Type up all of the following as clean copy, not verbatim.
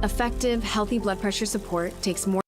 Effective, healthy blood pressure support takes more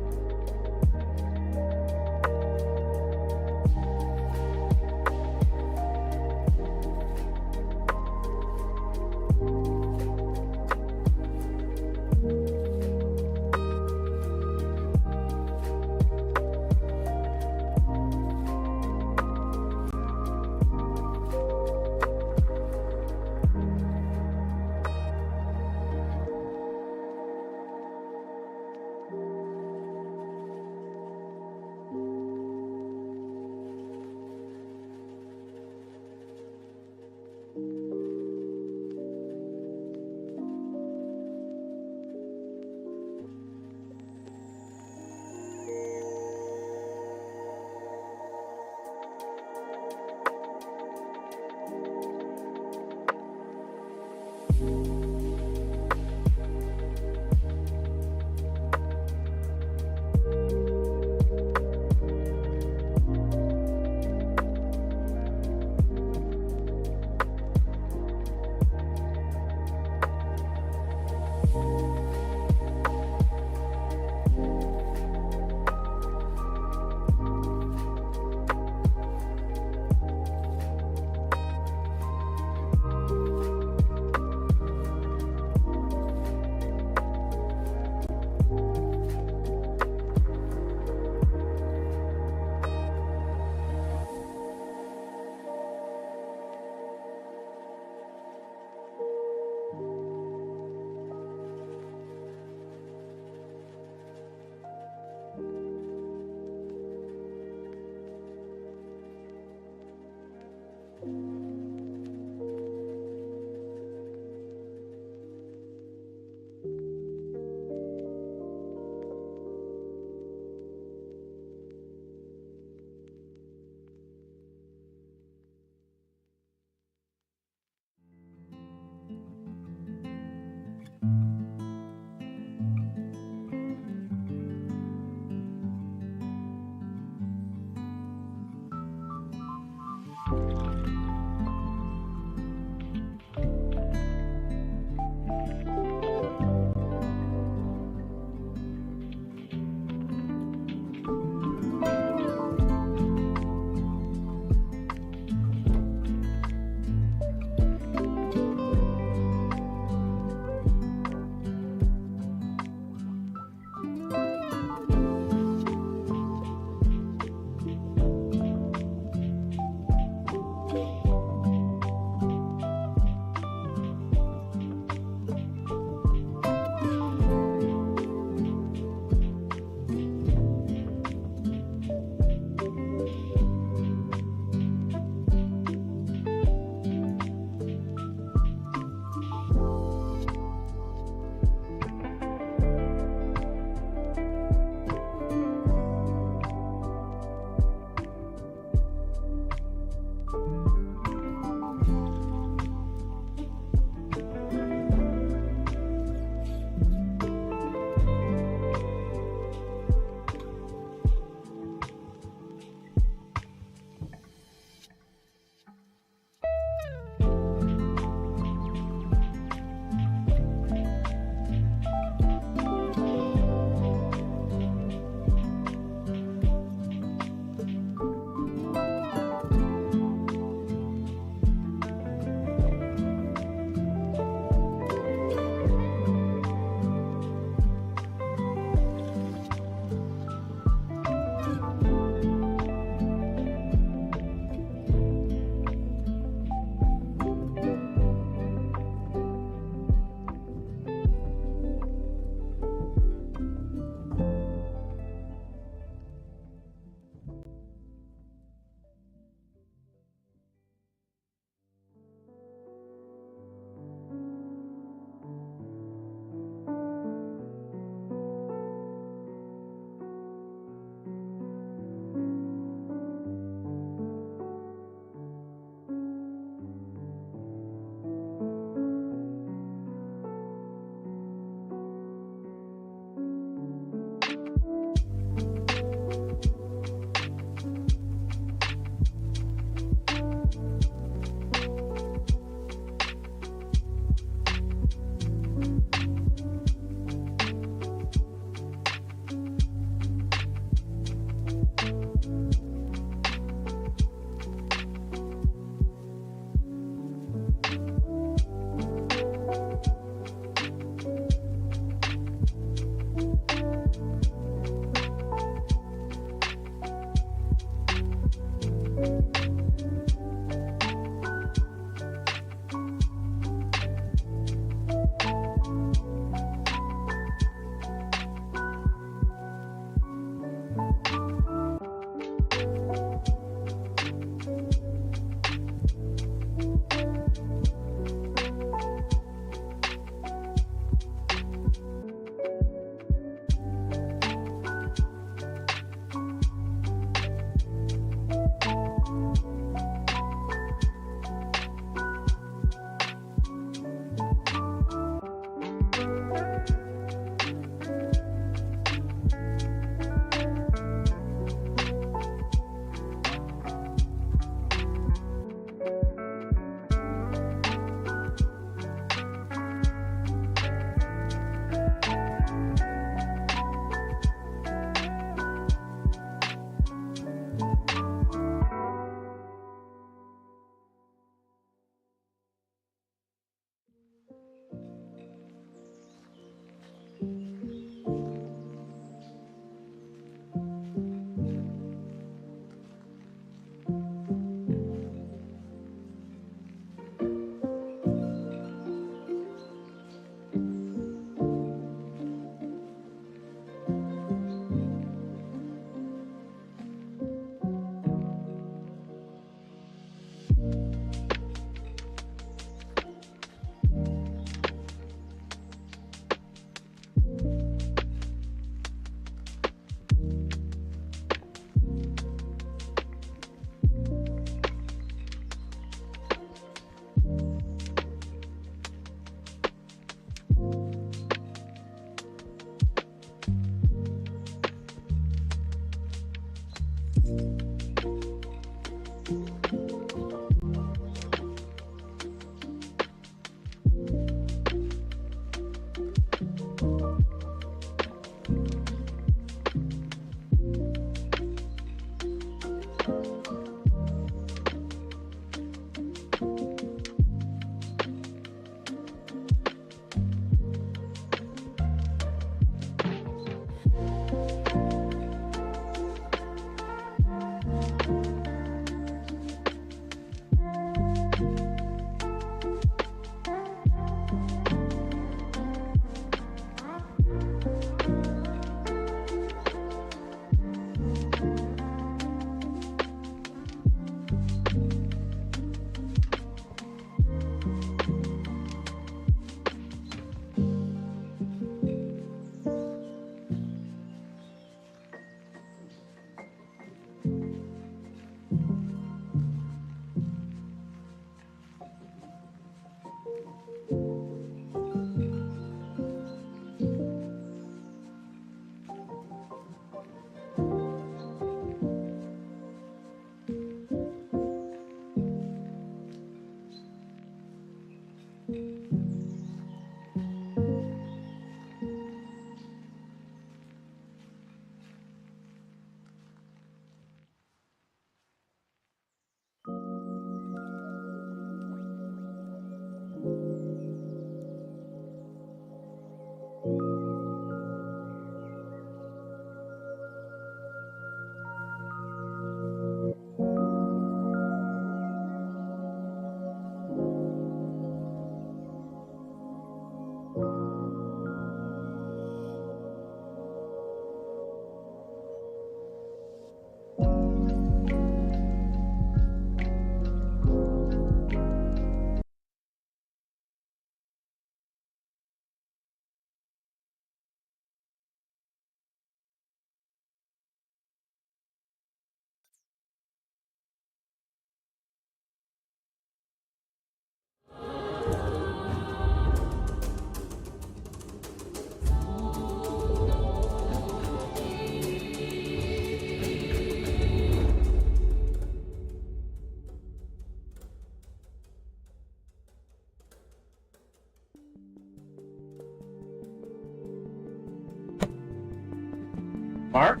Mark?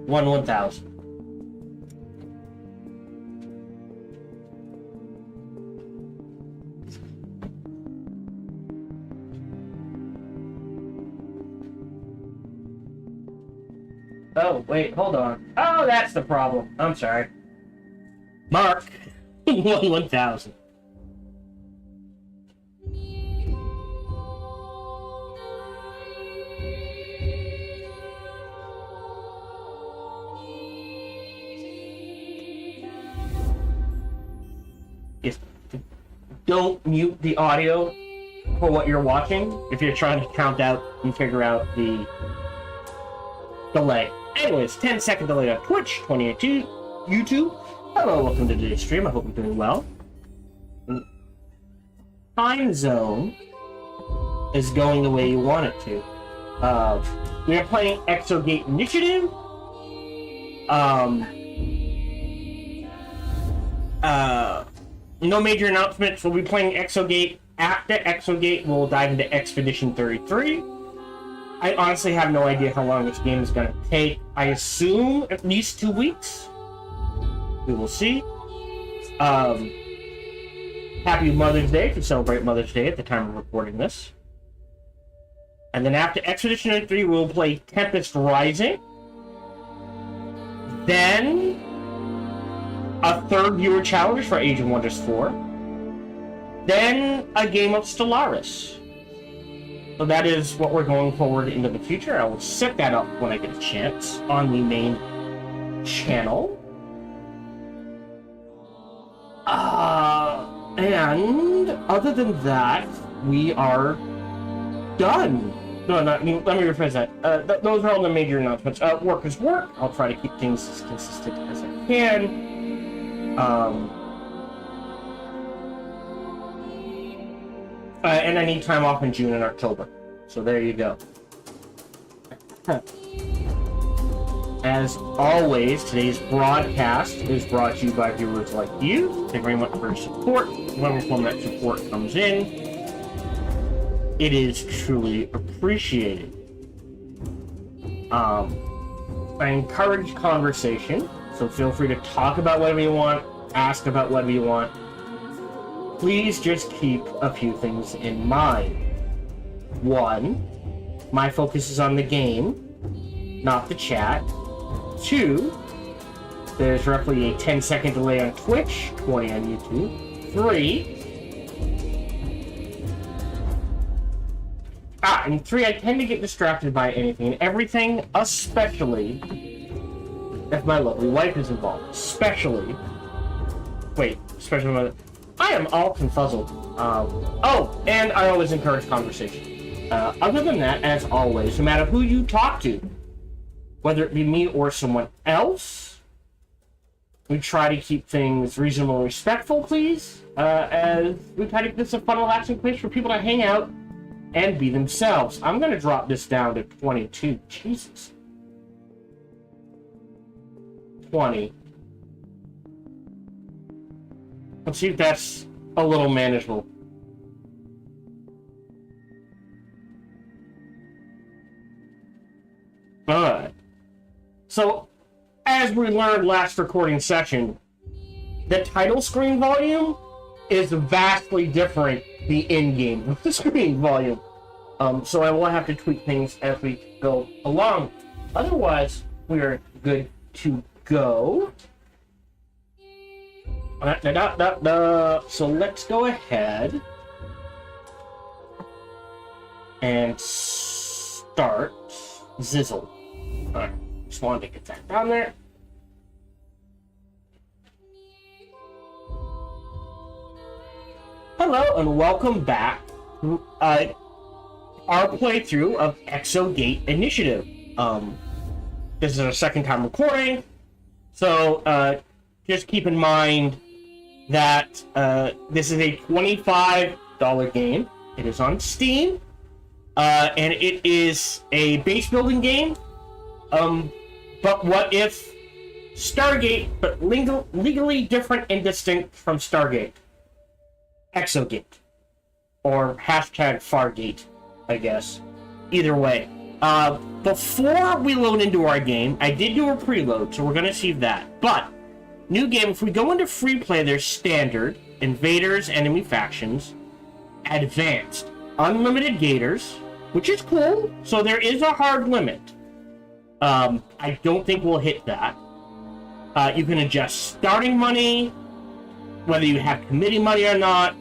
1,000. Oh, wait, hold on. Oh, that's the problem. I'm sorry. Mark, 1,000. Yes. Don't mute the audio for what you're watching if you're trying to count out and figure out the delay. Anyways, 10-second delay on Twitch, 2018 YouTube. Hello, welcome to today's stream. I hope you're doing well. Time zone is going the way you want it to. We are playing Exogate Initiative. No major announcements. We'll be playing Exogate. After Exogate, we'll dive into Expedition 33. I honestly have no idea how long this game is going to take. I assume at least 2 weeks. We will see. Happy Mother's Day if you celebrate Mother's Day at the time of recording this. And then after Expedition 33, we'll play Tempest Rising. Then a third viewer challenge for Age of Wonders 4. Then a game of Stellaris. So that is what we're going forward into the future. I will set that up when I get a chance on the main channel. And other than that, we are done. No, let me rephrase that. Those are all the major announcements. Work is work. I'll try to keep things as consistent as I can. And I need time off in June and October. So there you go. As always, today's broadcast is brought to you by viewers like you. Thank you very much for your support. Whatever form that support comes in, it is truly appreciated. I encourage conversation, so feel free to talk about whatever you want, ask about whatever you want. Please just keep a few things in mind. One, my focus is on the game, not the chat. Two, there's roughly a 10-second delay on Twitch, 20 on YouTube. And three, I tend to get distracted by anything and everything, especially if my lovely wife is involved. Especially my... I am all confuzzled. And I always encourage conversation. Other than that, as always, no matter who you talk to, whether it be me or someone else, we try to keep things reasonable and respectful, please, as we try to get this a fun, relaxing place for people to hang out and be themselves. I'm going to drop this down to 22. Jesus. 20. Let's see if that's a little manageable. Alright. So, as we learned last recording session, the title screen volume is vastly different the in-game screen volume. So I will have to tweak things as we go along. Otherwise, we're good to go. So let's go ahead and start Zizzle. Alright, just wanted to get that down there. Hello and welcome back to our playthrough of Exogate Initiative. This is our second time recording, so just keep in mind that this is a $25 game. It is on Steam, and it is a base building game. But what if Stargate, but legally different and distinct from Stargate? Exogate. Or hashtag Fargate, I guess. Either way. Before we load into our game, I did do a preload, so we're going to see that. But, new game, if we go into free play, there's standard, invaders, enemy factions, advanced, unlimited gators, which is cool, so there is a hard limit. I don't think we'll hit that. You can adjust starting money, whether you have committee money or not.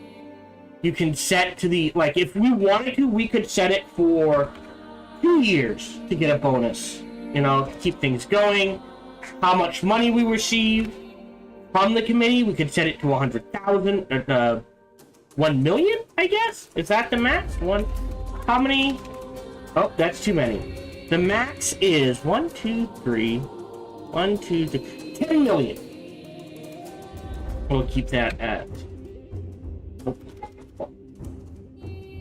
You can set to the, like, if we wanted to, we could set it for 2 years to get a bonus. You know, to keep things going. How much money we receive from the committee, we could set it to 100,000, 1 million, I guess? Is that the max? How many? Oh, that's too many. The max is 10 million. We'll keep that at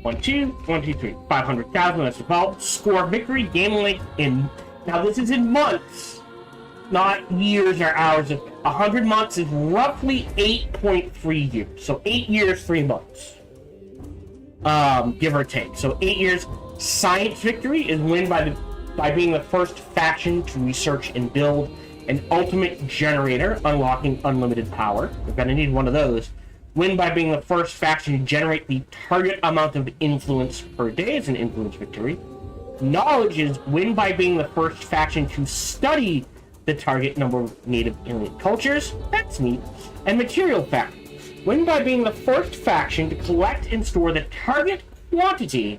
1, 2, 3. 500,000, that's the call. Score victory, game length in... Now, this is in months, not years or hours. 100 months is roughly 8.3 years. So 8 years, 3 months. Give or take. So 8 years. Science victory is win by being the first faction to research and build an ultimate generator, unlocking unlimited power. We're going to need one of those. Win by being the first faction to generate the target amount of influence per day as an influence victory. Knowledge is win by being the first faction to study the target number of native alien cultures. That's neat. And material factor. Win by being the first faction to collect and store the target quantity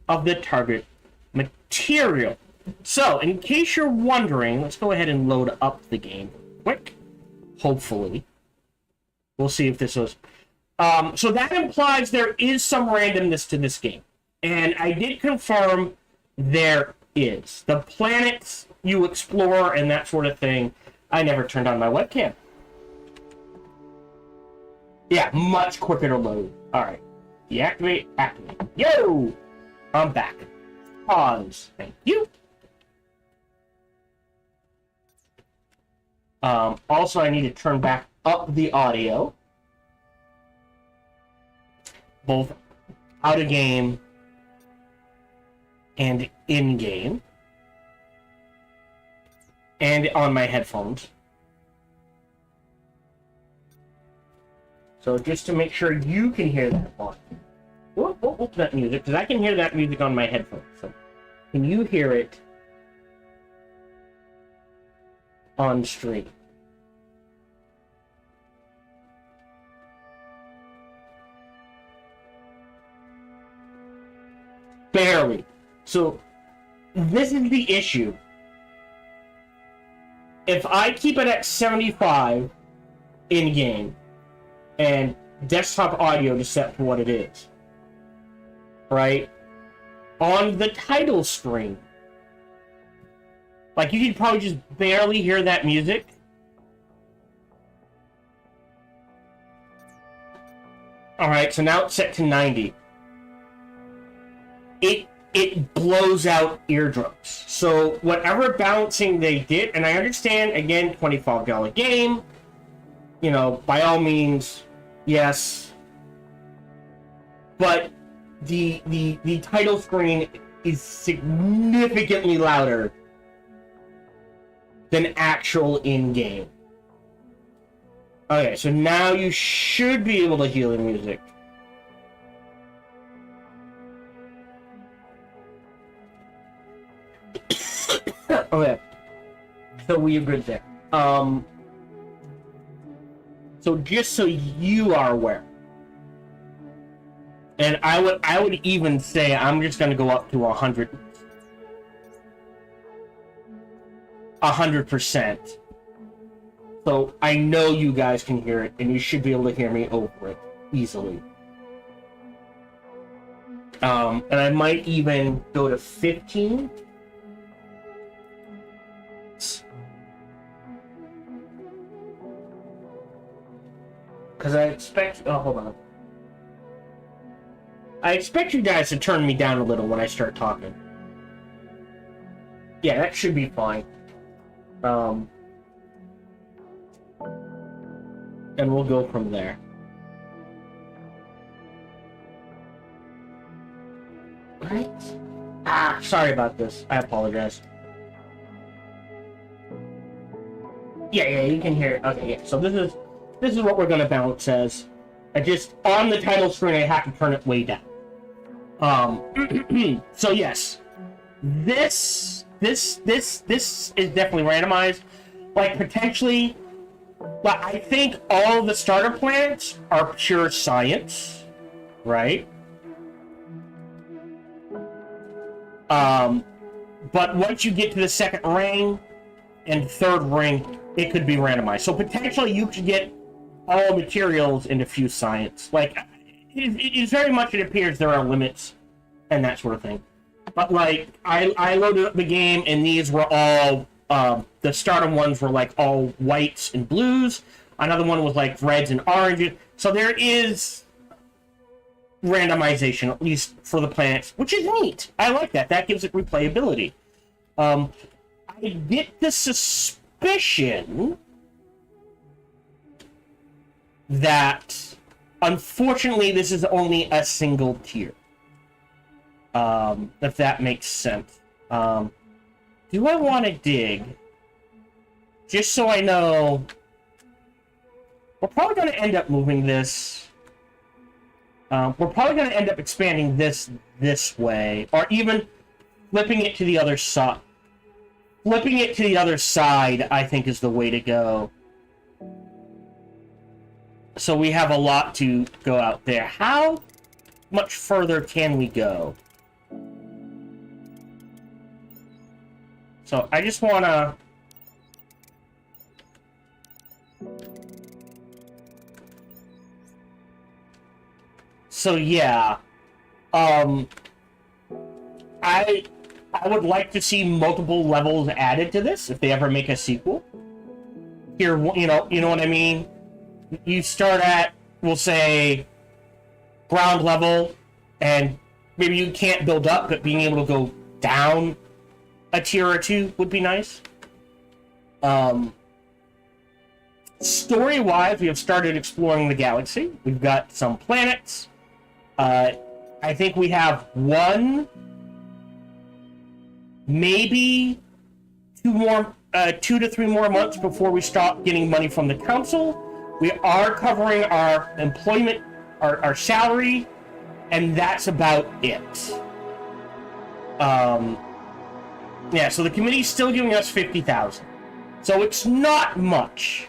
of the target material. So, in case you're wondering, let's go ahead and load up the game quick. Hopefully. We'll see if this was... so that implies there is some randomness to this game. And I did confirm there is. The planets you explore and that sort of thing, I never turned on my webcam. Yeah, much quicker to load. Alright. Deactivate, activate. Yo! I'm back. Pause. Thank you. Also, I need to turn back up the audio, both out of game and in game, and on my headphones. So just to make sure you can hear that on. Whoop, that music, because I can hear that music on my headphones. So can you hear it on stream? Barely. So this is the issue. If I keep it at 75 in game and desktop audio is set to what it is, right? On the title screen, like, you can probably just barely hear that music. Alright, so now it's set to 90. It blows out eardrums. So whatever balancing they did, and I understand, again, $25 game, you know, by all means, yes. But the title screen is significantly louder than actual in-game. Okay, so now you should be able to hear the music. Okay, so we agreed there. So just so you are aware, and I would even say I'm just going to go up to 100%. So I know you guys can hear it, and you should be able to hear me over it easily. And I might even go to 15. Because I expect... Oh, hold on. I expect you guys to turn me down a little when I start talking. Yeah, that should be fine. And we'll go from there. Right? Sorry about this. I apologize. Yeah, you can hear it. Okay, yeah. So this is what we're gonna balance as. I just, on the title screen, I have to turn it way down. So yes, this is definitely randomized. Like, potentially, but I think all the starter planets are pure science, right? But once you get to the second ring and third ring, it could be randomized. So potentially you could get all materials into fuse science. Like, it very much, it appears there are limits and that sort of thing. But like, I loaded up the game and these were all, the starter ones were like all whites and blues. Another one was like reds and oranges. So there is randomization, at least for the planets, which is neat. I like that. That gives it replayability. I get the suspicion that, unfortunately, this is only a single tier. If that makes sense. Do I want to dig? Just so I know... We're probably going to end up moving this. We're probably going to end up expanding this way, or even flipping it to the other side. Flipping it to the other side, I think, is the way to go. So we have a lot to go out there. How much further can we go? So I just want to... So yeah, I would like to see multiple levels added to this if they ever make a sequel. Here, you know what I mean? You start at, we'll say, ground level, and maybe you can't build up, but being able to go down a tier or two would be nice. Story-wise, we have started exploring the galaxy. We've got some planets. I think we have one, maybe two to three more months before we stop getting money from the council. We are covering our employment, our salary, and that's about it. Yeah, so the committee's still giving us 50,000. So it's not much.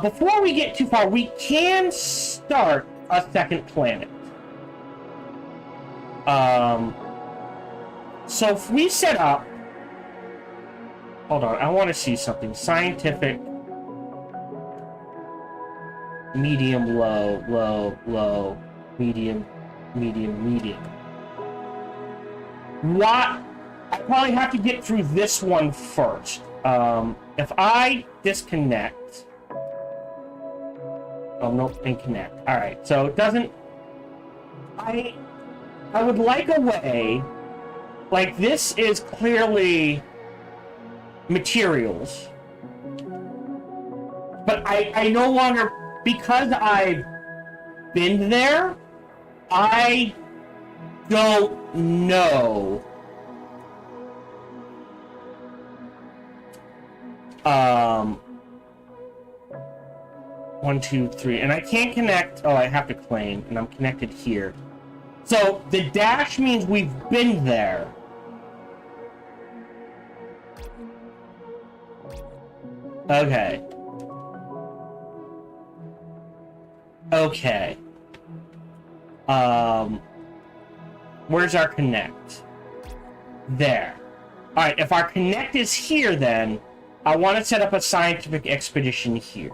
Before we get too far, we can start a second planet. So if we set up... Hold on, I want to see something. Scientific... Medium, low, low, low, medium, medium, medium. What? I probably have to get through this one first. If I disconnect... Oh, no, and connect. Alright, so it doesn't... I would like a way... Like, this is clearly materials. But I no longer... Because I've been there, I don't know. 1, 2, 3, and I can't connect. Oh, I have to claim, and I'm connected here. So the dash means we've been there. Okay. Okay. Where's our connect? There. Alright, if our connect is here, then I want to set up a scientific expedition here.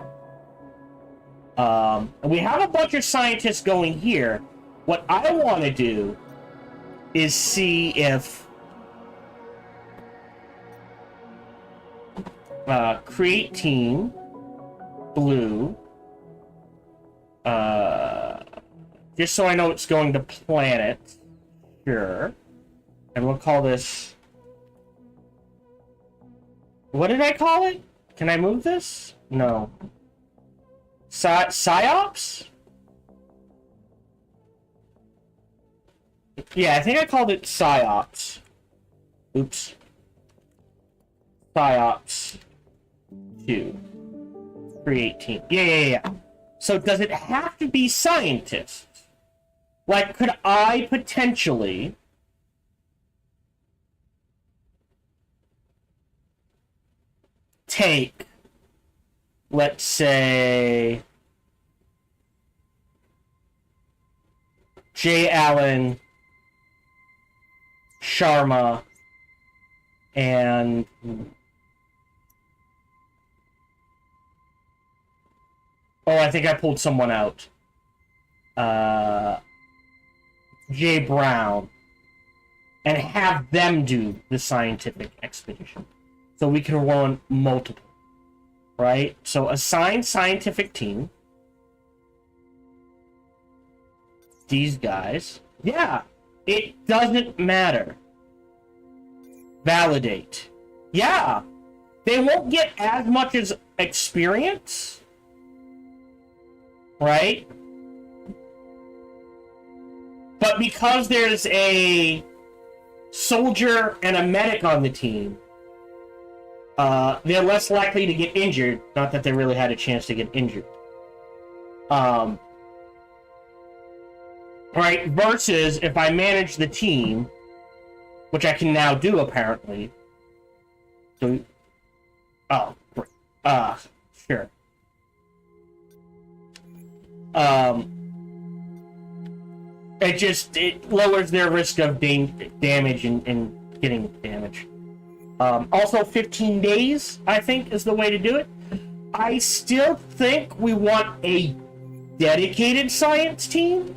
We have a bunch of scientists going here. What I want to do is see if create team blue, just so I know it's going to planet. Sure. And we'll call this... What did I call it? Can I move this? No. Psyops? Yeah, I think I called it Psyops. Oops. Psyops 2. Create team. Yeah. So does it have to be scientists? Like, could I potentially... take, let's say, J. Allen, Sharma, and oh, I think I pulled someone out. J. Brown, and have them do the scientific expedition. So we can run multiple, right? So assign scientific team. These guys. Yeah, it doesn't matter. Validate. Yeah, they won't get as much as experience, right? But because there's a soldier and a medic on the team, they're less likely to get injured. Not that they really had a chance to get injured. Right, versus if I manage the team, which I can now do apparently. So, oh, sure. It lowers their risk of damage and getting damage. Also, 15 days, I think, is the way to do it. I still think we want a dedicated science team.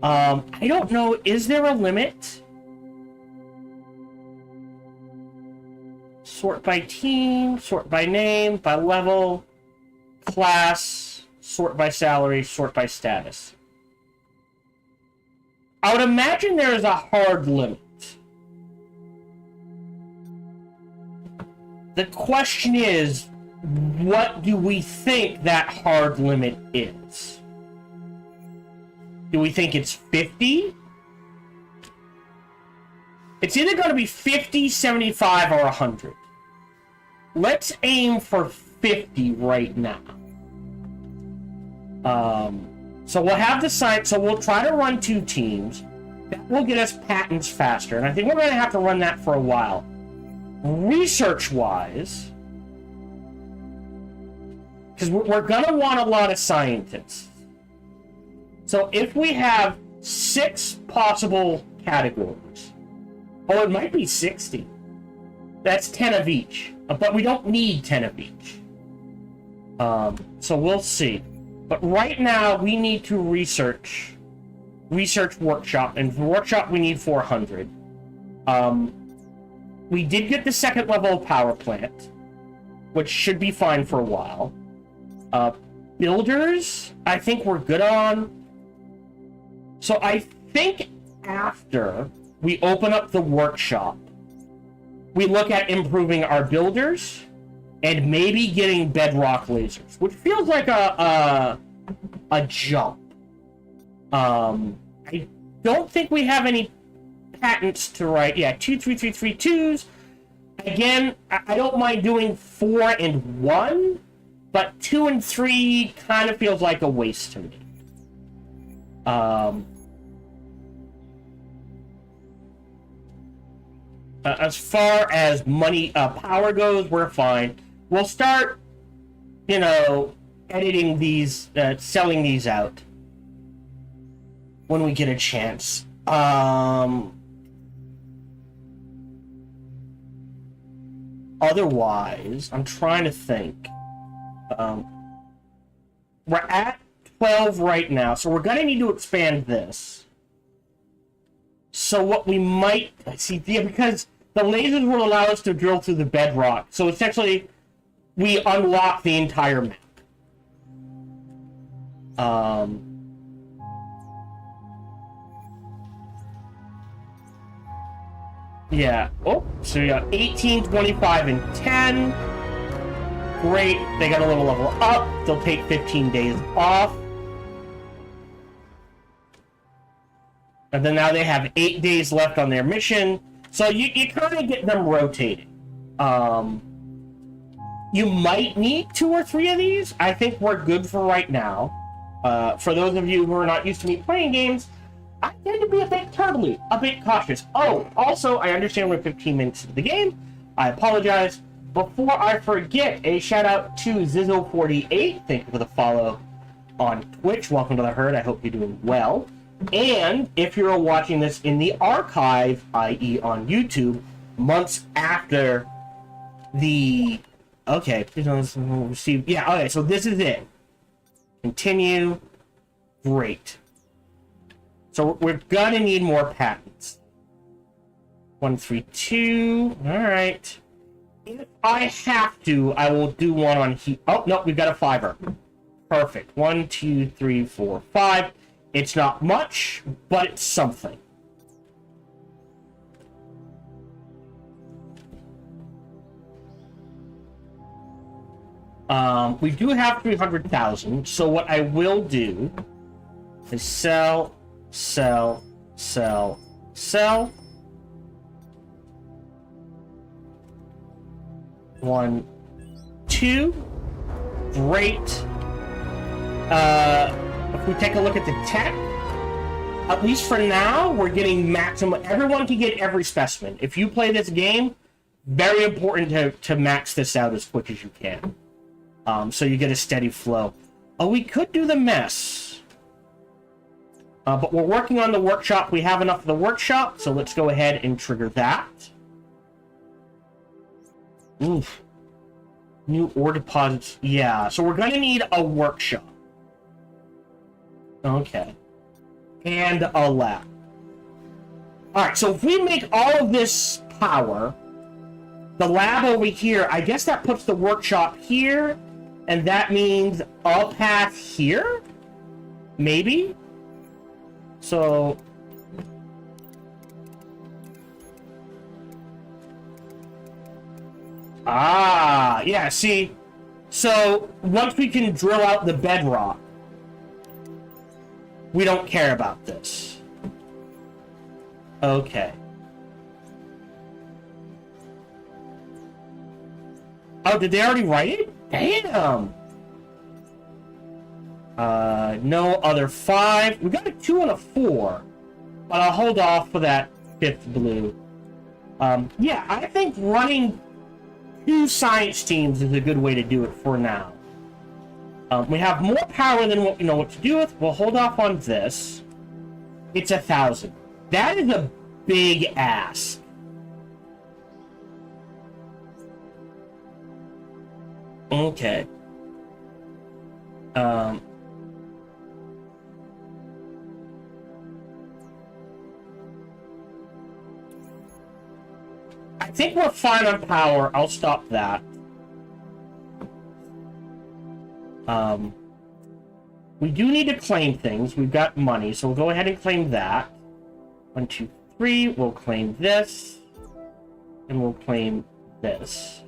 I don't know, is there a limit? Sort by team, sort by name, by level, class, sort by salary, sort by status. I would imagine there is a hard limit. The question is, what do we think that hard limit is? Do we think it's 50? It's either going to be 50, 75, or 100. Let's aim for 50 right now. So we'll have the site. So we'll try to run 2 teams. That will get us patents faster. And I think we're going to have to run that for a while. Research-wise, because we're going to want a lot of scientists. So if we have 6 possible categories, oh, it might be 60. That's 10 of each, but we don't need 10 of each. So we'll see. But right now, we need to research workshop, and for workshop, we need 400. We did get the 2nd level of power plant, which should be fine for a while. Builders, I think we're good on. So I think after we open up the workshop, we look at improving our builders and maybe getting bedrock lasers, which feels like a jump. I don't think we have any patents to write. Yeah, 2, 3, 3, 3, 2s. Again, I don't mind doing 4 and 1, but 2 and 3 kind of feels like a waste to me. As far as money, power goes, we're fine. We'll start, editing these, selling these out when we get a chance. Otherwise, I'm trying to think. We're at 12 right now, so we're going to need to expand this. So what we might see, because the lasers will allow us to drill through the bedrock. So essentially, we unlock the entire map. Yeah. Oh, so we got 18, 25, and 10. Great. They got a little level up. They'll take 15 days off. And then now they have 8 days left on their mission. So you kind of get them rotating. You might need 2 or 3 of these. I think we're good for right now. For those of you who are not used to me playing games, I tend to be a bit turtly, a bit cautious. Oh, also, I understand we're 15 minutes into the game. I apologize. Before I forget, a shout out to Zizzo48. Thank you for the follow on Twitch. Welcome to the herd. I hope you're doing well. And if you're watching this in the archive, i.e. on YouTube, months after the... Okay, please don't receive... Yeah, okay, so this is it. Continue. Great. So we're gonna need more patents. 132. Alright. If I have to, I will do one on heat. Oh, no, we've got a 5-er. Perfect. 1, 2, 3, 4, 5. It's not much, but it's something. We do have 300,000, so what I will do is sell, sell, sell, sell. 1, 2. Great. If we take a look at the tech, at least for now, we're getting maximum. Everyone can get every specimen. If you play this game, very important to max this out as quick as you can. So you get a steady flow. Oh, we could do the mess. But we're working on the workshop. We have enough of the workshop, so let's go ahead and trigger that. Oof. New ore deposits. Yeah, so we're going to need a workshop. Okay. And a lab. Alright, so if we make all of this power, the lab over here, I guess that puts the workshop here, and that means a path here? Maybe? So... Ah, yeah, see, So once we can drill out the bedrock, we don't care about this. Okay. Oh, did they already write it? Damn! No other 5. We got a 2 and a 4. But I'll hold off for that 5th blue. Yeah, I think running 2 science teams is a good way to do it for now. We have more power than what we know what to do with. We'll hold off on this. It's 1,000. That is a big ask. Okay. I think we're fine on power. I'll stop that. We do need to claim things. We've got money, so we'll go ahead and claim that. 1, 2, 3. We'll claim this. And we'll claim this.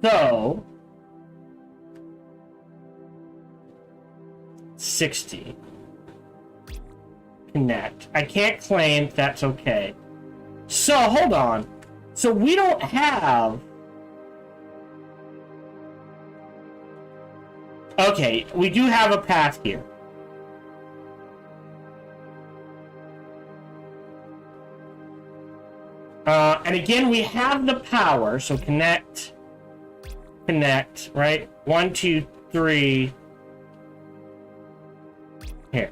So 60. Connect. I can't claim. That's okay. So, hold on. So we don't have... Okay, we do have a path here. And again, we have the power, so connect, right? 1, 2, 3. Here.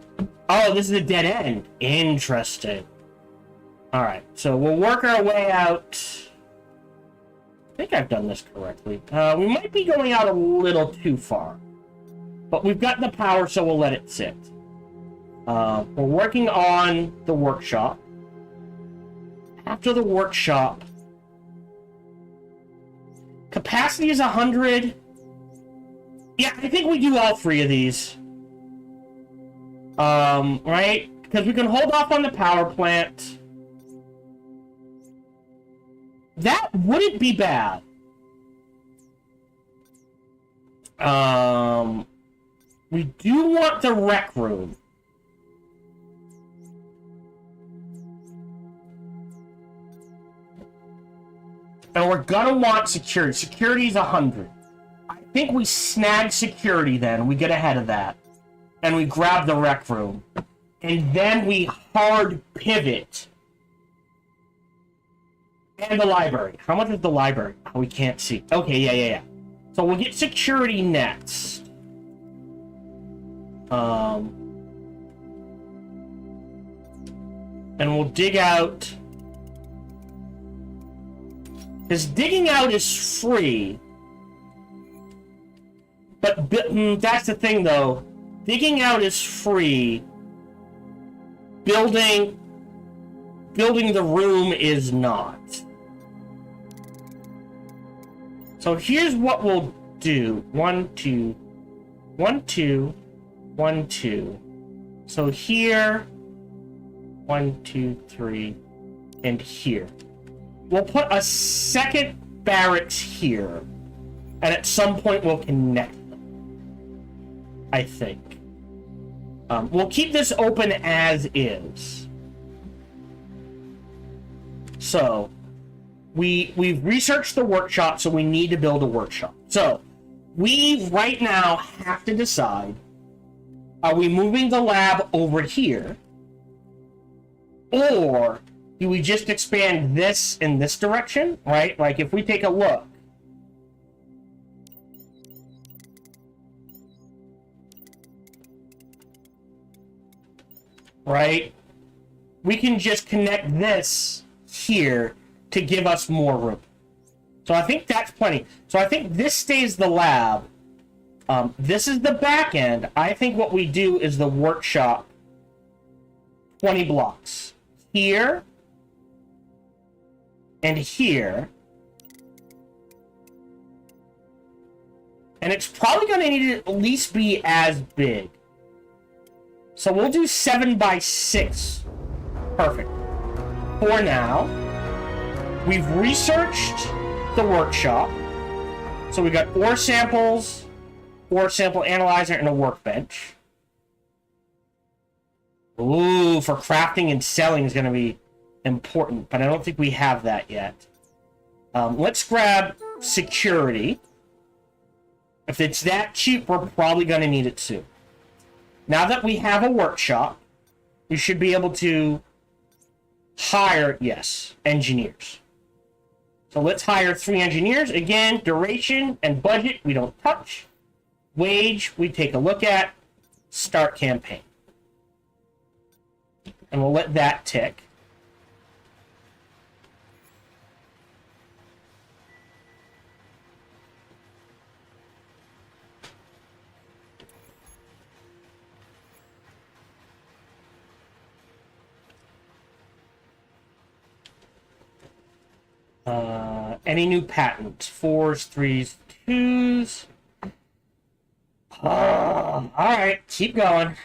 Oh, this is a dead end. Interesting. Alright, so we'll work our way out. I think I've done this correctly. We might be going out a little too far. But we've got the power, so we'll let it sit. We're working on the workshop. After the workshop, capacity is 100. Yeah, I think we do all 3 of these. Right? Because we can hold off on the power plant. That wouldn't be bad. We do want the rec room. And we're gonna want security. Security's 100. I think we snag security then. We get ahead of that. And we grab the rec room. And then we hard pivot. And the library. How much is the library? Oh, we can't see. Okay, yeah. So we'll get security next. And we'll dig out. Because digging out is free. But that's the thing, though. Digging out is free. Building the room is not. So here's what we'll do. 1, 2, 1, 2, 1, 2. So here, 1, 2, 3, and here. We'll put a second barracks here, and at some point we'll connect them. I think. We'll keep this open as is. So, we've researched the workshop, so we need to build a workshop. So, we right now have to decide, are we moving the lab over here? Or do we just expand this in this direction, right? Like, if we take a look. Right? We can just connect this here to give us more room. So I think that's plenty. So I think this stays the lab. This is the back end. I think what we do is the workshop 20 blocks. Here and here. And it's probably going to need to at least be as big. So we'll do 7 by 6. Perfect. For now, we've researched the workshop. So we got ore samples, ore sample analyzer, and a workbench. Ooh, for crafting and selling is going to be important, but I don't think we have that yet. Let's grab security. If it's that cheap, we're probably going to need it soon. Now that we have a workshop, we should be able to hire, yes, engineers. So let's hire 3 engineers. Again, duration and budget, we don't touch. Wage, we take a look at. Start campaign. And we'll let that tick. Any new patents? 4s, 3s, 2s. Alright, keep going.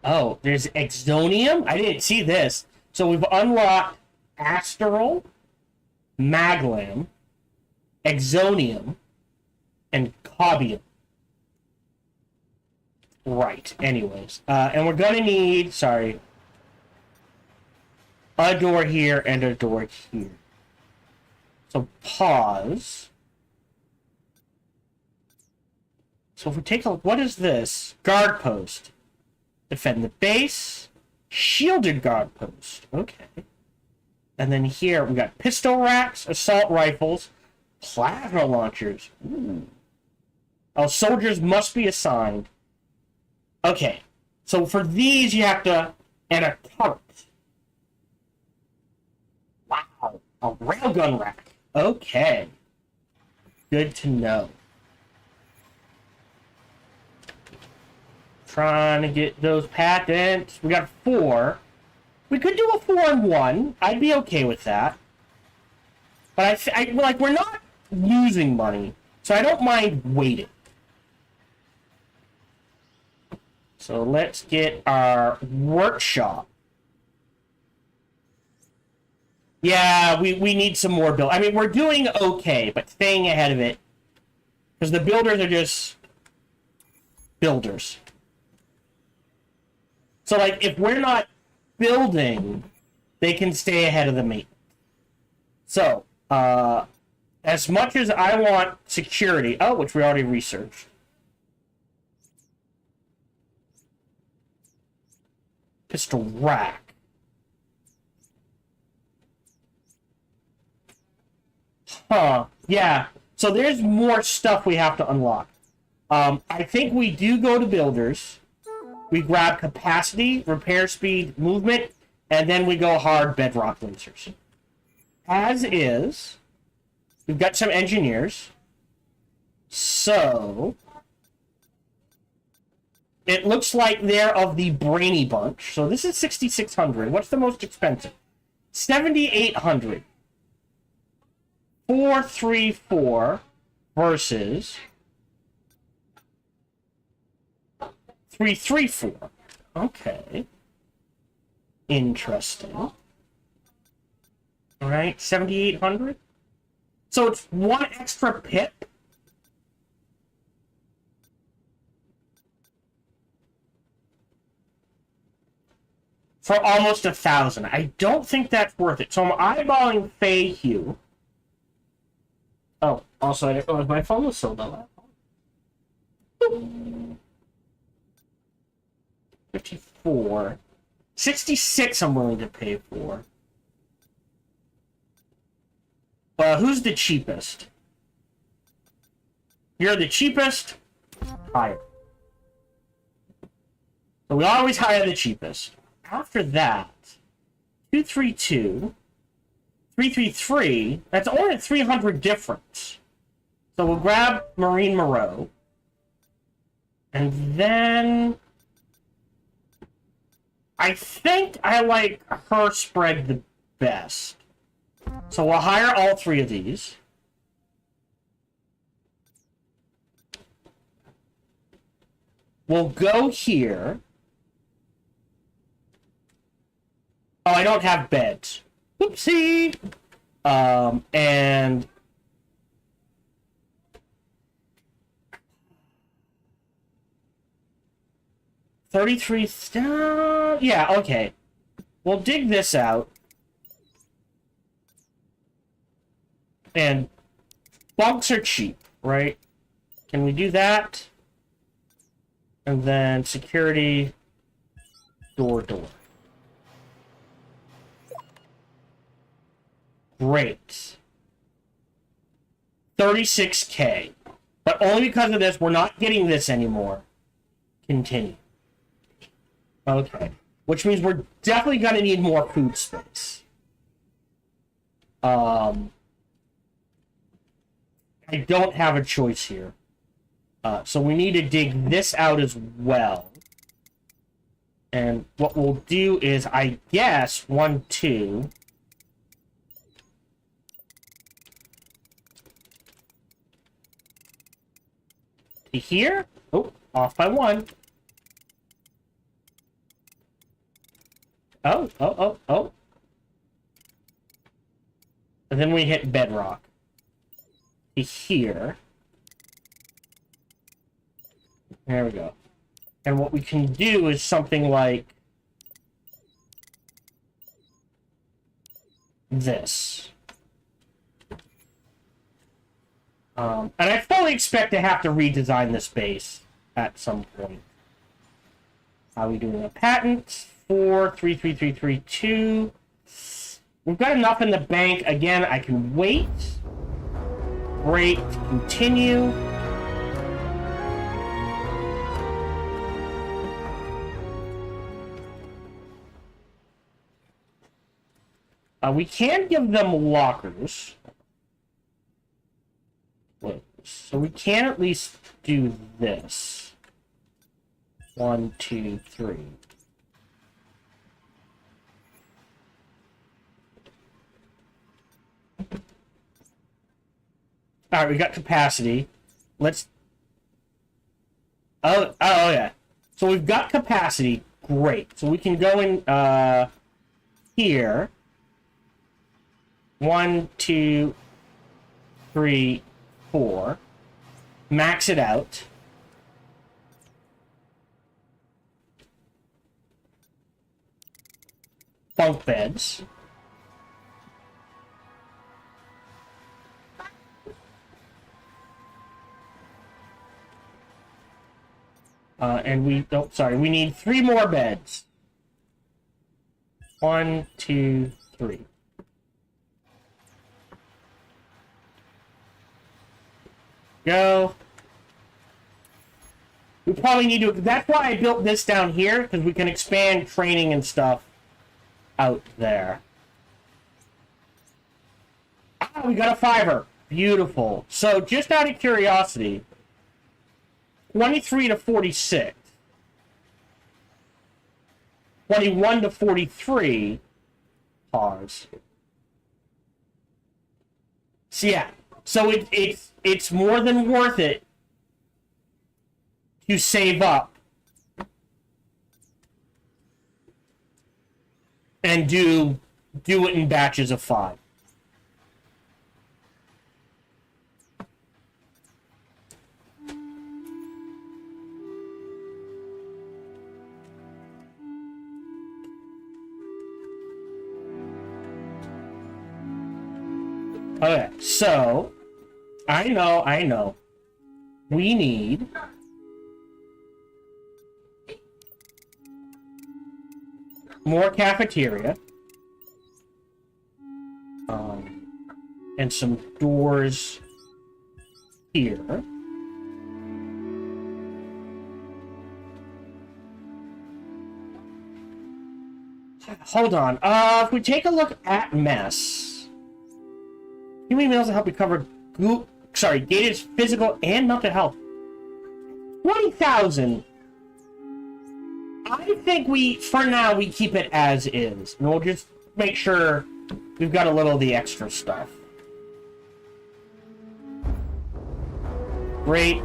Oh, there's Exonium? I didn't see this. So we've unlocked Astral, Maglam, Exonium, and Cobium. Right, anyways. And we're gonna need, sorry, a door here and a door here. So pause. So if we take a look, what is this? Guard post. Defend the base. Shielded guard post. Okay. And then here we got pistol racks, assault rifles, plasma launchers. Ooh. Oh, soldiers must be assigned. Okay. So for these you have to, and a turret. Wow. A railgun rack. Okay. Good to know. Trying to get those patents. We got 4. We could do a 4-in-1. I'd be okay with that. But like, we're not losing money, so I don't mind waiting. So let's get our workshop. Yeah, we need some more build. I mean, we're doing okay, but staying ahead of it. Because the builders are just builders. So, like, if we're not building, they can stay ahead of the maintenance. So, as much as I want security, which we already researched. Pistol rack. Huh, yeah. So there's more stuff we have to unlock. I think we do go to builders. We grab capacity, repair speed, movement, and then we go hard bedrock lasers. As is, we've got some engineers. So, it looks like they're of the brainy bunch. So this is 6,600. What's the most expensive? 7,800. 434 versus 334. Okay. Interesting. All right, 7,800. So it's 1 extra pip. For almost 1,000. I don't think that's worth it. So I'm eyeballing Fayhue. Oh, also I didn't realize my phone was so low. 54. 66 I'm willing to pay for. Who's the cheapest? You're the cheapest? Hire. So we always hire the cheapest. After that, 232, 333, that's only a 300 difference. So we'll grab Marine Moreau. And then I think I like her spread the best. So we'll hire all 3 of these. We'll go here. Oh, I don't have beds. Oopsie. And 33. Yeah, okay. We'll dig this out. And bunks are cheap, right? Can we do that? And then security, door. Great. 36K. But only because of this, we're not getting this anymore. Continue. Okay. Which means we're definitely going to need more food space. I don't have a choice here. So we need to dig this out as well. And what we'll do is, I guess, 1, 2... here. Oh, off by 1. Oh. And then we hit bedrock. Here. There we go. And what we can do is something like this. And I fully expect to have to redesign this base at some point. How are we doing? A patent 433332. We've got enough in the bank. Again, I can wait. Great. Continue. We can give them lockers. So we can at least do this. 1, 2, 3. Alright, we got capacity. Let's... Oh, yeah. So we've got capacity. Great. So we can go in, here. 1, 2, 3, 4. Max it out. Bunk beds. And we don't, sorry, we need 3 more beds. 1, 2, 3. Go. We probably need to... That's why I built this down here, because we can expand training and stuff out there. Ah, we got a 5er. Beautiful. So, just out of curiosity, 23 to 46. 21 to 43 cars. So, yeah. So, it's more than worth it to save up and do it in batches of 5. Okay, so I know. We need more cafeteria. And some doors here. Hold on. If we take a look at mess, human meals to help recover gated physical and mental health. 20,000. I think for now, we keep it as is. And we'll just make sure we've got a little of the extra stuff. Great.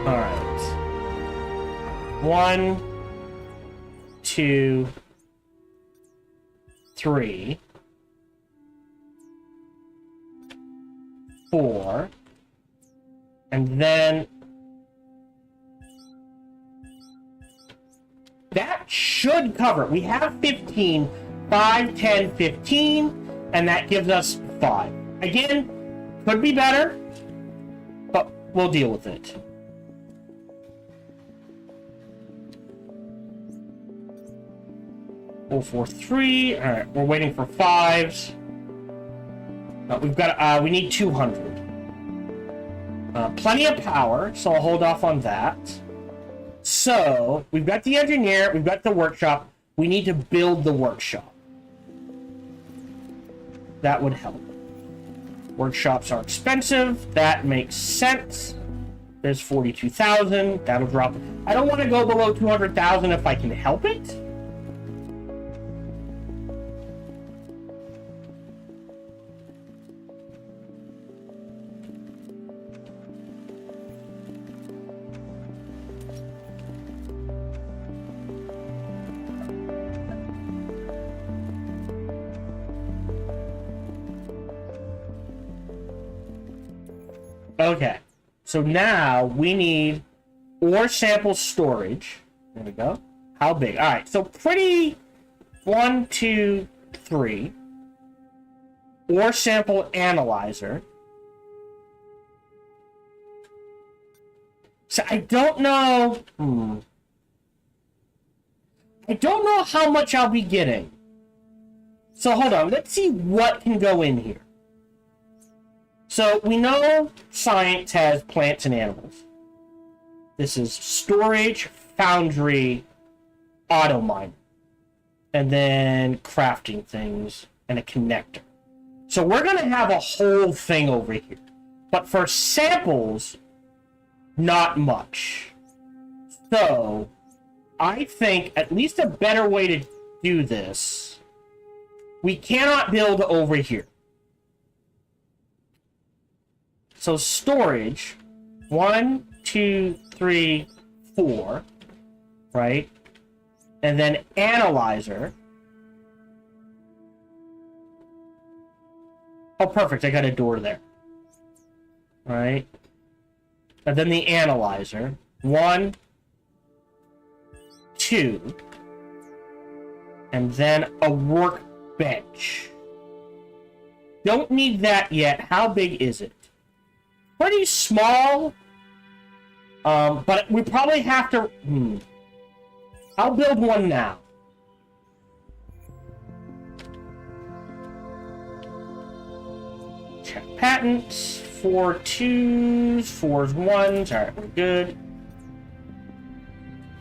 Alright. 1, 2, 3, 4, and then that should cover it. We have 15, 5, 10, 15, and that gives us 5. Again, could be better, but we'll deal with it. We'll for 3. All right, we're waiting for 5s. We've got. We need 200. Plenty of power, so I'll hold off on that. So we've got the engineer, we've got the workshop. We need to build the workshop. That would help. Workshops are expensive. That makes sense. There's 42,000. That'll drop. I don't want to go below 200,000 if I can help it. Okay, so now we need ore sample storage. There we go. How big? All right, so pretty 1, 2, 3. Ore sample analyzer. So I don't know. I don't know how much I'll be getting. So hold on, let's see what can go in here. So we know science has plants and animals. This is storage, foundry, auto miner, and then crafting things and a connector. So we're going to have a whole thing over here. But for samples, not much. So I think at least a better way to do this, we cannot build over here. So storage, 1, 2, 3, 4, right? And then analyzer. Oh, perfect, I got a door there. Right? And then the analyzer, 1, 2, and then a workbench. Don't need that yet. How big is it? Pretty small, but we probably have to. I'll build one now. Check patents. 4 2s, 4s 1s. All right, we're good.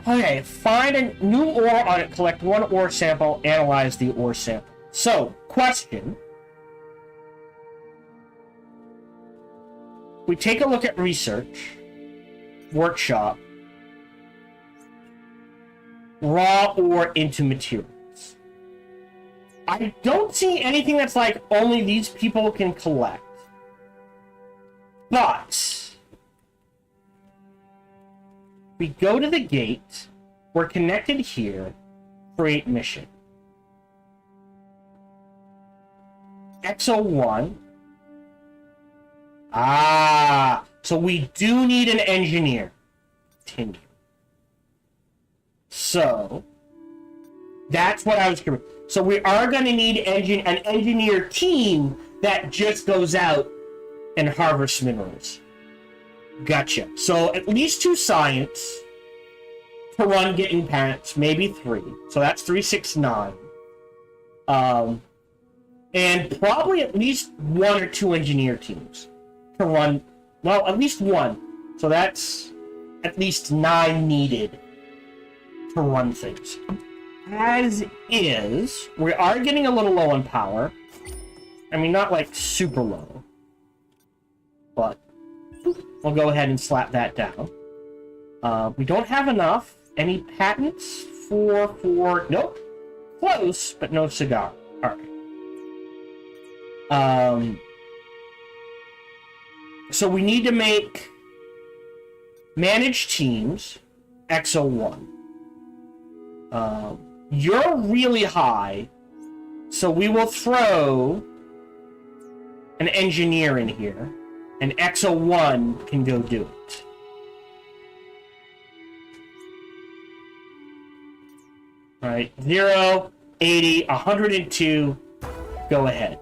Okay, find a new ore on it. Collect 1 ore sample. Analyze the ore sample. So, question. We take a look at research, workshop, raw ore into materials. I don't see anything that's like only these people can collect. But we go to the gate, we're connected here, create mission. XO1. So we do need an engineer. Continue. So that's what I was curious. So we are going to need an engineer team that just goes out and harvests minerals. Gotcha. So at least 2 science to run getting patents, maybe 3. So that's 3, 6, 9. And probably at least 1 or 2 engineer teams to run, well, at least 1. So that's at least 9 needed to run things. As is, we are getting a little low on power. I mean, not like super low. But we'll go ahead and slap that down. We don't have enough. Any patents for nope. Close, but no cigar. Alright. So we need to manage teams, XO1. You're really high, so we will throw an engineer in here, and Exo1 can go do it. Alright, 0, 80, 102, go ahead.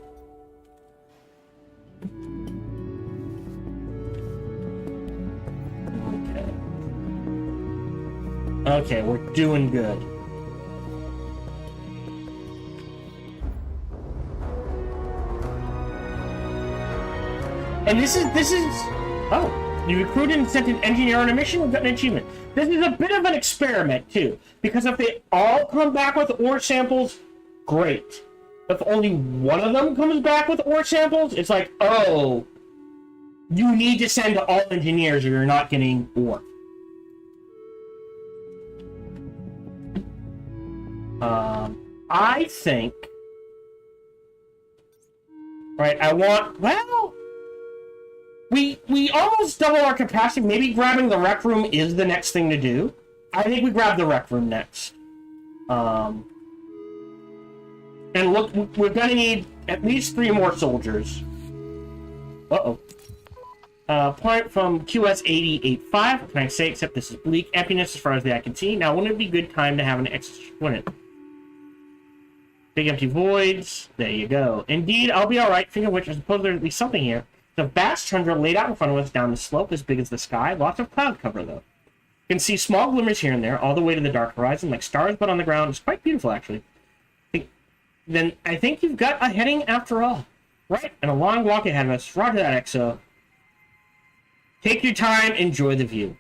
Okay, we're doing good. And this is, oh, you recruited and sent an engineer on a mission and got an achievement. This is a bit of an experiment, too, because if they all come back with ore samples, great. If only one of them comes back with ore samples, it's like, oh, you need to send all engineers or you're not getting ore. I think... Right, I want... Well... We almost double our capacity. Maybe grabbing the rec room is the next thing to do. I think we grab the rec room next. And look, we're gonna need at least 3 more soldiers. Uh-oh. Point from QS-8085. What can I say except this is bleak emptiness as far as the eye can see. Now, wouldn't it be a good time to have an wouldn't it? Big empty voids. There you go. Indeed, I'll be alright. Thinking of which, I suppose there'd be something here. The vast tundra laid out in front of us down the slope as big as the sky. Lots of cloud cover, though. You can see small glimmers here and there, all the way to the dark horizon, like stars but on the ground. It's quite beautiful, actually. Then I think you've got a heading after all. Right, and a long walk ahead of us. Roger that, Exo. Take your time, enjoy the view.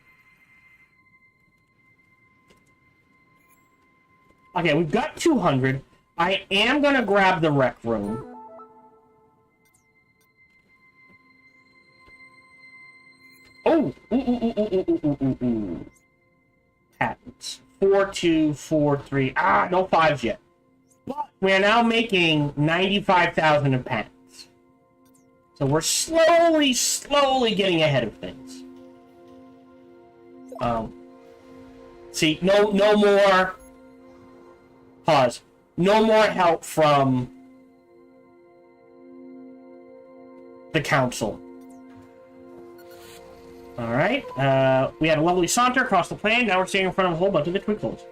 Okay, we've got 200. I am going to grab the rec room. Oh! Ooh. Patents. 4243. Ah, no 5s yet. But we are now making 95,000 in patents. So we're slowly getting ahead of things. See, no more... Pause. No more help from the council. Alright, we had a lovely saunter across the plain. Now we're standing in front of a whole bunch of the twinkles.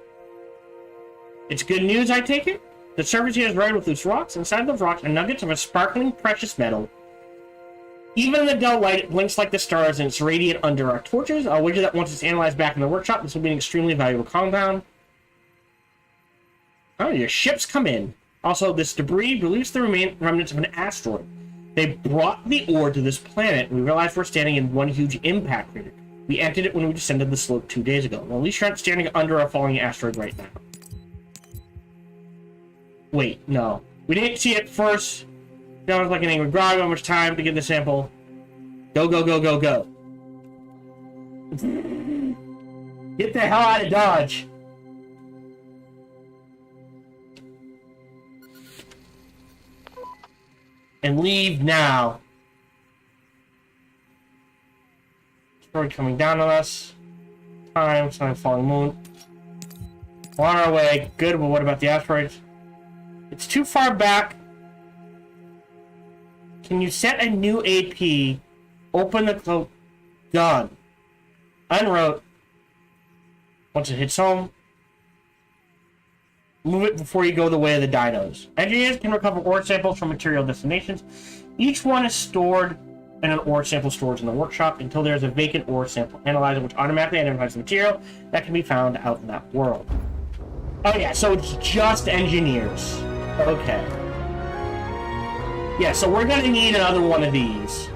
It's good news, I take it? The surface here is rare with loose rocks. Inside those rocks are nuggets of a sparkling precious metal. Even in the dull light, it blinks like the stars and it's radiant under our torches. I'll wager that once it's analyzed back in the workshop, this will be an extremely valuable compound. Oh, your ships come in. Also, this debris released the remnants of an asteroid. They brought the ore to this planet, and we realized we're standing in one huge impact crater. We entered it when we descended the slope 2 days ago. Well, at least you're not standing under a falling asteroid right now. Wait, no. We didn't see it first. That was like an angry grog. How much time to get the sample? Go. Get the hell out of Dodge. And leave now. Asteroid coming down on us. Time, falling moon. We're on our way. Good, but what about the asteroids? It's too far back. Can you set a new AP? Open the cloak. Done. Unwrote. Once it hits home, move it before you go the way of the dinos. Engineers can recover ore samples from material destinations. Each one is stored in an ore sample storage in the workshop until there's a vacant ore sample analyzer which automatically identifies the material that can be found out in that world. Oh yeah, so it's just engineers. Okay. Yeah, so we're gonna need another one of these.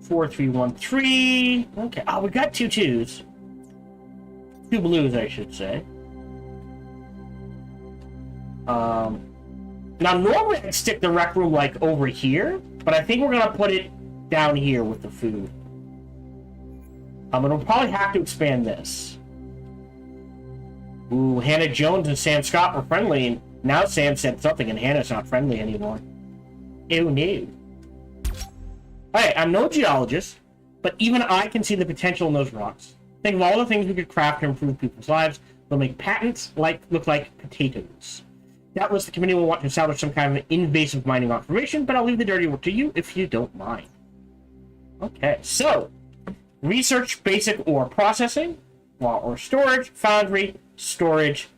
Four, 3, 1, 3. Okay. Oh, we got 2 2s. 2 blues, I should say. Now, normally I'd stick the rec room, like, over here, but I think we're gonna put it down here with the food. And we'll probably have to expand this. Ooh, Hannah Jones and Sam Scott were friendly, and now Sam said something, and Hannah's not friendly anymore. Ew, no. Alright, I'm no geologist, but even I can see the potential in those rocks. Think of all the things we could craft to improve people's lives. They'll make patents look like potatoes. Doubtless the committee will want to establish some kind of invasive mining operation, but I'll leave the dirty work to you if you don't mind. Okay, so research basic ore processing, raw ore storage, foundry, storage,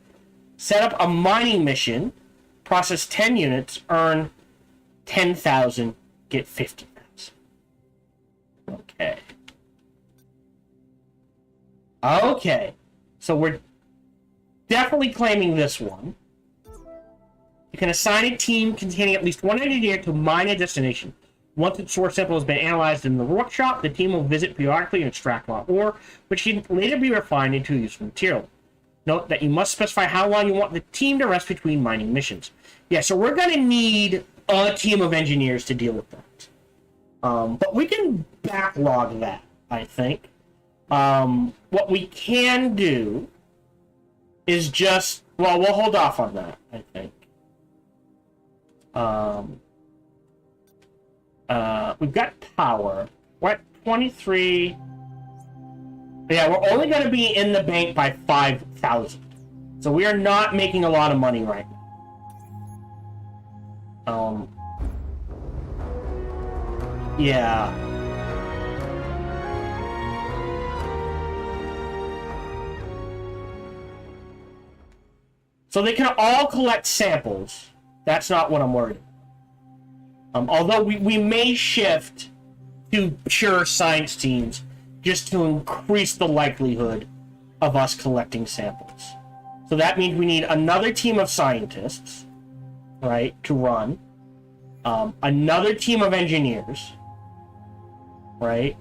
set up a mining mission, process 10 units, earn 10,000, get 50,000. Okay. Okay, so we're definitely claiming this one. You can assign a team containing at least one engineer to mine a destination. Once its source sample has been analyzed in the workshop, the team will visit periodically and extract raw ore, which can later be refined into useful material. Note that you must specify how long you want the team to rest between mining missions. Yeah, so we're going to need a team of engineers to deal with that. But we can backlog that, I think. What we can do is just... Well, we'll hold off on that, I think. We've got power. We're at 23. Yeah, we're only going to be in the bank by 5,000. So we are not making a lot of money right now. Yeah. So they can all collect samples. That's not what I'm worried about. Although we may shift to pure science teams just to increase the likelihood of us collecting samples. So that means we need another team of scientists, right, to run. Another team of engineers, right?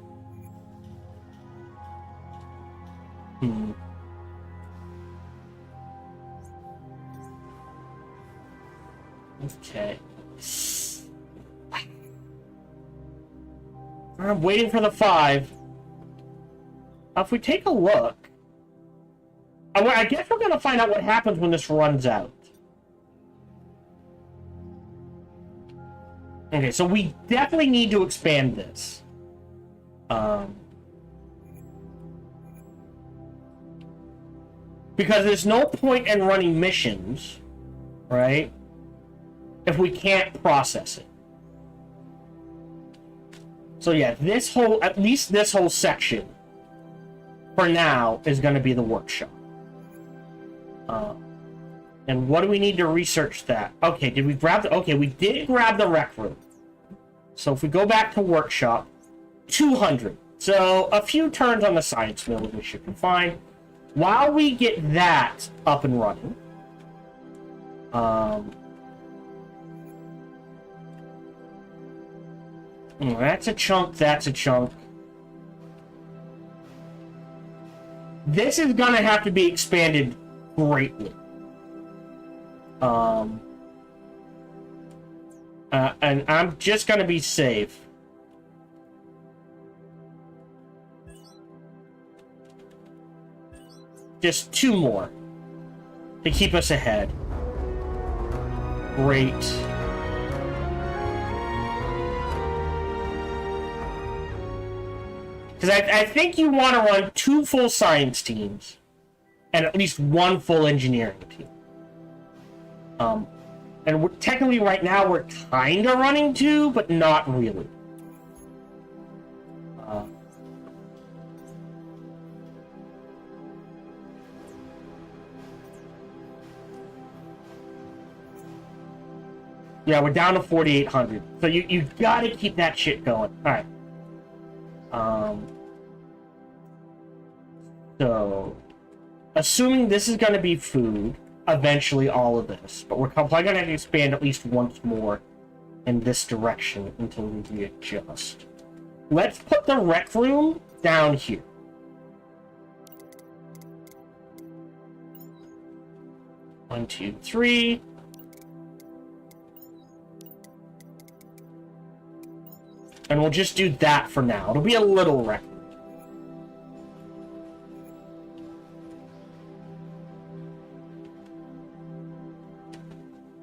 Okay. I'm waiting for the 5. If we take a look, I guess we're going to find out what happens when this runs out. Okay, so we definitely need to expand this. Because there's no point in running missions, right, if we can't process it. So yeah, at least this whole section, for now, is going to be the workshop. And what do we need to research that? Okay, did we grab okay, we did grab the rec room. So if we go back to workshop, 200. So a few turns on the science mill, we should be fine. While we get that up and running, that's a chunk, that's a chunk. This is gonna have to be expanded greatly. And I'm just gonna be safe. Just 2 more to keep us ahead. Great. Because I think you want to run 2 full science teams and at least 1 full engineering team. And technically right now we're kind of running 2, but not really. Yeah, we're down to 4,800. So you gotta keep that shit going. Alright. So, assuming this is going to be food, eventually all of this, but we're probably going to expand at least once more in this direction until we readjust. Let's put the rec room down here. One, two, three. And we'll just do that for now. It'll be a little rec room.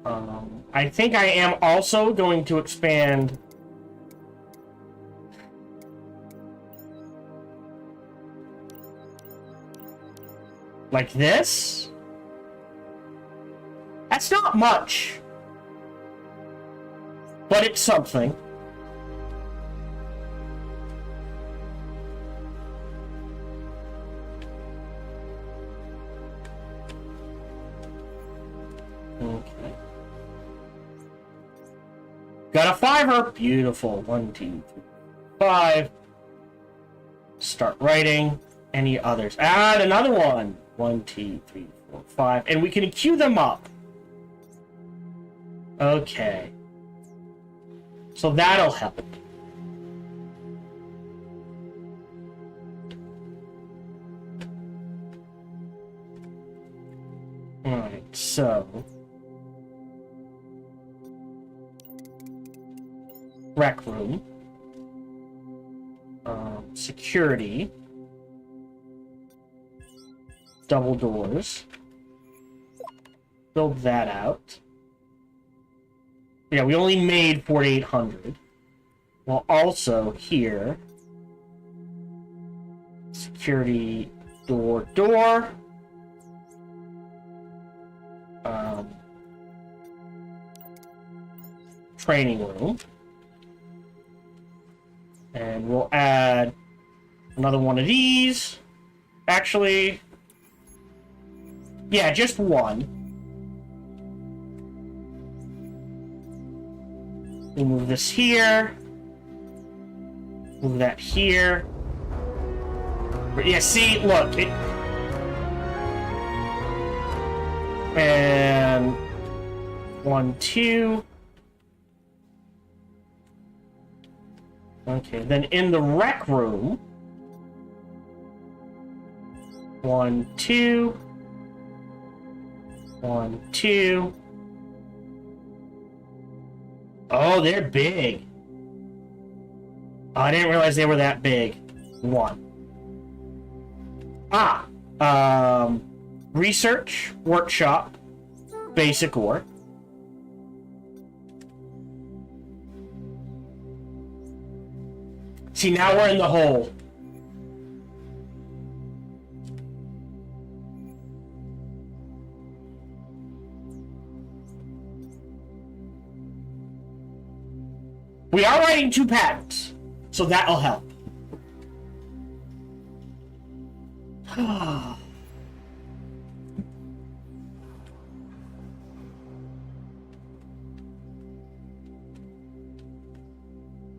I think I am also going to expand like this. That's not much, but it's something. Okay. Got a fiver. Beautiful. 1, 2, 3, 5. Start writing. Any others? Add another one. 1, 2, 3, 4, 5. And we can queue them up. Okay. So that'll help. Alright, so rec room. Security. Double doors. Build that out. Yeah, we only made 4,800. Well, also here, security door. Training room. And we'll add another one of these. Actually, yeah, just one. We'll move this here. Move that here. Yeah, see, look. And 1, 2. Okay, then in the rec room. 1, 2. 1, 2. Oh, they're big. Oh, I didn't realize they were that big. 1. Research, workshop, basic ore. See, now we're in the hole. We are writing 2 patents, so that'll help.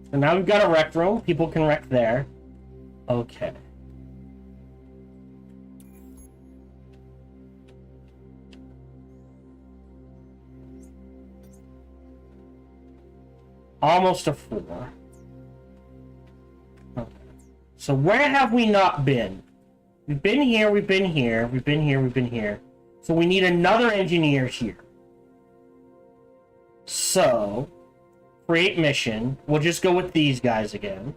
So now we've got a rec room. People can rec there. Okay. Almost a 4. Okay. So where have we not been? We've been here, we've been here, we've been here, we've been here. So we need another engineer here. So, create mission. We'll just go with these guys again.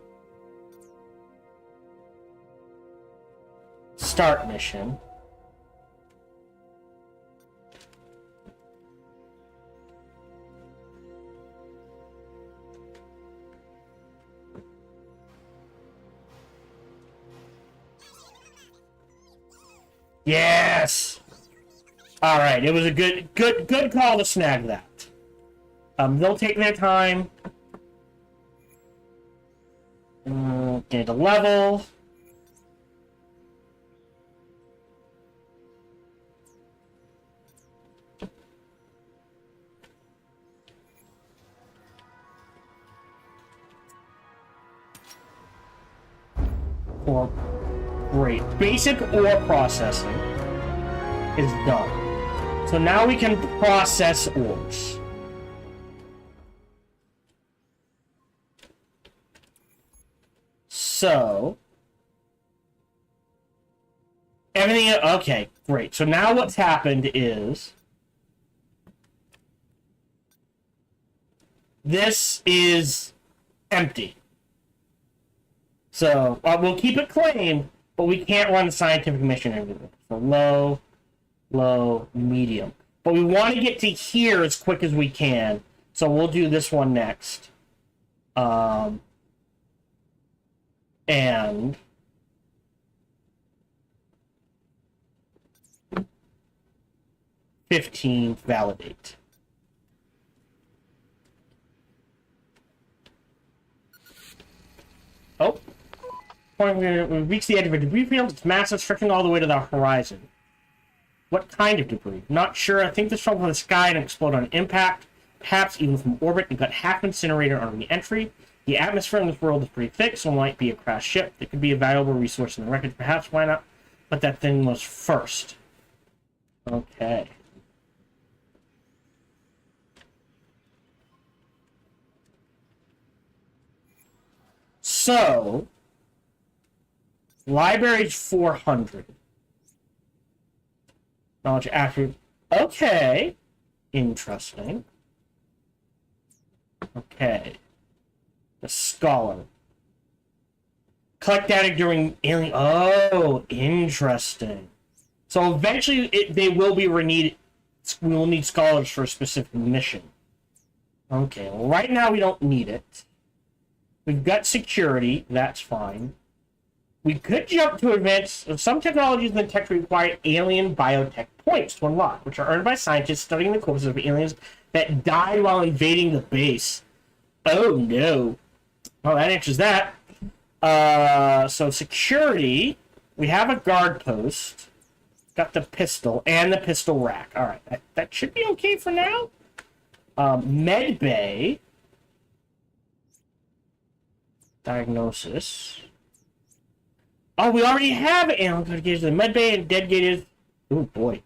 Start mission. Yes! Alright, it was a good call to snag that. They'll take their time. Get a level. Or great. Basic ore processing is done. So now we can process ores. So everything, okay, great. So now what's happened is this is empty. So we'll keep it claimed, but we can't run the scientific mission anymore. So low, low, medium. But we want to get to here as quick as we can. So we'll do this one next. And... validate. Oh. We reach the edge of a debris field. It's massive, stretching all the way to the horizon. What kind of debris? Not sure. I think this fell from the sky and exploded on impact. Perhaps even from orbit and got half incinerator on re-entry. The atmosphere in this world is pretty thick, so it might be a crashed ship. It could be a valuable resource in the wreckage. Perhaps why not? But that thing was first. Okay. So, library's 400. Knowledge attribute. Okay. Interesting. Okay. The scholar. Collect data during alien. Oh, interesting. So eventually they will be needed. We will need scholars for a specific mission. Okay. Well, right now we don't need it. We've got security, that's fine. We could jump to advance. Some technologies in the tech require alien biotech points to unlock, which are earned by scientists studying the corpses of aliens that died while invading the base. Oh no. Well, that answers that. So security, we have a guard post. Got the pistol and the pistol rack. Alright, that should be okay for now. Med bay. Diagnosis. Oh, we already have alien gauges. The med bay and dead gauges. Oh boy.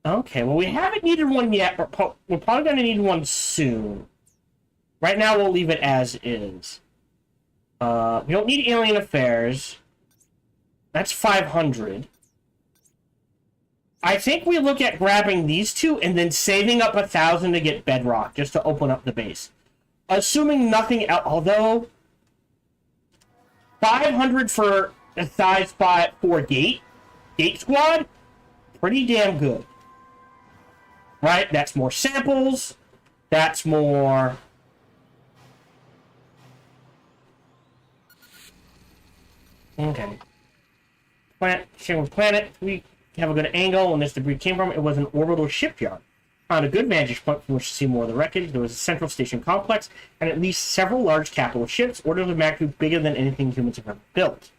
Okay, well we haven't needed one yet. We're probably going to need one soon. Right now we'll leave it as is. We don't need alien affairs. That's 500. I think we look at grabbing these two and then saving up 1,000 to get bedrock just to open up the base. Assuming nothing else, although 500 for a size spot for gate squad, pretty damn good. Right? That's more samples. That's more... Okay. Sharing with planet. We have a good angle when this debris came from. It was an orbital shipyard. Found a good vantage point from which to see more of the wreckage. There was a central station complex and at least several large capital ships, orders of magnitude bigger than anything humans have ever built.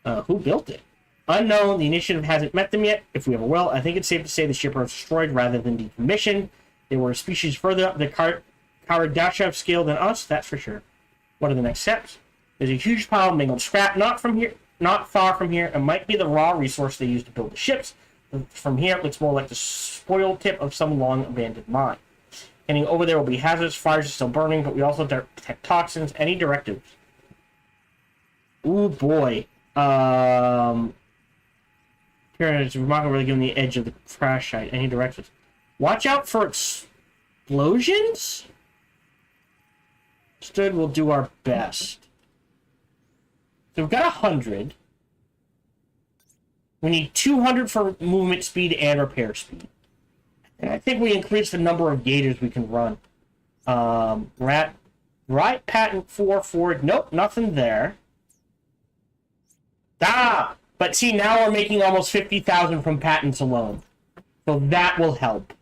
Who built it? Unknown. The initiative hasn't met them yet. If we ever will, I think it's safe to say the ship was destroyed rather than decommissioned. They were a species further up the Karadashev scale than us, that's for sure. What are the next steps? There's a huge pile of mangled scrap not far from here. It might be the raw resource they used to build the ships. From here, it looks more like the spoil tip of some long-abandoned mine. Heading over there will be hazardous. Fires are still burning, but we also detect toxins. Any directives? Ooh, boy. Here it's remarkable, really given the edge of the crash site. Any directives? Watch out for explosions? Stood, we'll do our best. So we've got 100. We need 200 for movement speed and repair speed. And I think we increase the number of gators we can run. Right patent 4 forward. Nope, nothing there. But see, now we're making almost 50,000 from patents alone. So that will help.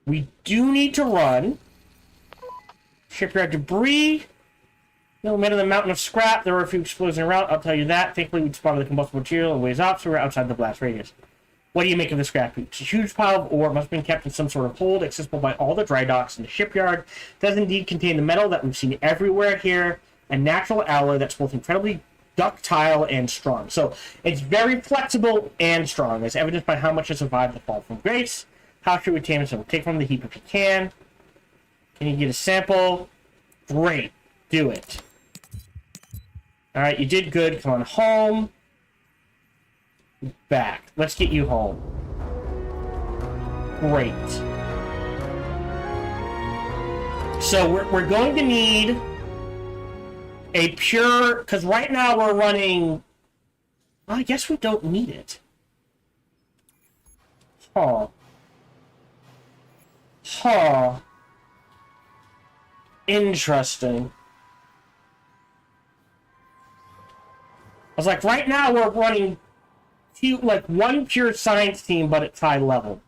We do need to run. Shipyard debris. No, amid the mountain of scrap, there were a few explosions around. I'll tell you that. Thankfully, we spotted the combustible material a ways off, so we're outside the blast radius. What do you make of the scrap? It's a huge pile of ore, must have been kept in some sort of hold, accessible by all the dry docks in the shipyard. It does indeed contain the metal that we've seen everywhere here, a natural alloy that's both incredibly ductile and strong. So it's very flexible and strong, as evidenced by how much it survived the fall from grace. How should we tame it? So take from the heap if you can. Can you get a sample? Great. Do it. Alright, you did good. Come on home. Back. Let's get you home. Great. So we're going to need a pure, because right now we're running, well, I guess we don't need it. Huh. Huh. Interesting. I was like, right now we're running like one pure science team, but it's high level.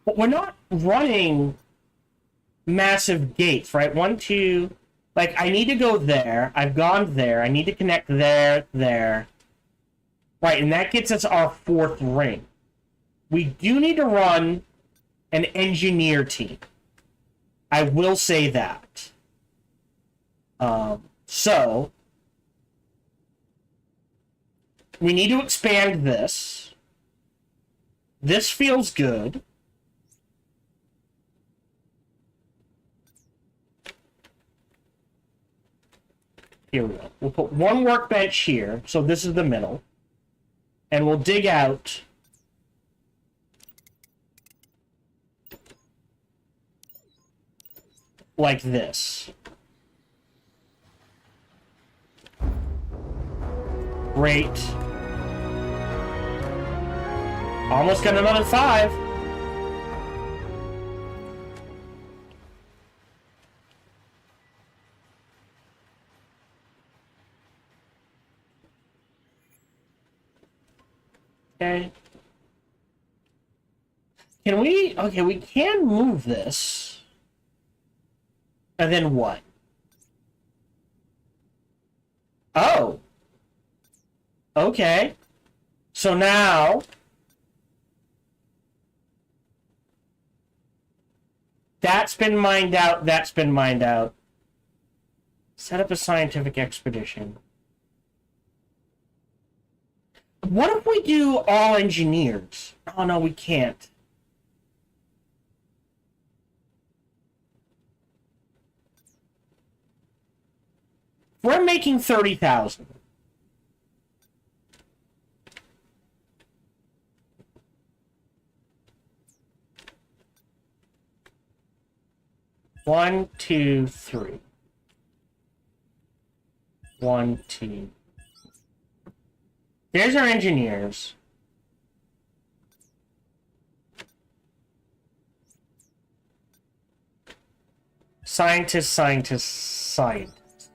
But we're not running massive gates, right? 1, 2, like I need to go there. I've gone there. I need to connect there, there. Right, and that gets us our 4th ring. We do need to run an engineer team. I will say that. So we need to expand this. This feels good. Here we go. We'll put one workbench here, so this is the middle. And we'll dig out like this. Great. Almost got another 5. Okay. Can we... Okay, we can move this. And then what? Oh. Okay. So now... That's been mined out. That's been mined out. Set up a scientific expedition. What if we do all engineers? Oh, no, we can't. We're making 30,000. One, two, three. 1, 2. There's our engineers. Scientists, scientists, scientists.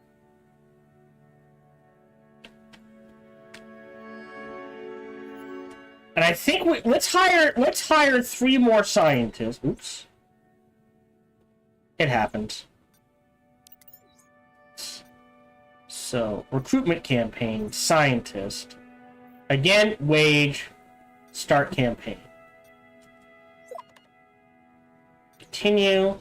And I think let's hire 3 more scientists. Oops. It happens. So, recruitment campaign, scientist. Again, wage, start campaign. Continue.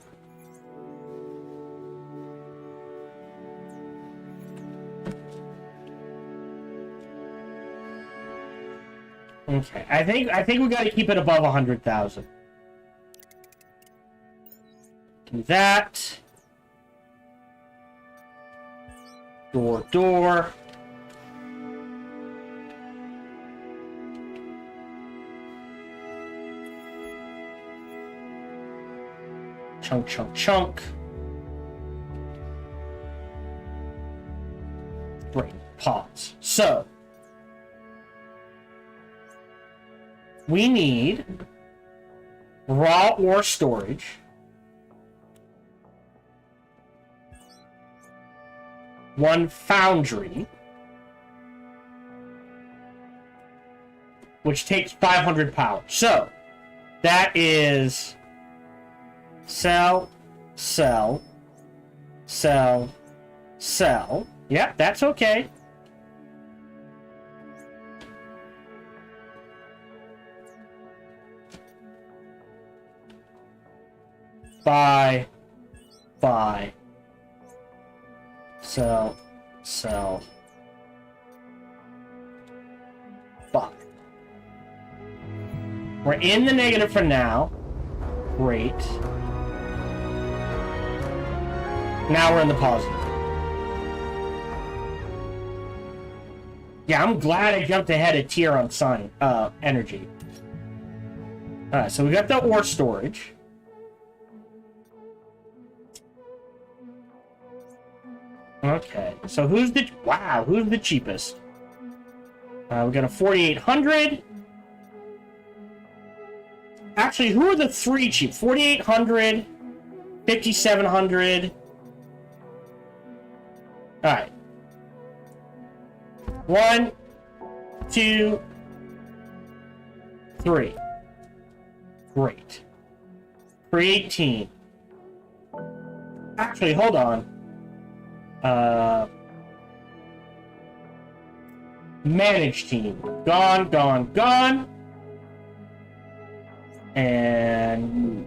Okay, I think we got to keep it above 100,000. Do that. Door, door. Chunk, chunk, chunk. Great. Pause. So, we need raw ore storage. One foundry, which takes 500 power. So, that is sell, sell, sell, sell. Yep, that's okay. Buy, buy. Sell, sell, buy. We're in the negative for now. Great. Now we're in the positive. Yeah, I'm glad I jumped ahead a tier on energy. Alright, so we got the ore storage. Okay, so who's the cheapest? We got a 4,800. Actually, who are the three cheap? 4,800, 5,700. All right. 1, 2, 3. Great. Create team. Actually, hold on. Manage team. Gone, gone, gone. And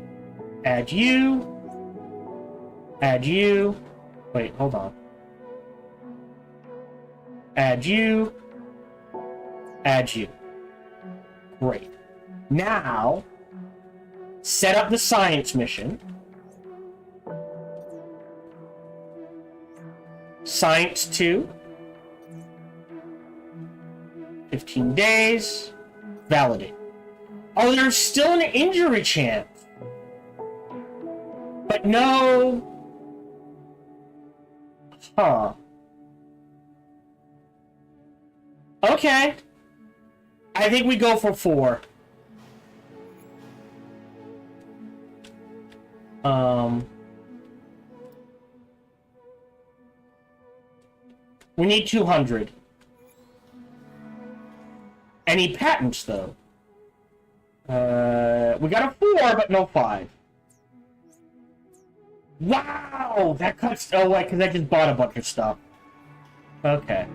add you. Add you. Wait, hold on. Add you. Add you. Great. Now, set up the science mission. Science 2. 15 days. Validate. Oh, there's still an injury chance. But no... Huh. Okay. I think we go for 4. We need 200. Any patents, though? We got a 4, but no 5. Wow! That cuts... Oh, wait, because I just bought a bunch of stuff. Okay.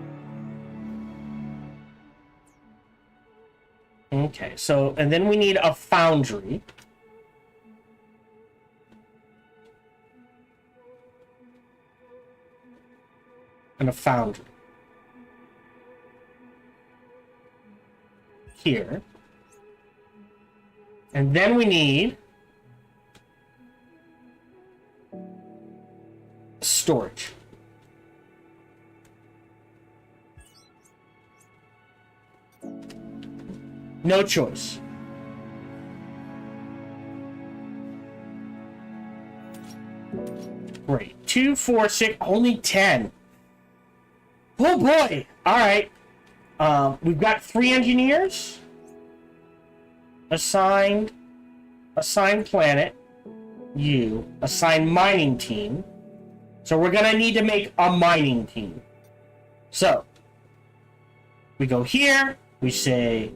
Okay, so... And then we need a foundry. And a foundry. Here. And then we need... storage. No choice. Great. 2, 4, 6, only 10. Oh boy! Alright. We've got 3 engineers. Assigned planet. You. Assigned mining team. So we're gonna need to make a mining team. So, we go here, we say,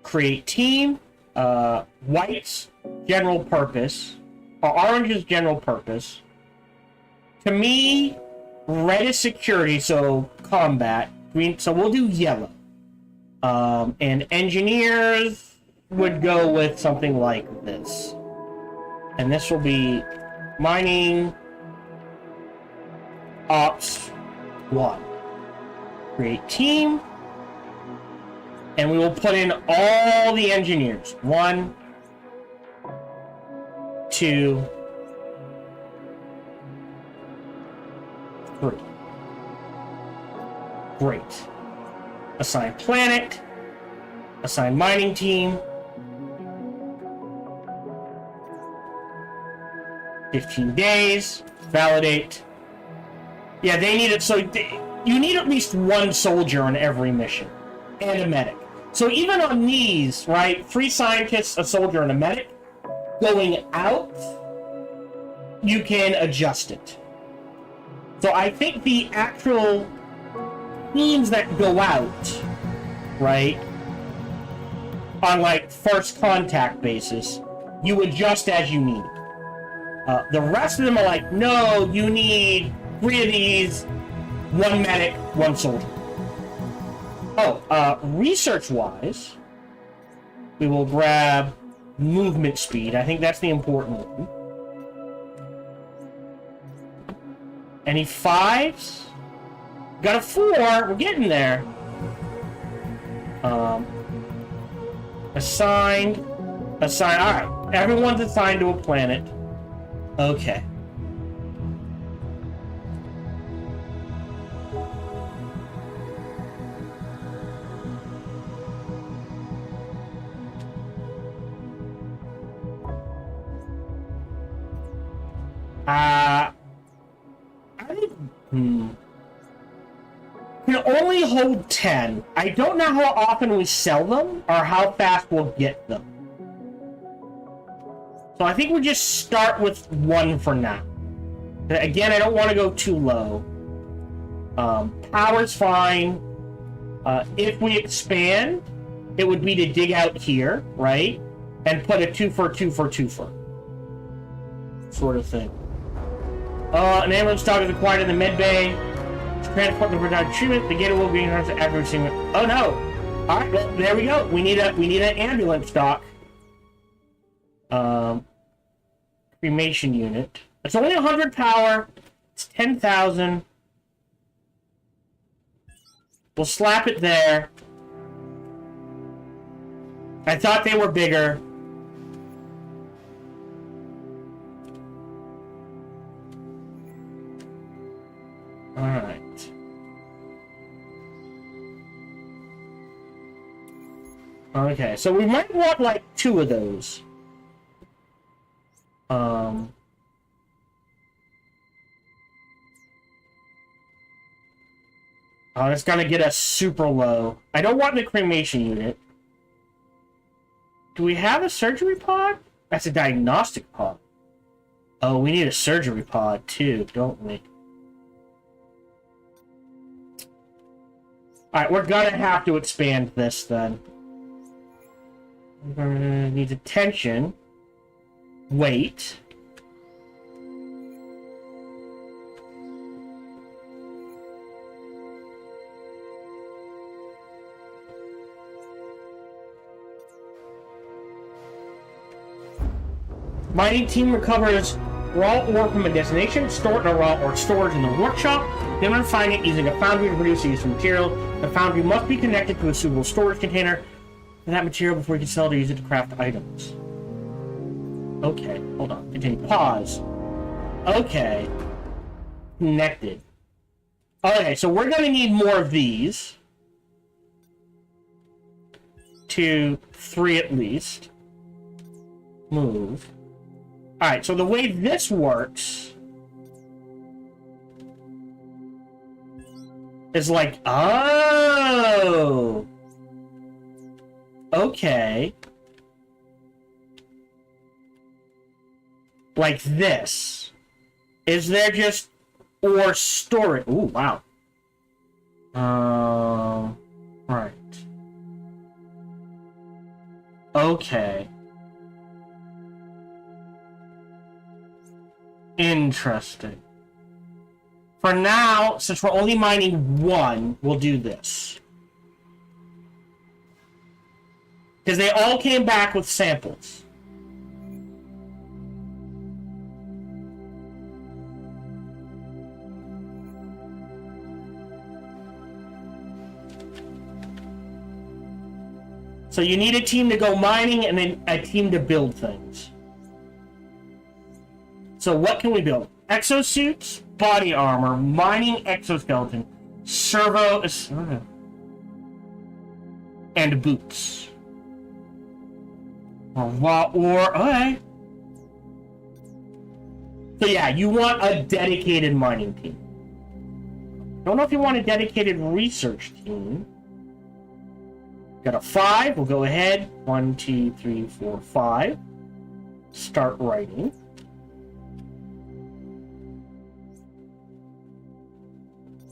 create team, white's general purpose, or orange is general purpose. To me, red is security, so combat, green, so we'll do yellow. And engineers would go with something like this. And this will be mining ops 1. Create team. And we will put in all the engineers. 1, 2, 3. Great. Assign planet. Assign mining team. 15 days. Validate. Yeah, they need it. So you need at least 1 soldier on every mission. And a medic. So even on these, right, 3 scientists, a soldier, and a medic, going out, you can adjust it. So I think the actual teams that go out, right, on like first contact basis, you adjust as you need. The rest of them are like, no, you need 3 of these, 1 medic, 1 soldier. Oh, research-wise, we will grab movement speed. I think that's the important one. Any 5s? Got a 4. We're getting there. Assigned. All right. Everyone's assigned to a planet. Okay. Can only hold 10. I don't know how often we sell them or how fast we'll get them. So I think we just start with 1 for now. Again, I don't want to go too low. Power's fine. If we expand, it would be to dig out here, right? And put a 2 for 2 for 2 for. Sort of thing. An ambulance dog is acquired in the med bay. To transport the product treatment, the gator will be enhanced after receiving it. Oh no! Alright, well, there we go. We need an ambulance doc. Cremation unit. It's only 100 power. It's 10,000. We'll slap it there. I thought they were bigger. Alright. Okay, so we might want like 2 of those. Oh, that's gonna get us super low. I don't want the cremation unit. Do we have a surgery pod? That's a diagnostic pod. Oh, we need a surgery pod too, don't we? Alright, we're gonna have to expand this then. We're gonna need attention. Weight. Mining team recovers raw ore from a destination, store it in a raw ore storage in the workshop, then refine it using a foundry to produce the useful material. The foundry must be connected to a suitable storage container for that material before you can sell it or use it to craft items. Okay, hold on. Continue. Pause. Okay. Connected. Okay, so we're going to need more of these. 2, 3 at least. Move. Alright, so the way this works is like, oh, okay. Like this. Is there just, or storage? Ooh, wow. Right. Okay. Interesting. For now, since we're only mining 1, we'll do this. Because they all came back with samples. So you need a team to go mining and then a team to build things. So what can we build? Exosuits, body armor, mining exoskeleton, servo, and boots. Okay. So yeah, you want a dedicated mining team. Don't know if you want a dedicated research team. Got a 5. We'll go ahead. 1, 2, 3, 4, 5. Start writing.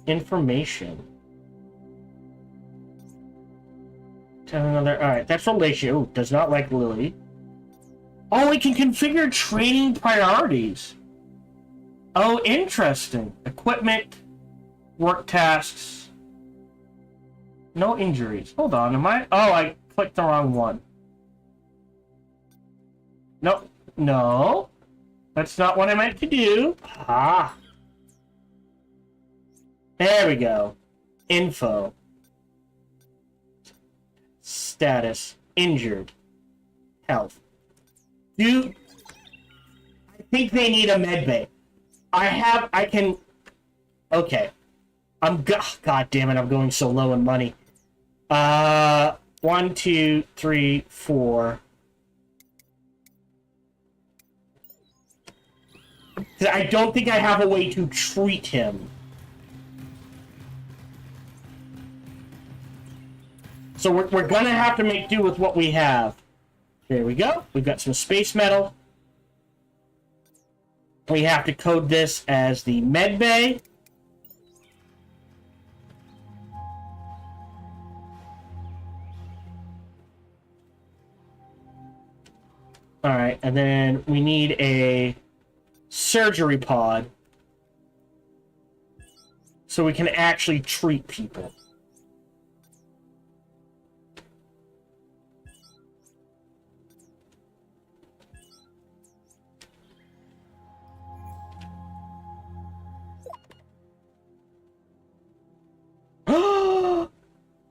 Information. Tell another. Alright, that's relation. Ooh, does not like Lily. Oh, we can configure training priorities. Oh, interesting. Equipment, work tasks. No injuries. Hold on, am I? Oh, I clicked the wrong one. No, no. That's not what I meant to do. Ah. There we go. Info. Status. Injured. Health. I think they need a med bay. I can... Okay. God damn it, I'm going so low in money. 1, 2, 3, 4. Because I don't think I have a way to treat him. So we're gonna have to make do with what we have. There we go. We've got some space metal. We have to code this as the med bay. Alright, and then we need a surgery pod so we can actually treat people.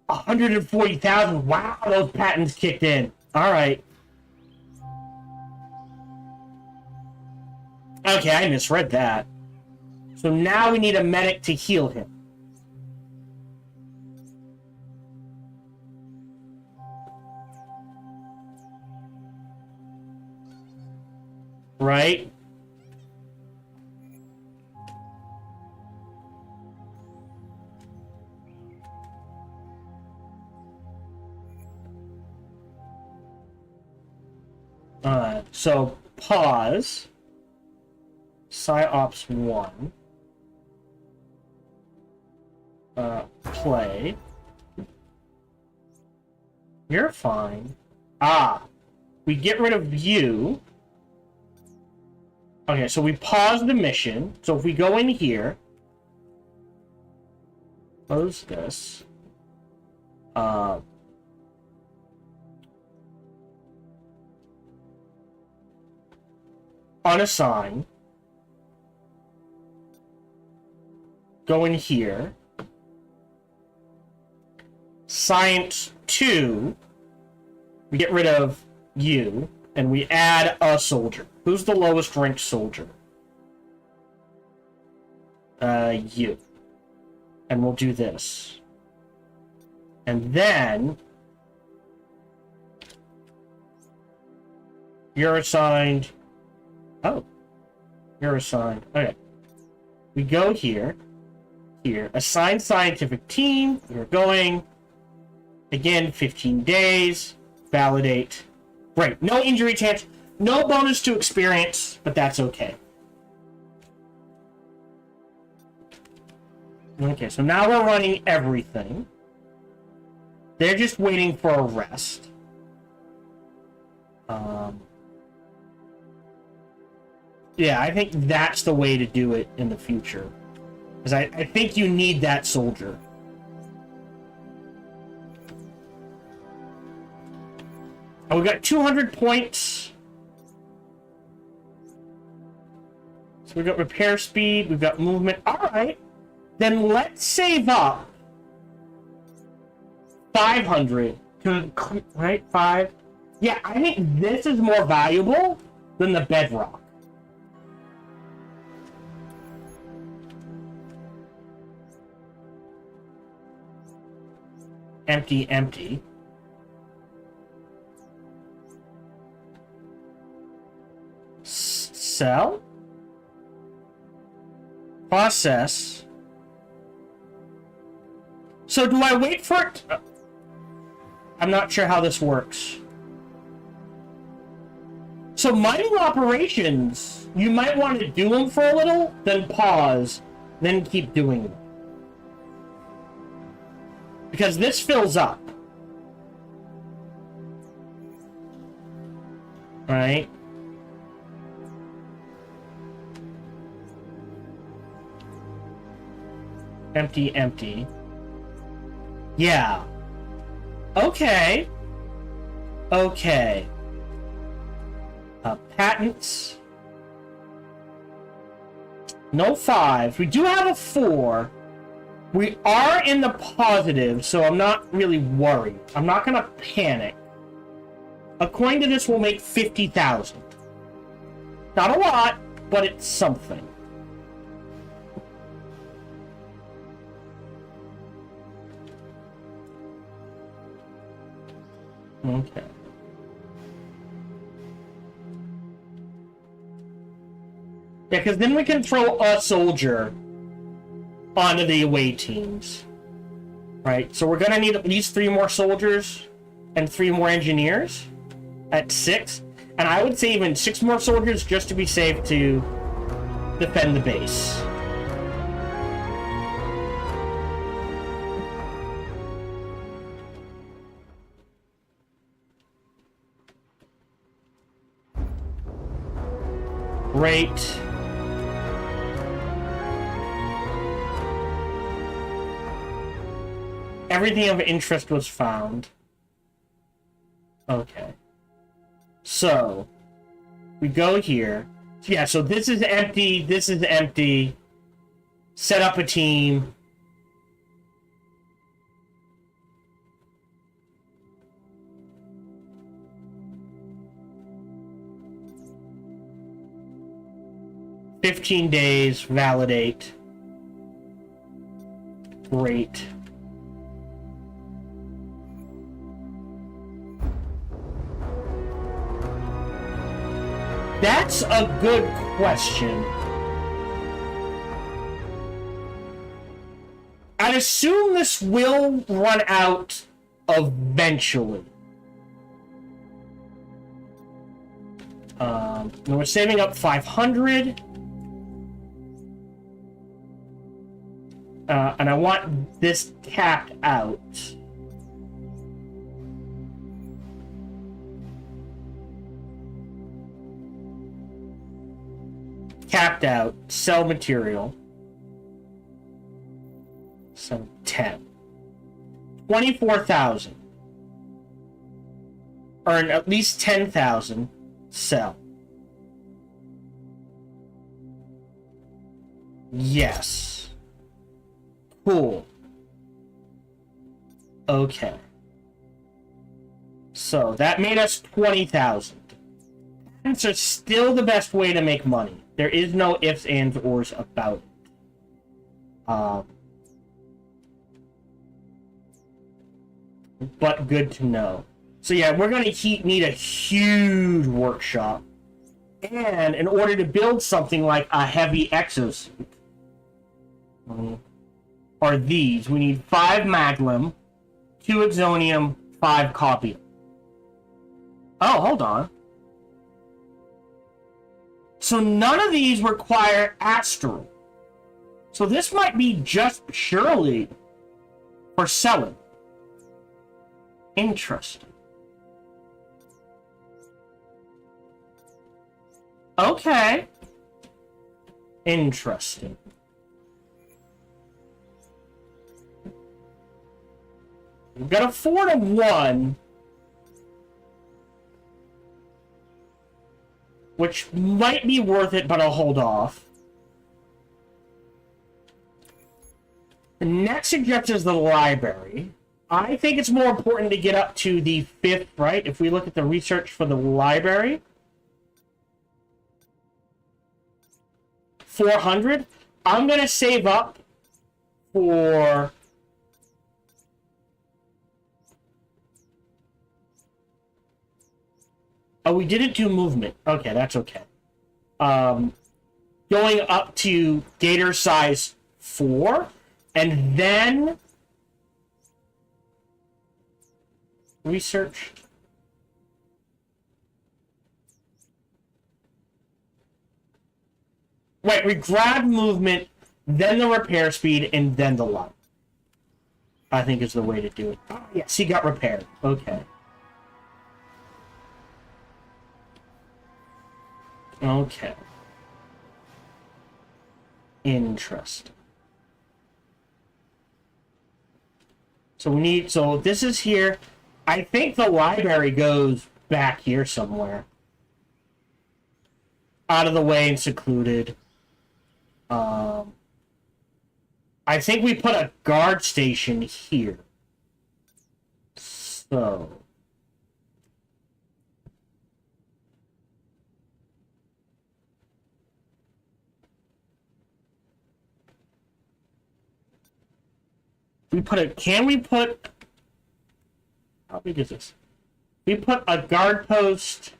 $140,000. Wow, those patents kicked in. All right. Okay, I misread that. So now we need a medic to heal him. Right? So pause. PsyOps 1. Play. You're fine. We get rid of you. Okay, so we pause the mission. So if we go in here, close this. Unassign. Go in here. Science 2. We get rid of you, and we add a soldier. Who's the lowest ranked soldier? You. And we'll do this. And then you're assigned. Oh. You're assigned. Okay. We go here. Here. Assign scientific team. We're going. Again, 15 days. Validate. Great. No injury chance. No bonus to experience, but that's okay. Okay, so now we're running everything. They're just waiting for a rest. Yeah, I think that's the way to do it in the future. Because I think you need that soldier. Oh, we got 200 points. So we got repair speed, we've got movement. Alright. Then let's save up 500 to, right? 5. Yeah, I think this is more valuable than the bedrock. Empty, empty. Sell? Process. So do I wait for it? I'm not sure how this works. So mining operations, you might want to do them for a little, then pause, then keep doing them. Because this fills up. Right? Empty, empty. Yeah. Okay. Okay. Patents. No 5. We do have a 4. We are in the positive, so I'm not really worried. I'm not gonna panic. A coin to this will make 50,000. Not a lot, but it's something. Okay. Yeah, because then we can throw a soldier onto the away teams. Right, so we're gonna need at least 3 more soldiers and 3 more engineers at 6. And I would say even 6 more soldiers just to be safe to defend the base. Great. Everything of interest was found. Okay. So, we go here. Yeah, so this is empty, this is empty. Set up a team. "15 days, validate." Great. That's a good question. I'd assume this will run out eventually. We're saving up 500. And I want this capped out. Capped out. Sell material. So 10. 24,000. Earn at least 10,000. Sell. Yes. Cool. Okay. So that made us 20,000. Patents are still the best way to make money. There is no ifs, ands, ors about it. But good to know. So yeah, we're going to need a huge workshop. And in order to build something like a heavy exosuit, are these. We need 5 maglum, 2 exonium, 5 copium. Oh, hold on. So none of these require astral. So this might be just purely for selling. Interesting. Okay. Interesting. We've got a 4 to 1. Which might be worth it, but I'll hold off. The next objective is the library. I think it's more important to get up to the 5th, right? If we look at the research for the library. 400. I'm going to save up for... Oh, we didn't do movement. Okay, that's okay. Going up to gator size 4, and then research. Wait, we grab movement, then the repair speed, and then the light. I think is the way to do it. Oh, yes, he got repaired. Okay. Okay. Interesting. So we need, so this is here. I think the library goes back here somewhere. Out of the way and secluded. I think we put a guard station here. So... we put a, can we put, how big is this? We put a guard post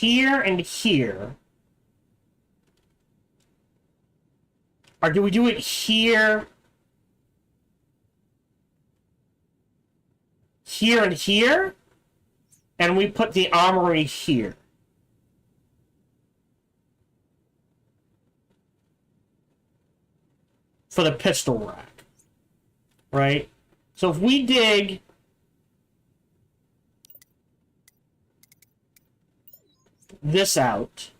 here and here? Or do we do it here? Here and here? And we put the armory here. For the pistol rack. Right? So if we dig this out,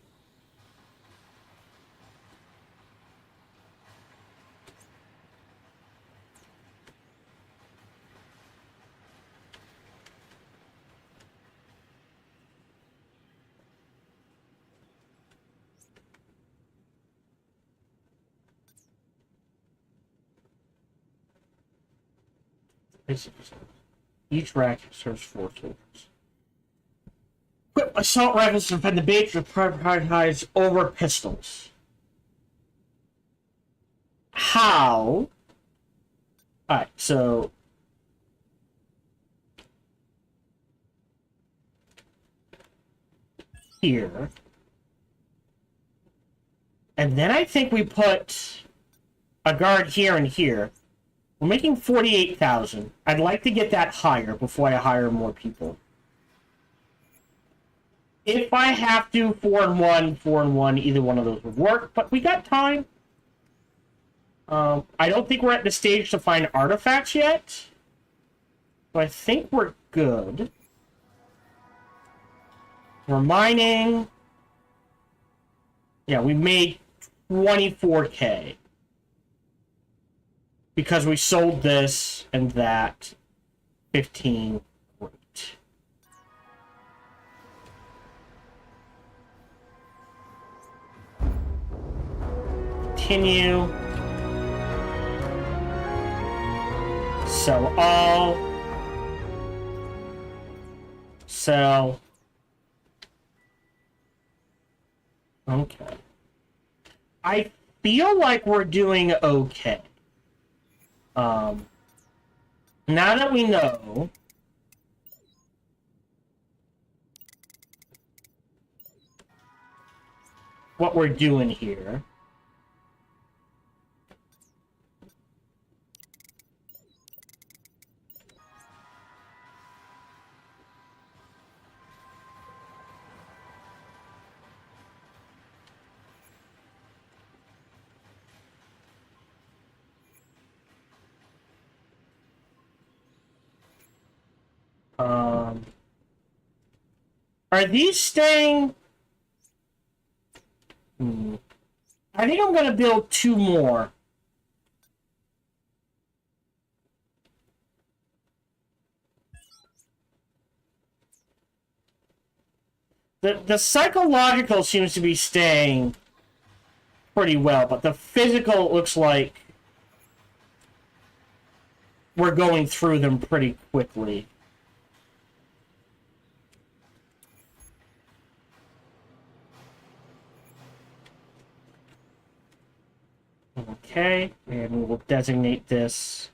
each rack serves 4 tools. Equip assault rifles to defend the base with prioritized over pistols. How? Alright, so here. And then I think we put a guard here and here. We're making 48,000. I'd like to get that higher before I hire more people. If I have to, 4 and 1, 4 and 1, either one of those would work, but we got time. I don't think we're at the stage to find artifacts yet. So I think we're good. We're mining. Yeah, we made 24K. Because we sold this and that. 15. Great. Continue. Sell all. Sell. Okay. I feel like we're doing okay. Now that we know what we're doing here, are these staying? I think I'm going to build 2 more. The psychological seems to be staying pretty well, but the physical looks like we're going through them pretty quickly. Okay, and we will designate this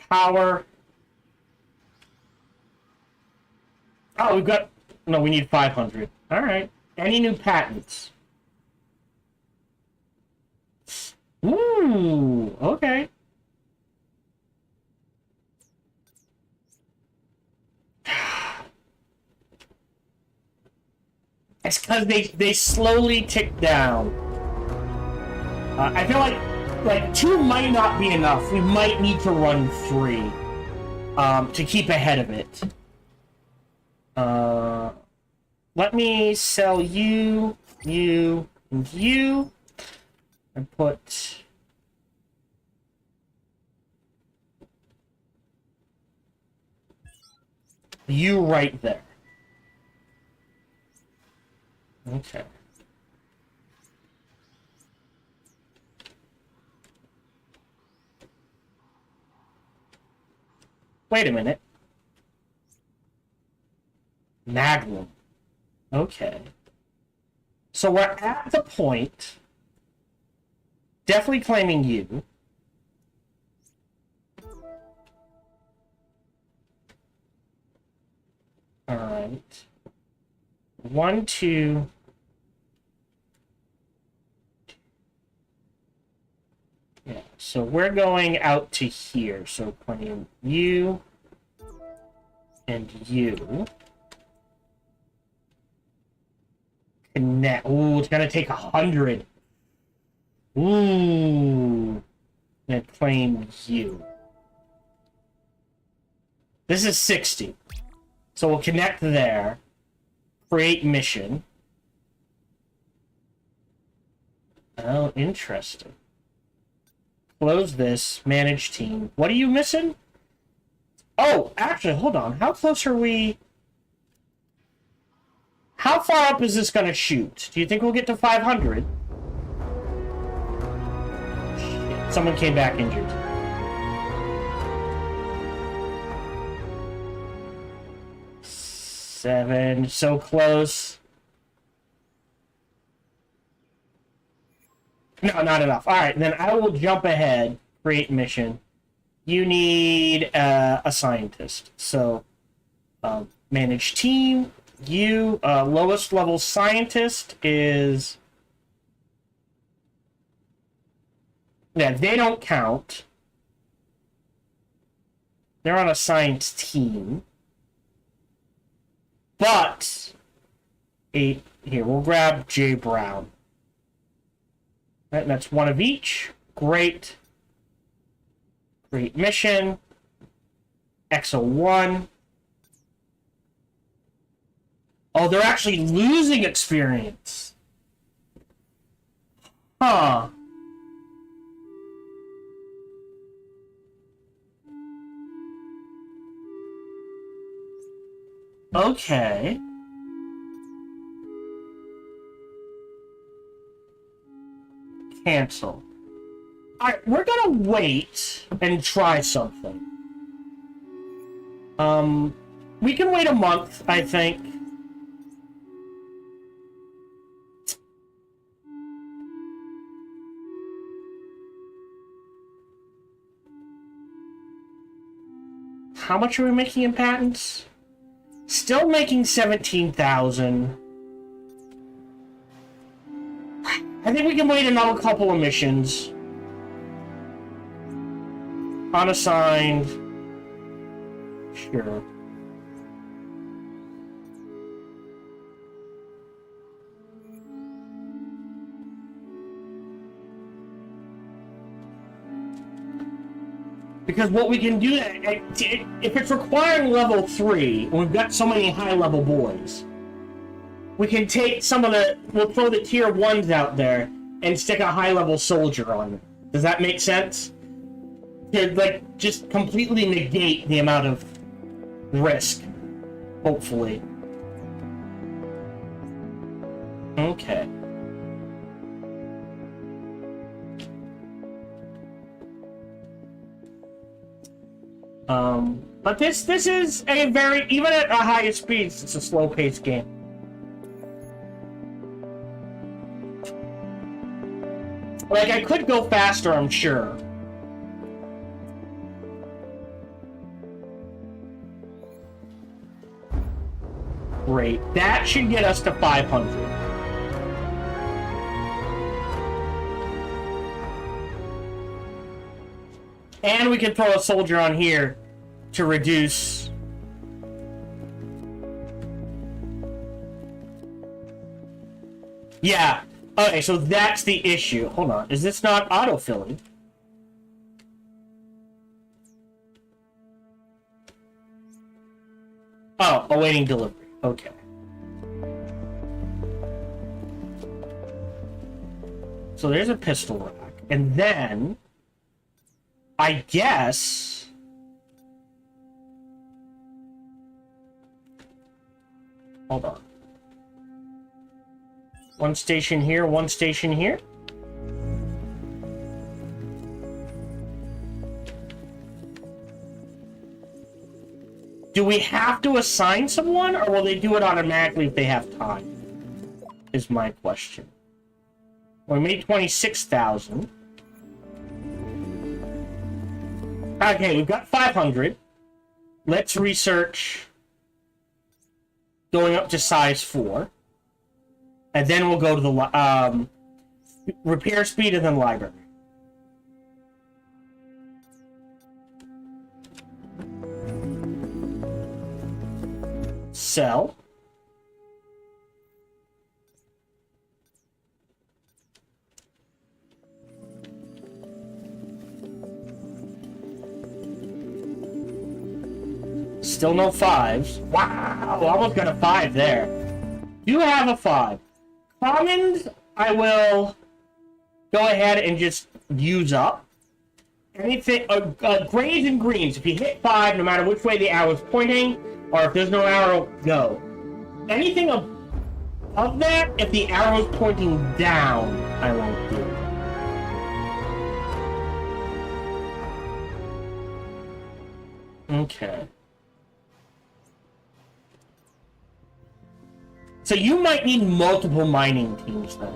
power. Oh, we've got... No, we need 500. Alright. Any new patents? Ooh, okay. It's because they slowly tick down. I feel like 2 might not be enough. We might need to run 3 to keep ahead of it. Let me sell you, you, and you, and put you right there. Okay. Wait a minute. Magnum. Okay. So we're at the point. Definitely claiming you. Alright. 1, 2... Yeah, so we're going out to here. So playing you and you. Connect. Ooh, it's gonna take 100. Ooh. And claim you. This is 60. So we'll connect there. Create mission. Oh, interesting. Close this. Manage team. What are you missing? Oh, actually, hold on. How close are we? How far up is this going to shoot? Do you think we'll get to 500? Shit. Someone came back injured. Seven. So close. No, not enough. All right, then I will jump ahead. Create mission. You need a scientist. So, manage team. You, lowest level scientist is... Yeah, they don't count. They're on a science team. But, here, we'll grab J. Brown. Right, and that's one of each. Great. Great mission. Exo 1. Oh, they're actually losing experience. Huh. Okay. Cancel. Alright, we're gonna wait and try something. We can wait a month, I think. How much are we making in patents? Still making 17,000. I think we can wait another couple of missions. Unassigned. Sure. Because what we can do, if it's requiring level 3, and we've got so many high-level boys, we can take some of the... We'll throw the tier 1s out there and stick a high-level soldier on it. Does that make sense? To, like, just completely negate the amount of risk. Hopefully. Okay. But this is a very... Even at a higher speed, it's a slow-paced game. Like, I could go faster, I'm sure. Great. That should get us to 500. And we can throw a soldier on here to reduce... Yeah. Okay, so that's the issue. Hold on. Is this not autofilling? Oh, awaiting delivery. Okay. So there's a pistol rack. And then... I guess... Hold on. One station here, one station here. Do we have to assign someone, or will they do it automatically if they have time? Is my question. We made 26,000. Okay, we've got 500. Let's research going up to size 4. And then we'll go to the repair speed and then library. Sell. Still no 5s. Wow, almost got a 5 there. Do have a 5. Commons, I will go ahead and just use up. Anything, grays and greens, if you hit 5, no matter which way the arrow is pointing, or if there's no arrow, go. Anything above that, if the arrow is pointing down, I won't do. Okay. So you might need multiple mining teams then.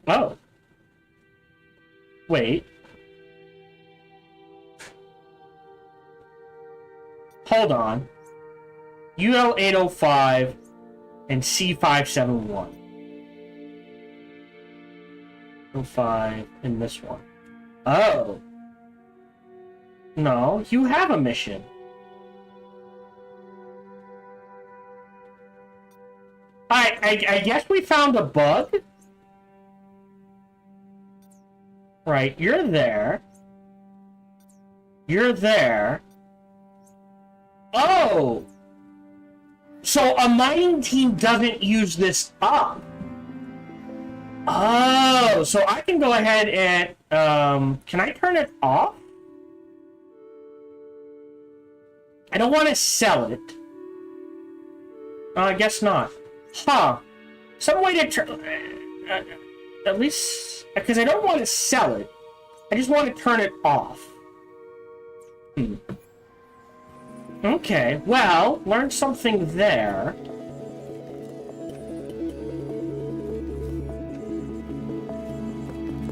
Oh. Wait. Hold on. UL 805 and C571. 05 and this one. Oh. No, you have a mission. I guess we found a bug. Right, you're there. You're there. Oh! So a mining team doesn't use this up. Oh, so I can go ahead and, can I turn it off? I don't want to sell it. I guess not. Huh. Some way to turn... at least... Because I don't want to sell it. I just want to turn it off. Okay, well, learned something there.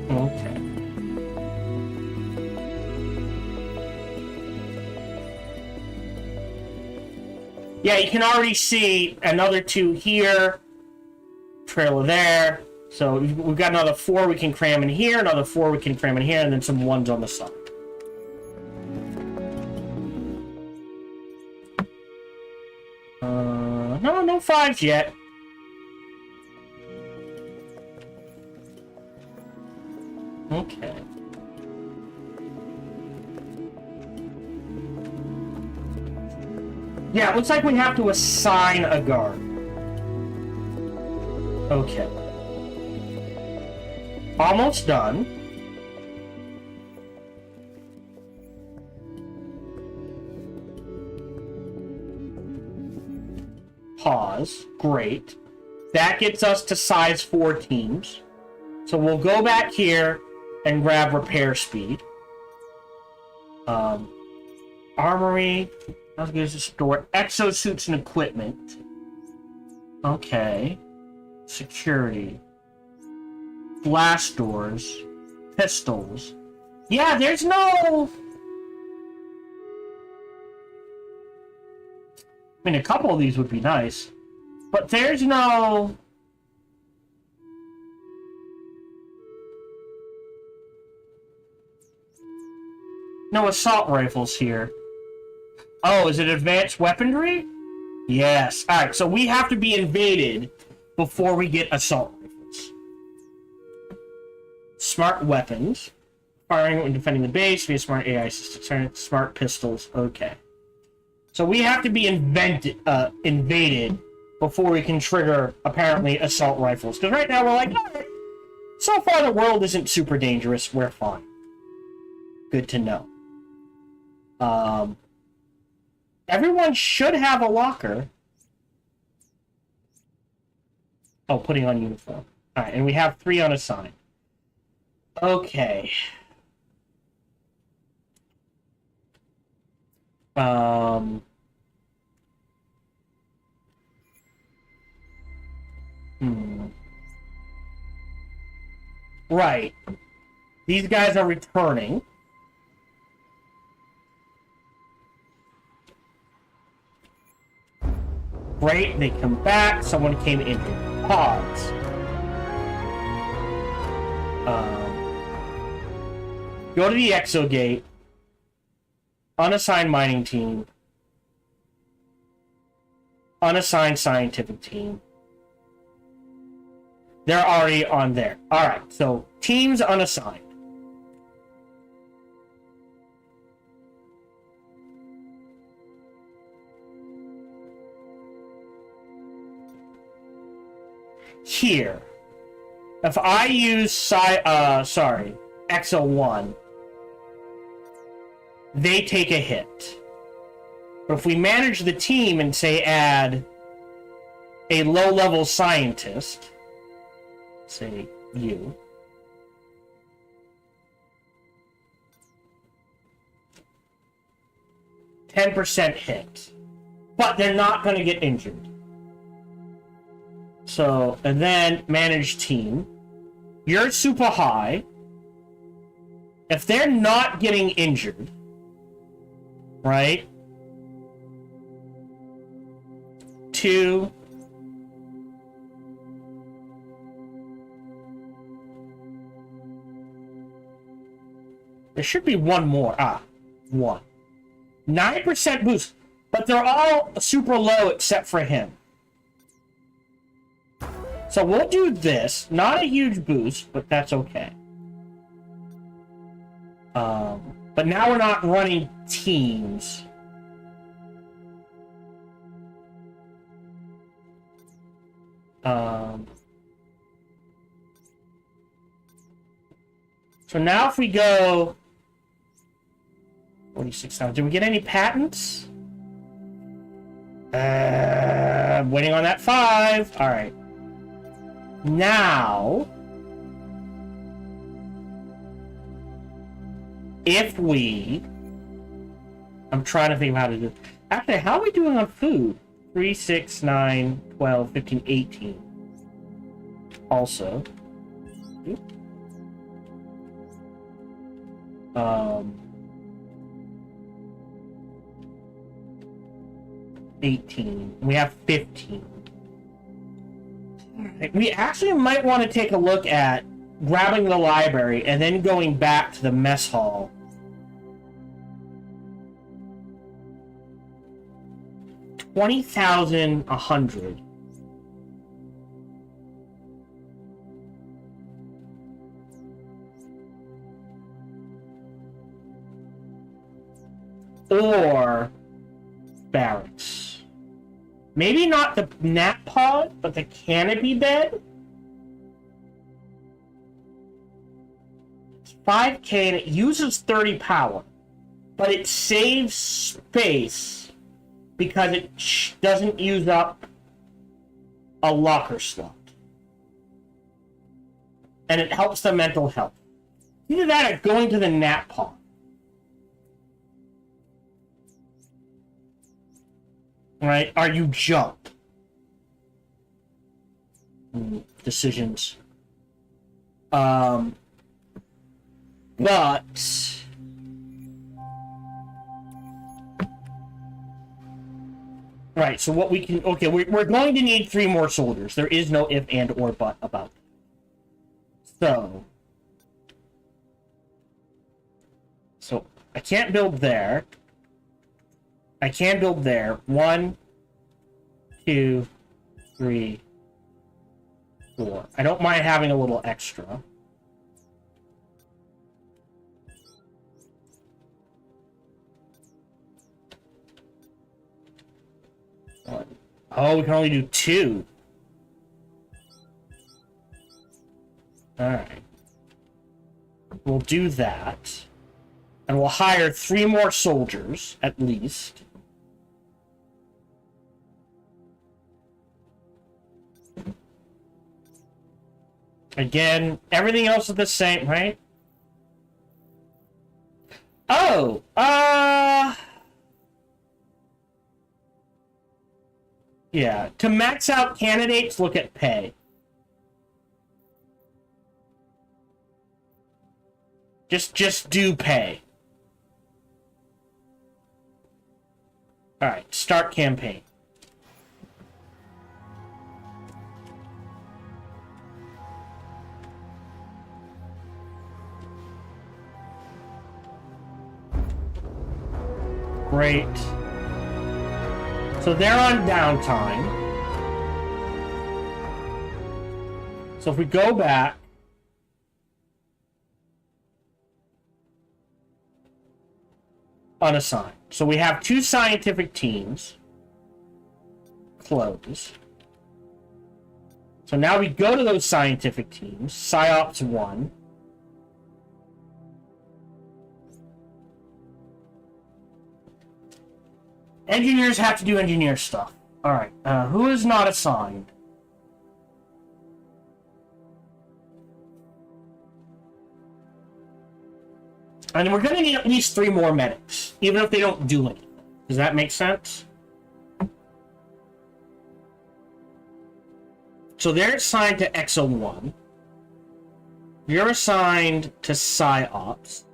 Okay. Yeah, you can already see another 2 here, trailer there. So we've got another 4 we can cram in here, another 4 we can cram in here, and then some 1s on the side. No 5s yet. Okay. Yeah, it looks like we have to assign a guard. Okay. Almost done. Pause. Great. That gets us to size 4 teams. So we'll go back here and grab repair speed. Armory. How good is the store? Exosuits and equipment. Okay. Security. Blast doors. Pistols. Yeah, there's no... I mean, a couple of these would be nice. But there's no... No assault rifles here. Oh, is it advanced weaponry? Yes. Alright, so we have to be invaded before we get assault rifles. Smart weapons. Firing when defending the base via smart AI system. Smart pistols. Okay. So we have to be invaded before we can trigger, apparently, assault rifles. Because right now we're like, alright, so far the world isn't super dangerous. We're fine. Good to know. Everyone should have a locker. Oh, putting on uniform. Alright, and we have 3 unassigned. Okay. Right. These guys are returning. Great, they come back. Someone came in. Pause. Go to the Exogate. Unassigned mining team. Unassigned scientific team. They're already on there. Alright, so teams unassigned. Here. If I use Exo1, they take a hit. But if we manage the team and say add a low-level scientist, say you, %10 hit. But they're not going to get injured. So, and then manage team. You're super high. If they're not getting injured, right? 2. There should be one more. 1. 9% boost. But they're all super low except for him. So we'll do this. Not a huge boost, but that's okay. But now we're not running teams. So now if we go 46,000, did we get any patents? Waiting on that 5. All right. Now, if we, I'm trying to think of how to do it. Actually, how are we doing on food? 3, 6, 9, 12, 15, 18. Also. 18. We have 15. We actually might want to take a look at grabbing the library and then going back to the mess hall. $20,100. Or barracks. Maybe not the nap pod, but the canopy bed? It's 5K and it uses 30 power. But it saves space because it doesn't use up a locker slot. And it helps the mental health. Either that or going to the nap pod. Right? Are you jump? Decisions. But right, so what we can, okay, we're going to need 3 more soldiers. There is no if and or but about it. So I can't build there. I can build there. 1, 2, 3, 4. I don't mind having a little extra. Oh, we can only do 2. Alright. We'll do that. And we'll hire 3 more soldiers, at least. Again, everything else is the same, right? Oh, yeah. To max out candidates, look at pay. Just do pay. Alright, start campaign. Great. So they're on downtime. So if we go back, unassigned. So we have 2 scientific teams. Close. So now we go to those scientific teams. PsyOps 1. Engineers have to do engineer stuff. Alright, who is not assigned? And we're going to need at least 3 more medics, even if they don't do anything. Does that make sense? So they're assigned to Exo 1. You're assigned to PsyOps.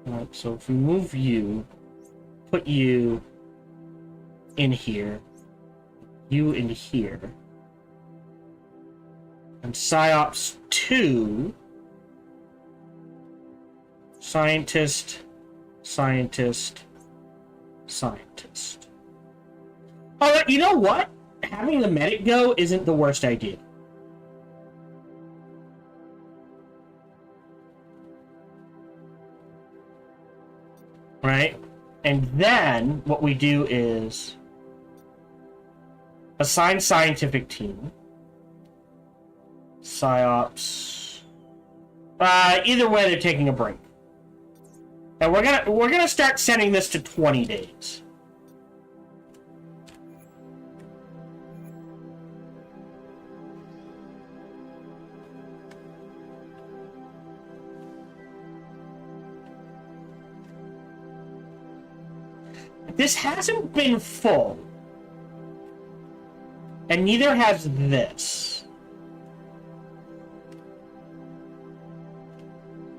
Alright, so if we move you, put you in here, you in here, and PsyOps 2, scientist, scientist, scientist. Alright, you know what? Having the medic go isn't the worst idea. Right? And then what we do is assign scientific team. PsyOps. Either way, they're taking a break. And we're gonna start sending this to 20 days. This hasn't been full. And neither has this.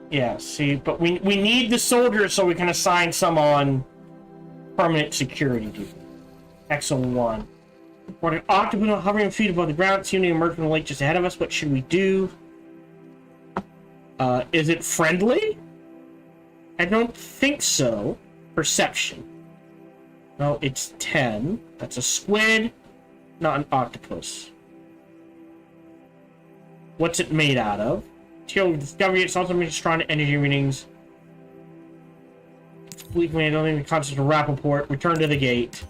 Yeah, see, but we need the soldiers so we can assign some on permanent security duty. Exo 1. We're an octopus hovering feet above the ground, seeming to emerge from the lake just ahead of us. What should we do? Is it friendly? I don't think so. Perception. No, it's 10. That's a squid, not an octopus. What's it made out of? Till discovery, it's also made strong energy readings. We can only the concept of Rappaport. Return to the gate.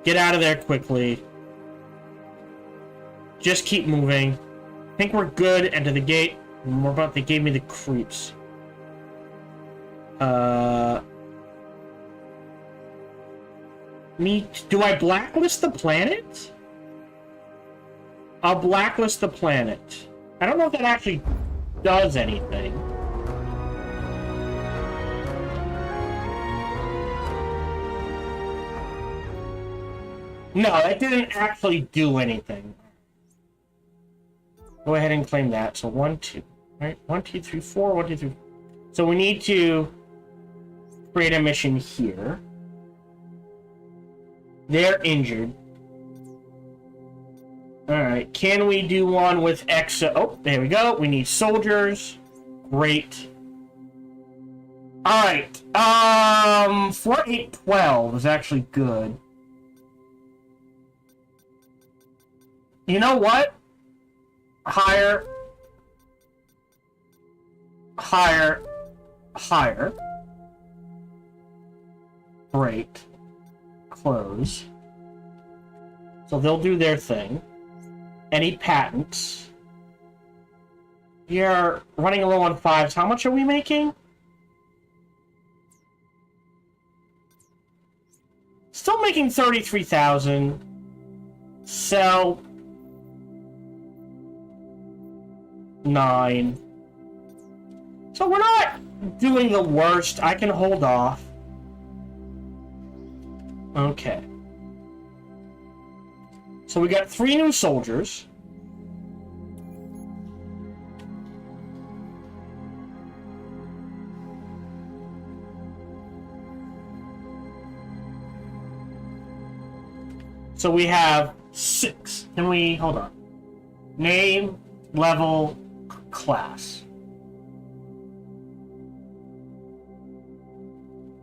Get out of there quickly. Just keep moving. I think we're good. Enter the gate. More about they gave me the creeps. Do I blacklist the planet? I'll blacklist the planet. I don't know if that actually does anything. No, it didn't actually do anything. Go ahead and claim that. So 1, 2. Right? 1, 2, 3, 4. 1, 2, 3. So we need to create a mission here. They're injured. Alright. Can we do one with Exo? Oh, there we go. We need soldiers. Great. Alright. 4, 8, 12 is actually good. You know what? Higher. Higher. Higher. Great. Close. So they'll do their thing. Any patents? You're running low on 5s. How much are we making? Still making 33,000. Sell 9. So we're not doing the worst. I can hold off. Okay. So we got 3 new soldiers. So we have 6. Can we hold on? Name, level, class.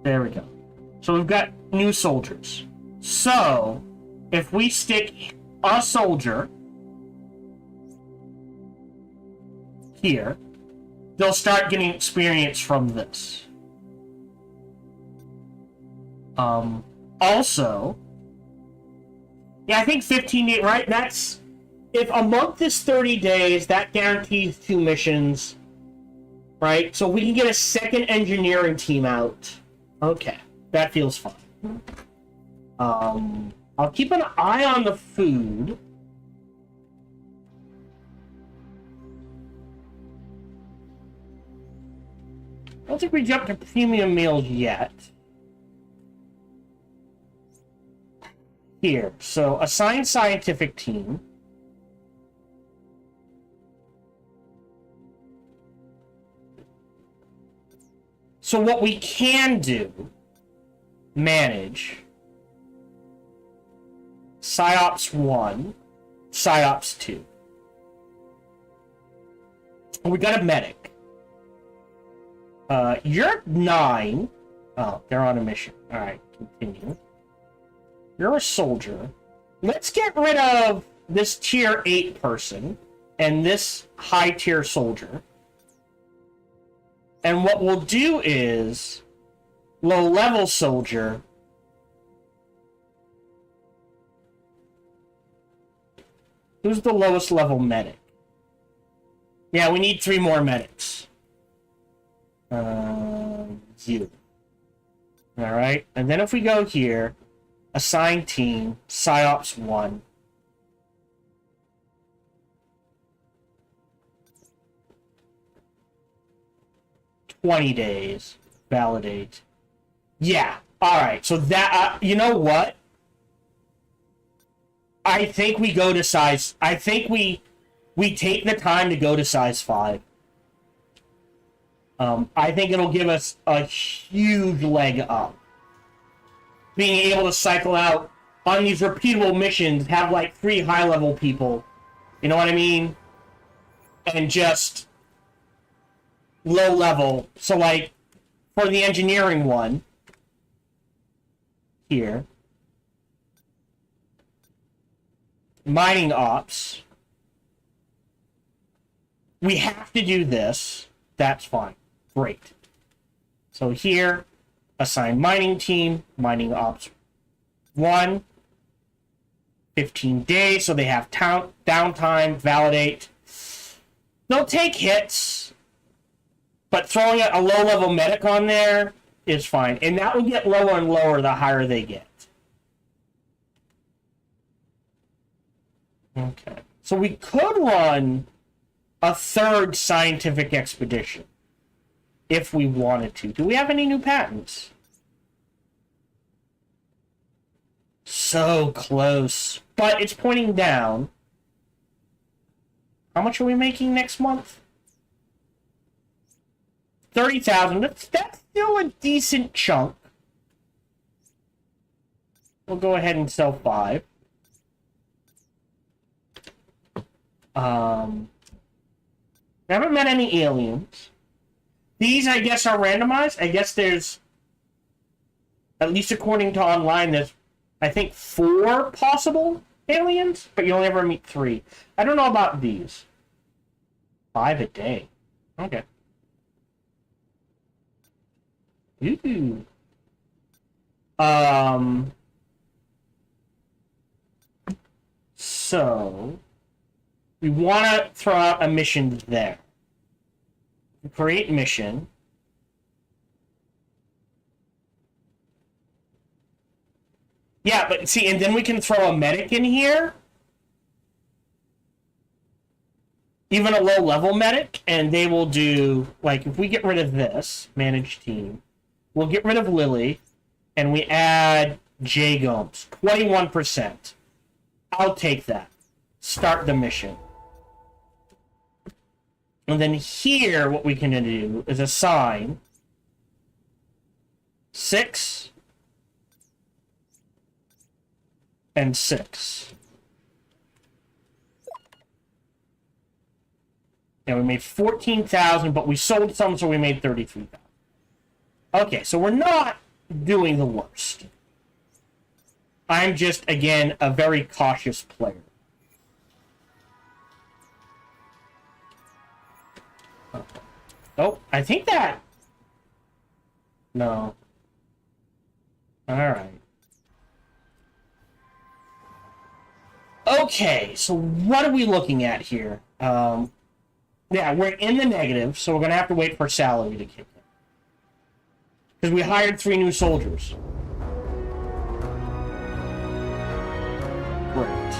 There we go. So we've got new soldiers. So, if we stick a soldier here, they'll start getting experience from this. Also, yeah, I think 15 days, right? That's, if a month is 30 days, that guarantees 2 missions, right? So we can get a second engineering team out. Okay, that feels fine. I'll keep an eye on the food. I don't think we jumped to premium meals yet. Here, so assign scientific team. So what we can do, manage, PsyOps 1, PsyOps 2. We got a medic. You're 9. Oh, they're on a mission. Alright, continue. You're a soldier. Let's get rid of this tier 8 person and this high tier soldier. And what we'll do is low level soldier. Who's the lowest level medic? Yeah, we need 3 more medics. You. Alright, and then if we go here, assign team, PsyOps 1. $20 days. Validate. Yeah. Alright, so that, you know what? I think we go to size, I think we take the time to go to size 5. I think it'll give us a huge leg up. Being able to cycle out on these repeatable missions, have like 3 high-level people, you know what I mean? And just low level. So like, for the engineering one, here, mining ops, we have to do this, that's fine. Great. So here, assign mining team, mining ops 1, 15 days, so they have downtime, validate. They'll take hits, but throwing a low-level medic on there is fine. And that will get lower and lower the higher they get. Okay. So we could run a 3rd scientific expedition if we wanted to. Do we have any new patents? So close. But it's pointing down. How much are we making next month? 30,000. That's still a decent chunk. We'll go ahead and sell 5. Never met any aliens. These, I guess, are randomized. I guess there's, at least according to online, there's, I think, 4 possible aliens, but you only ever meet 3. I don't know about these. 5 a day. Okay. Ooh. So, we want to throw out a mission there. Create mission. Yeah, but see, and then we can throw a medic in here. Even a low-level medic, and they will do, like, if we get rid of this, manage team, we'll get rid of Lily, and we add J-Gomes, 21%. I'll take that. Start the mission. And then here, what we can do is assign 6 and 6. And we made 14,000, but we sold some, so we made 33,000. Okay, so we're not doing the worst. I'm just, again, a very cautious player. Oh, I think that... No. Alright. Okay, so what are we looking at here? Yeah, we're in the negative, so we're going to have to wait for salary to kick in. Because we hired 3 new soldiers. Great.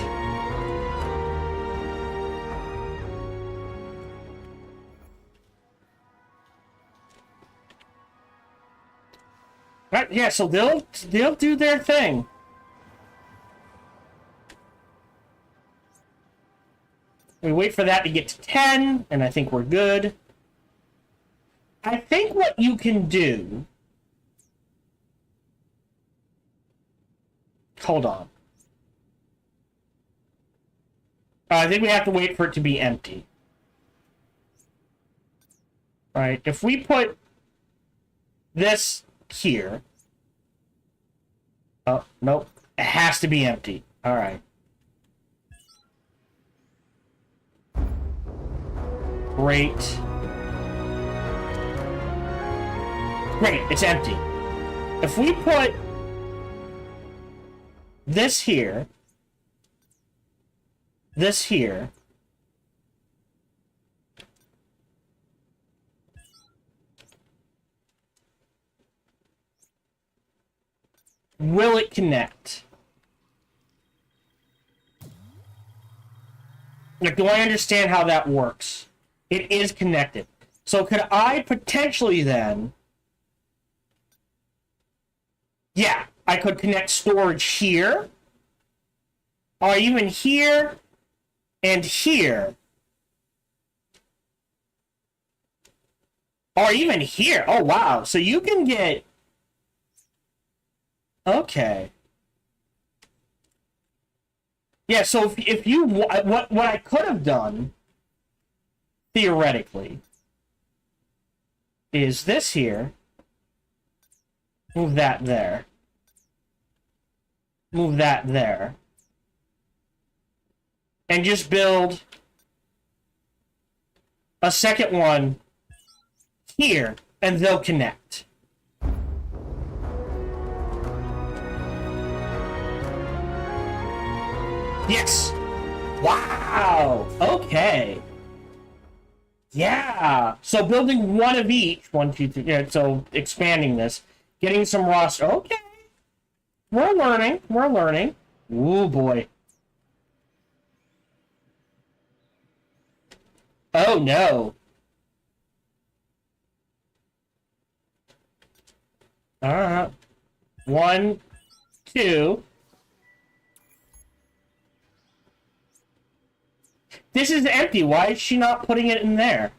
Right, yeah, so they'll do their thing. We wait for that to get to 10, and I think we're good. I think what you can do... Hold on. I think we have to wait for it to be empty. Right, if we put this here... Oh, nope. It has to be empty. Alright. Great. Great, it's empty. If we put this here, this here, will it connect? Like, do I understand how that works? It is connected. So could I potentially then... Yeah, I could connect storage here, or even here, and here. Or even here. Oh, wow. So you can get... Okay. Yeah, so if you... What I could have done, theoretically, is this here. Move that there. Move that there. And just build a second one here, and they'll connect. Yes! Wow! Okay. Yeah! So building one of each, 1, 2, 3, yeah, so expanding this, getting some roster. Okay. We're learning. We're learning. Ooh, boy. Oh, no. Alright. 1, 2. This is empty. Why is she not putting it in there?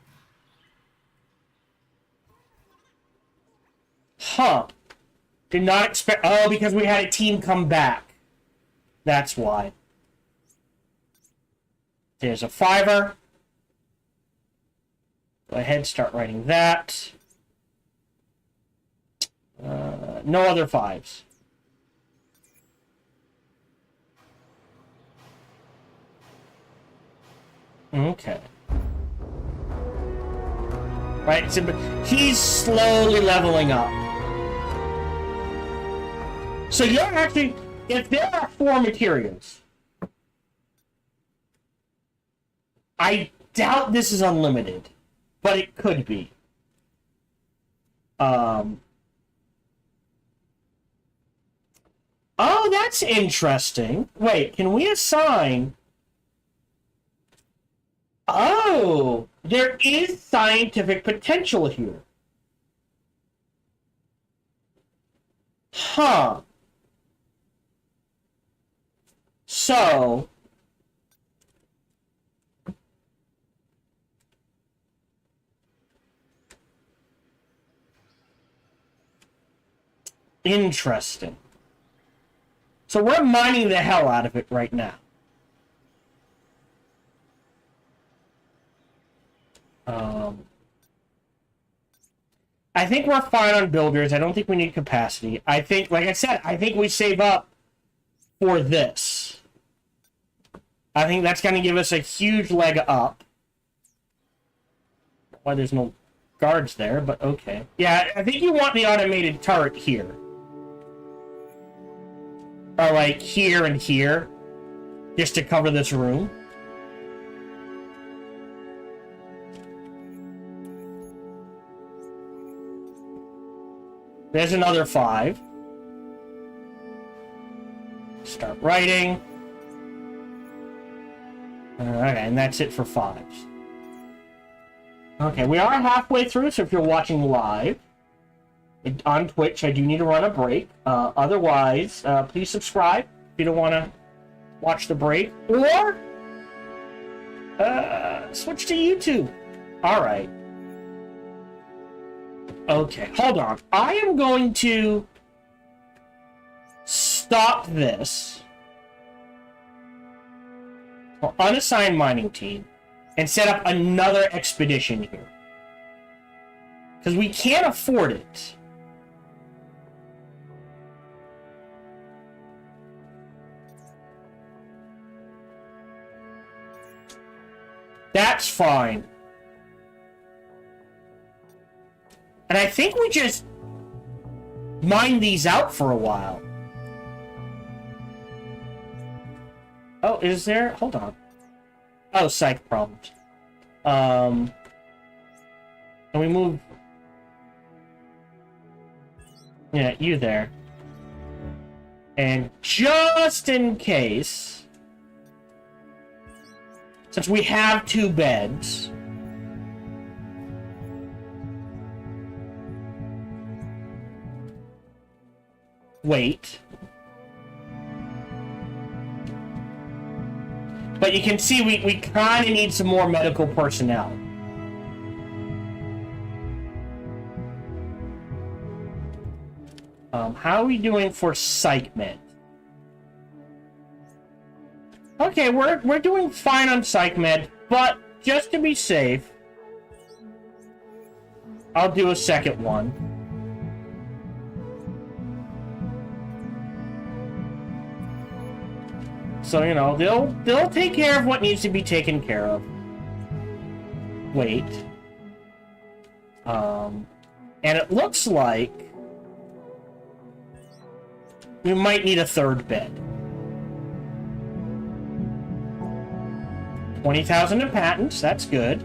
Huh. Did not expect... Oh, because we had a team come back. That's why. There's a 5er. Go ahead, start writing that. No other 5s. Okay. Right, so he's slowly leveling up. So you're actually, if there are 4 materials, I doubt this is unlimited, but it could be. Oh, that's interesting. Wait, can we assign... Oh, there is scientific potential here. Huh. So... Interesting. So we're mining the hell out of it right now. I think we're fine on builders. I don't think we need capacity. I think, like I said, I think we save up for this. I think that's going to give us a huge leg up. Why there's no guards there, but okay. Yeah, I think you want the automated turret here. Or like here and here. Just to cover this room. There's another 5. Start writing. Okay, and that's it for 5s. Okay, we are halfway through, so if you're watching live on Twitch, I do need to run a break. Otherwise, please subscribe if you don't want to watch the break. Or switch to YouTube. Alright. Okay, hold on. I am going to stop this for unassigned mining team and set up another expedition here. Because we can't afford it. That's fine. And I think we just mine these out for a while. Oh, is there? Hold on. Oh, psych problems. Can we move? Yeah, you there. And just in case, since we have 2 beds, wait. But you can see we kind of need some more medical personnel. How are we doing for psych med? Okay, we're doing fine on psych med, but just to be safe, I'll do a second one. So, you know, they'll take care of what needs to be taken care of. Wait. And it looks like we might need a 3rd bed. 20,000 in patents, that's good.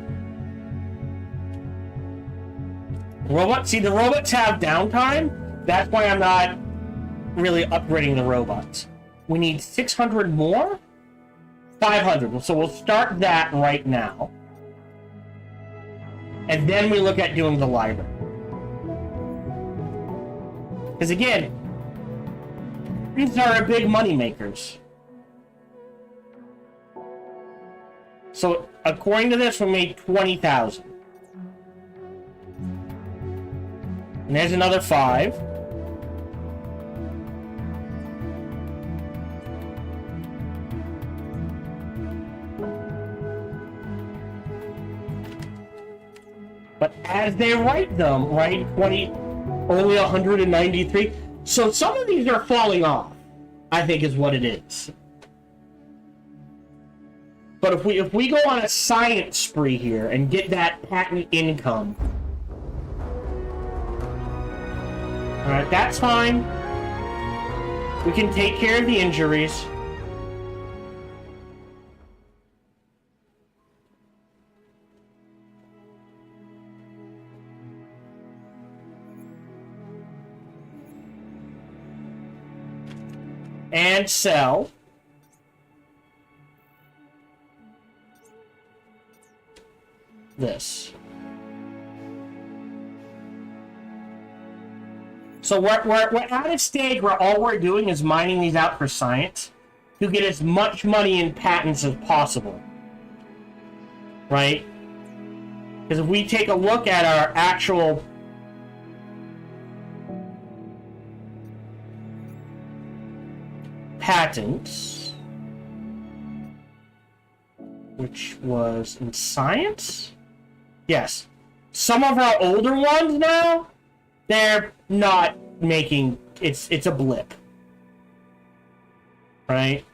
Robot, see, the robots have downtime. That's why I'm not really upgrading the robots. We need 600 more? 500. So we'll start that right now. And then we look at doing the library. Because again, these are our big money makers. So according to this, we made 20,000. And there's another 5. But as they write them, right, 20, only 193. So some of these are falling off, I think is what it is. But if we go on a science spree here and get that patent income, all right, that's fine. We can take care of the injuries. And sell. This. So we're at a stage where all we're doing is mining these out for science to get as much money in patents as possible. Right? Because if we take a look at our actual patents, which was in science, Yes. Some of our older ones now, they're not making... It's a blip. Right?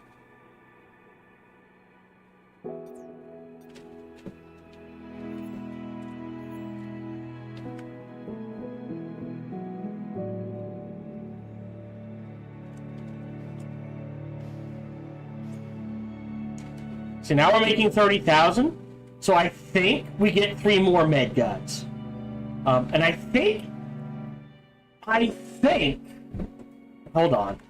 So now we're making 30,000. So I think we get 3 more med guns. And I think... Hold on.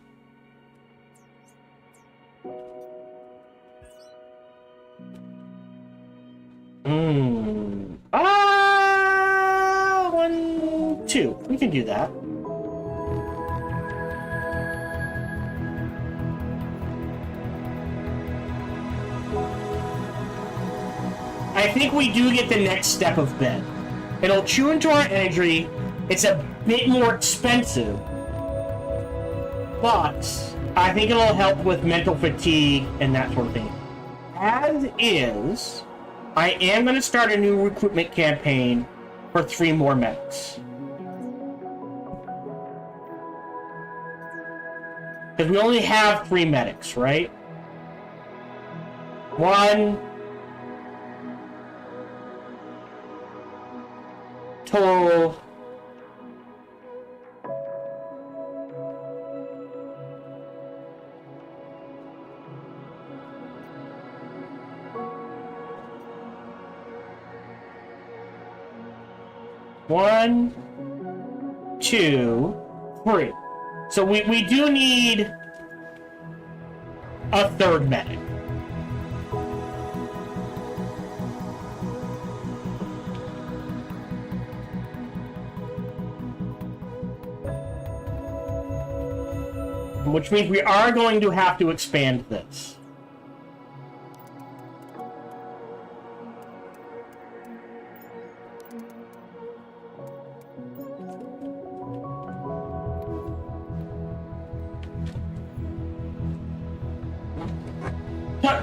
One, two. We can do that. I think we do get the next step of bed. It'll chew into our energy. It's a bit more expensive. But I think it'll help with mental fatigue and that sort of thing. As is, I am going to start a new recruitment campaign for 3 more medics. Because we only have 3 medics, right? 1... total... One, 2, 3. So we do need a 3rd medic. Which means we are going to have to expand this.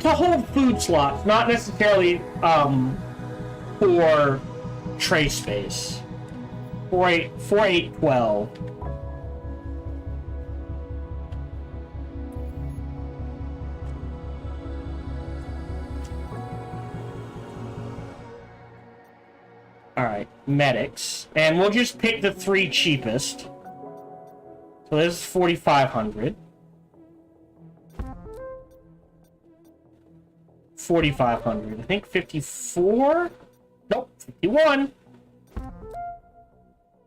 To hold food slots, not necessarily for tray space. 4, 8, 12. Alright, medics. And we'll just pick the 3 cheapest. So this is 4,500. 4,500. I think 54? Nope, 51.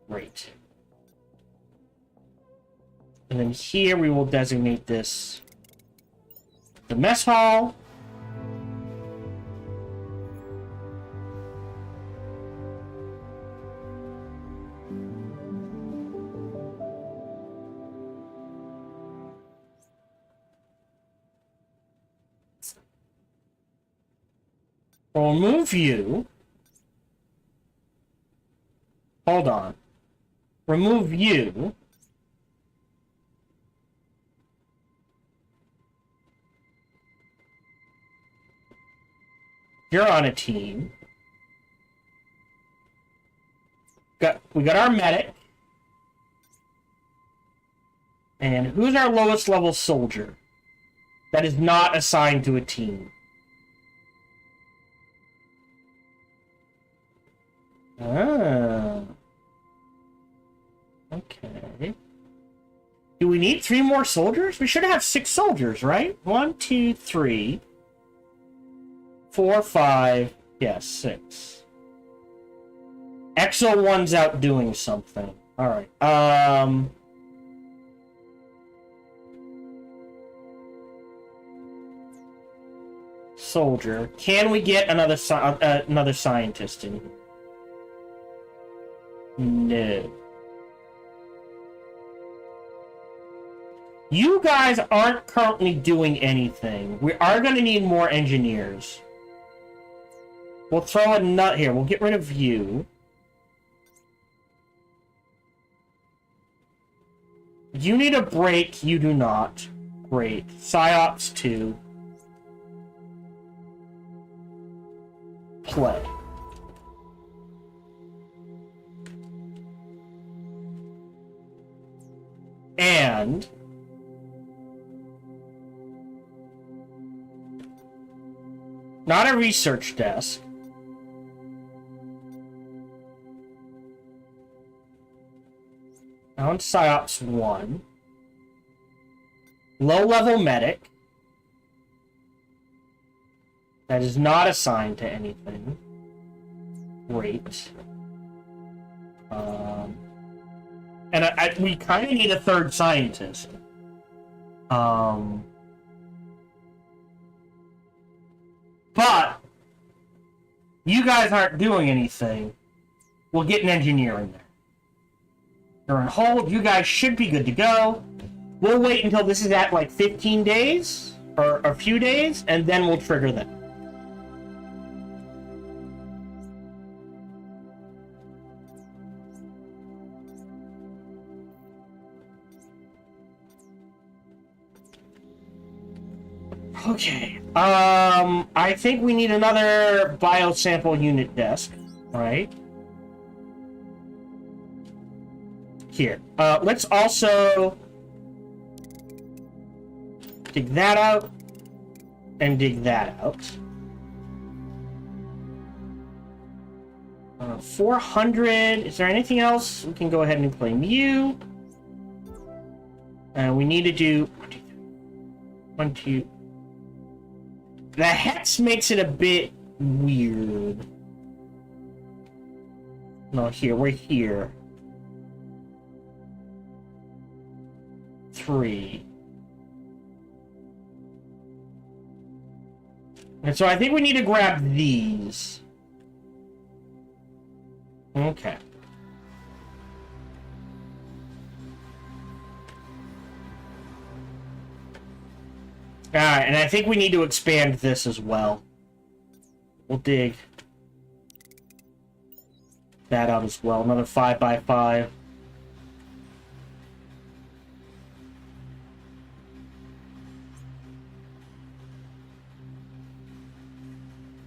Great. And then here we will designate this the mess hall. We'll remove you. Hold on. Remove you. You're on a team. We got our medic. And who's our lowest level soldier that is not assigned to a team? Ah. Okay. Do we need 3 more soldiers? We should have 6 soldiers, right? 1, 2, 3, 4, 5. Yes, 6. Exo 1's out doing something. Alright. Soldier. Can we get another scientist in here? No. You guys aren't currently doing anything. We are going to need more engineers. We'll throw a nut here. We'll get rid of you. You need a break. You do not. Great. Psyops 2. Play. And not a research desk. On PsyOps 1. Low-level medic. That is not assigned to anything. Great. And we kind of need a third scientist. But you guys aren't doing anything. We'll get an engineer in there. They're on hold. You guys should be good to go. We'll wait until this is at like 15 days or a few days, and then we'll trigger them. Okay. I think we need another biosample unit desk, right? Here. Let's also dig that out and dig that out. 400. Is there anything else? We can go ahead and claim you. We need to do 1, 2. The hex makes it a bit weird. No, here, we're here. 3. And so I think we need to grab these. Okay. Alright, and I think we need to expand this as well. We'll dig that out as well. Another 5x5.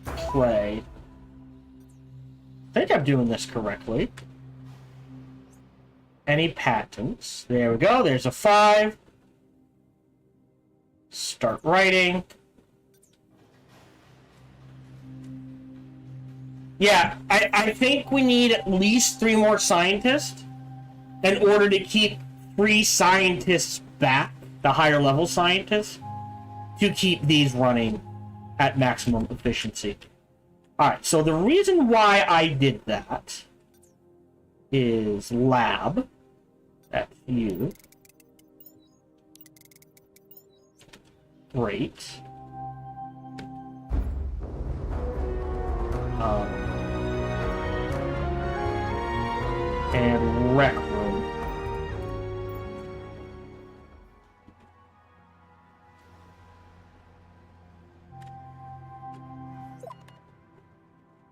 Play. I think I'm doing this correctly. Any patents? There we go. There's a 5. Start writing. Yeah, I think we need at least 3 more scientists in order to keep 3 scientists back, the higher level scientists, to keep these running at maximum efficiency. Alright, so the reason why I did that is lab. That's you. Great. And rec room.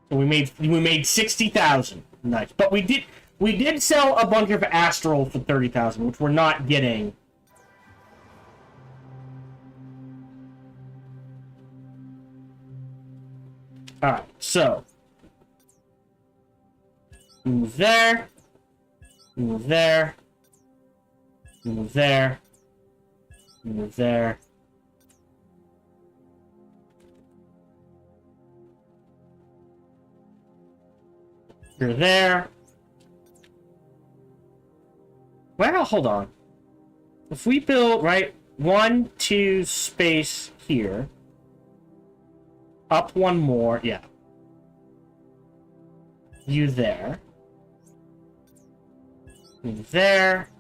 So we made 60,000. Nice. But we did sell a bunch of Astral for 30,000, which we're not getting. Alright, so move there, move there, move there, move there. You're there. Well, hold on. If we build, right, 1, 2 space here. Up 1 more, yeah. You there. Move there.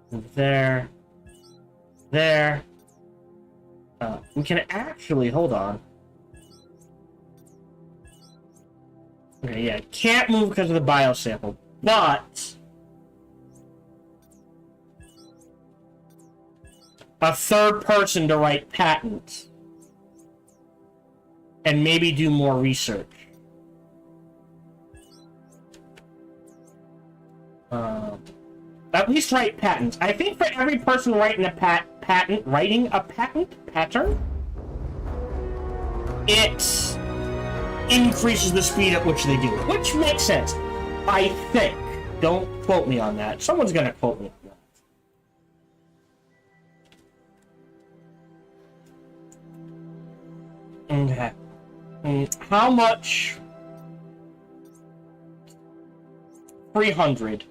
Move there. There. We can actually, hold on. Okay, yeah, can't move because of the biosample, but a third person to write patents. And maybe do more research. At least write patents. I think for every person writing a patent, pattern, it increases the speed at which they do it, which makes sense. I think. Don't quote me on that. Someone's gonna quote me on Okay. How much? 300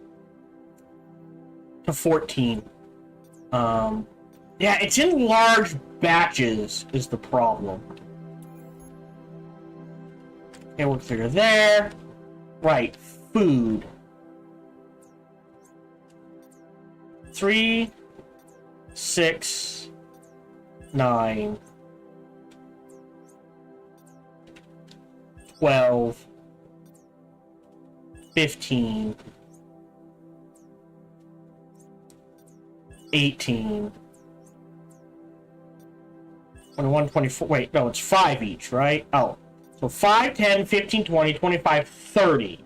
to 14. Yeah, it's in large batches is the problem. Okay, we'll clear there. Right, food. 3, 6, 9, 12, 15, 18, 21, 24. Wait, no, it's 5 each, right? Oh, so 5, 10, 15, 20, 25, 30.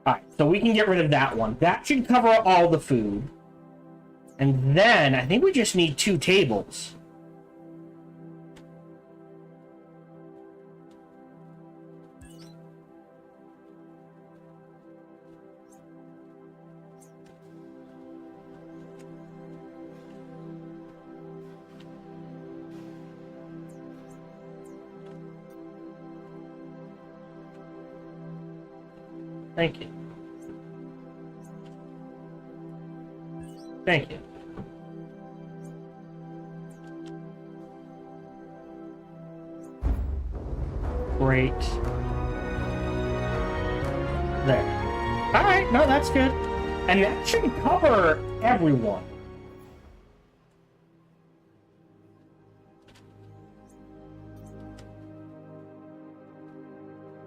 Alright, so we can get rid of that one. That should cover all the food. And then, I think we just need 2 tables. Thank you. Thank you. Great. There. Alright, no, that's good. And that should cover everyone.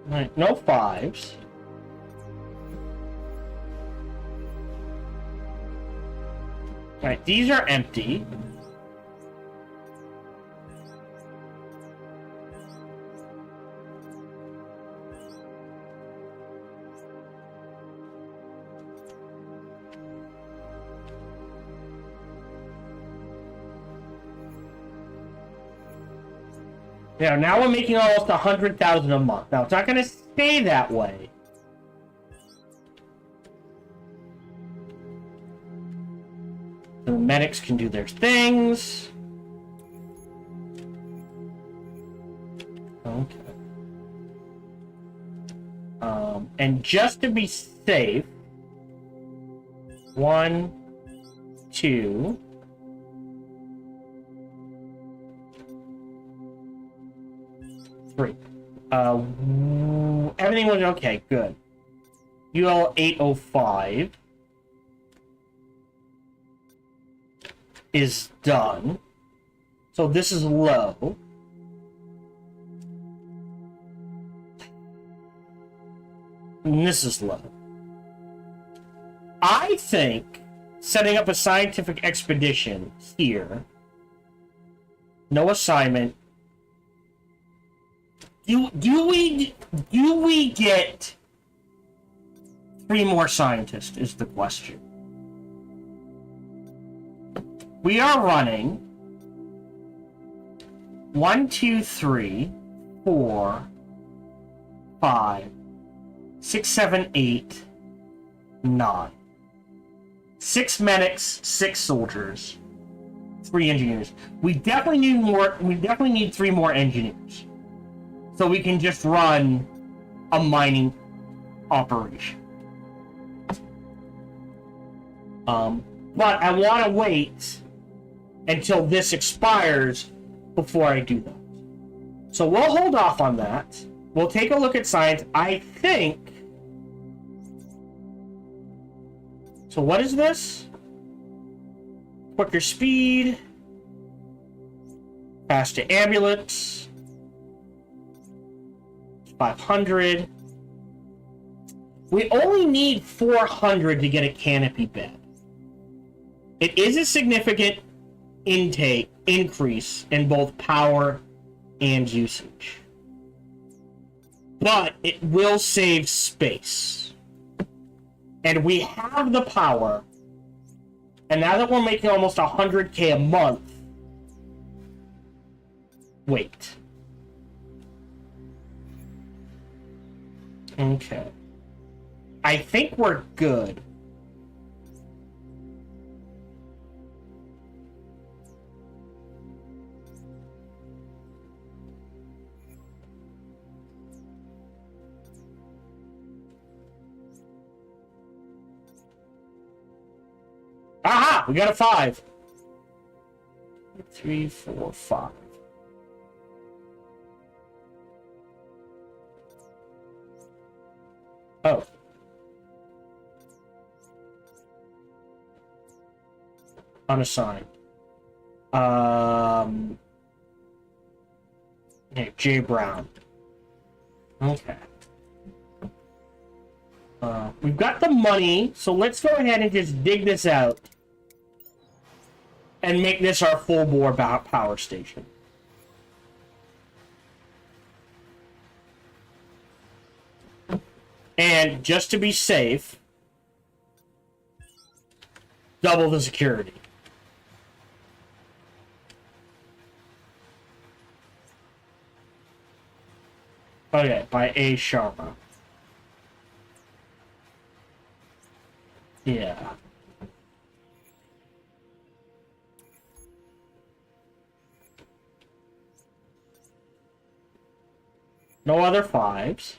Right, no 5s. Right, these are empty. Yeah, now we're making almost 100,000 a month. Now, it's not going to stay that way. The medics can do their things. Okay. And just to be safe, 1, 2. Three. Everything was okay. Good. UL 805 is done. So this is low. And this is low. I think setting up a scientific expedition here. No assignment. Do we get 3 more scientists is the question. We are running 1, 2, 3, 4, 5, 6, 7, 8, 9. 6 medics, 6 soldiers, 3 engineers. We definitely need more. We definitely need 3 more engineers. So we can just run a mining operation. But I want to wait until this expires before I do that. So we'll hold off on that. We'll take a look at science. I think... So what is this? Quicker speed. Faster ambulance. 500. We only need 400 to get a canopy bed. It is a significant increase in both power and usage. But it will save space. And we have the power. And now that we're making almost 100K a month, wait. Okay. I think we're good. Aha! We got a 5. 3, 4, 5. Oh. Unassigned. Yeah, J. Brown. Okay. We've got the money, so let's go ahead and just dig this out and make this our full-bore power station. And just to be safe, double the security. Okay, by A. Sharma. Yeah. No other 5s.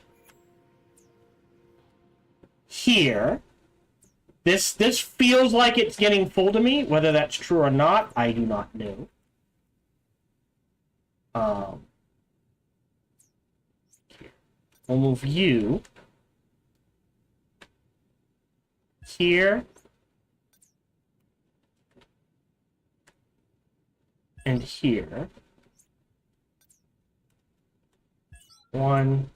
Here. This feels like it's getting full to me. Whether that's true or not, I do not know. We'll move you here and here. 1,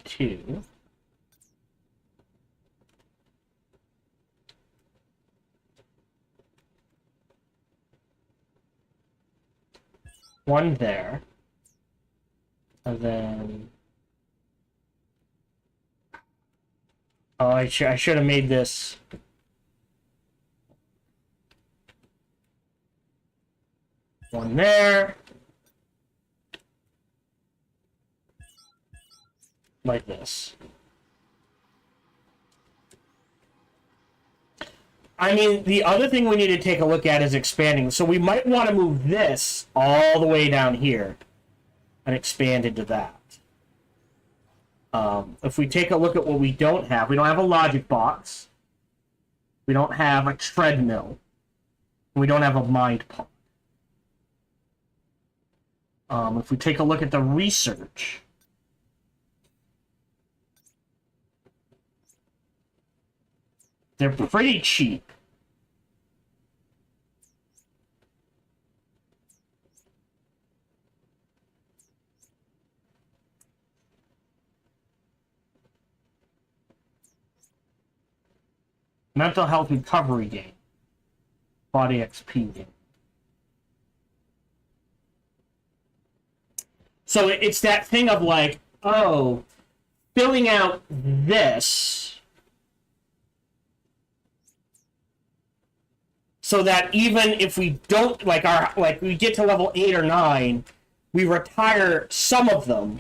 2. One there. And then... Oh, I should have made this... One there. Like this. I mean, the other thing we need to take a look at is expanding. So we might want to move this all the way down here and expand into that. If we take a look at what we don't have a logic box. We don't have a treadmill. We don't have a mind pod. If we take a look at the research, they're pretty cheap. Mental health recovery gain. Body XP gain. So it's that thing of like, oh, filling out this so that even if we don't we get to level 8 or 9, we retire some of them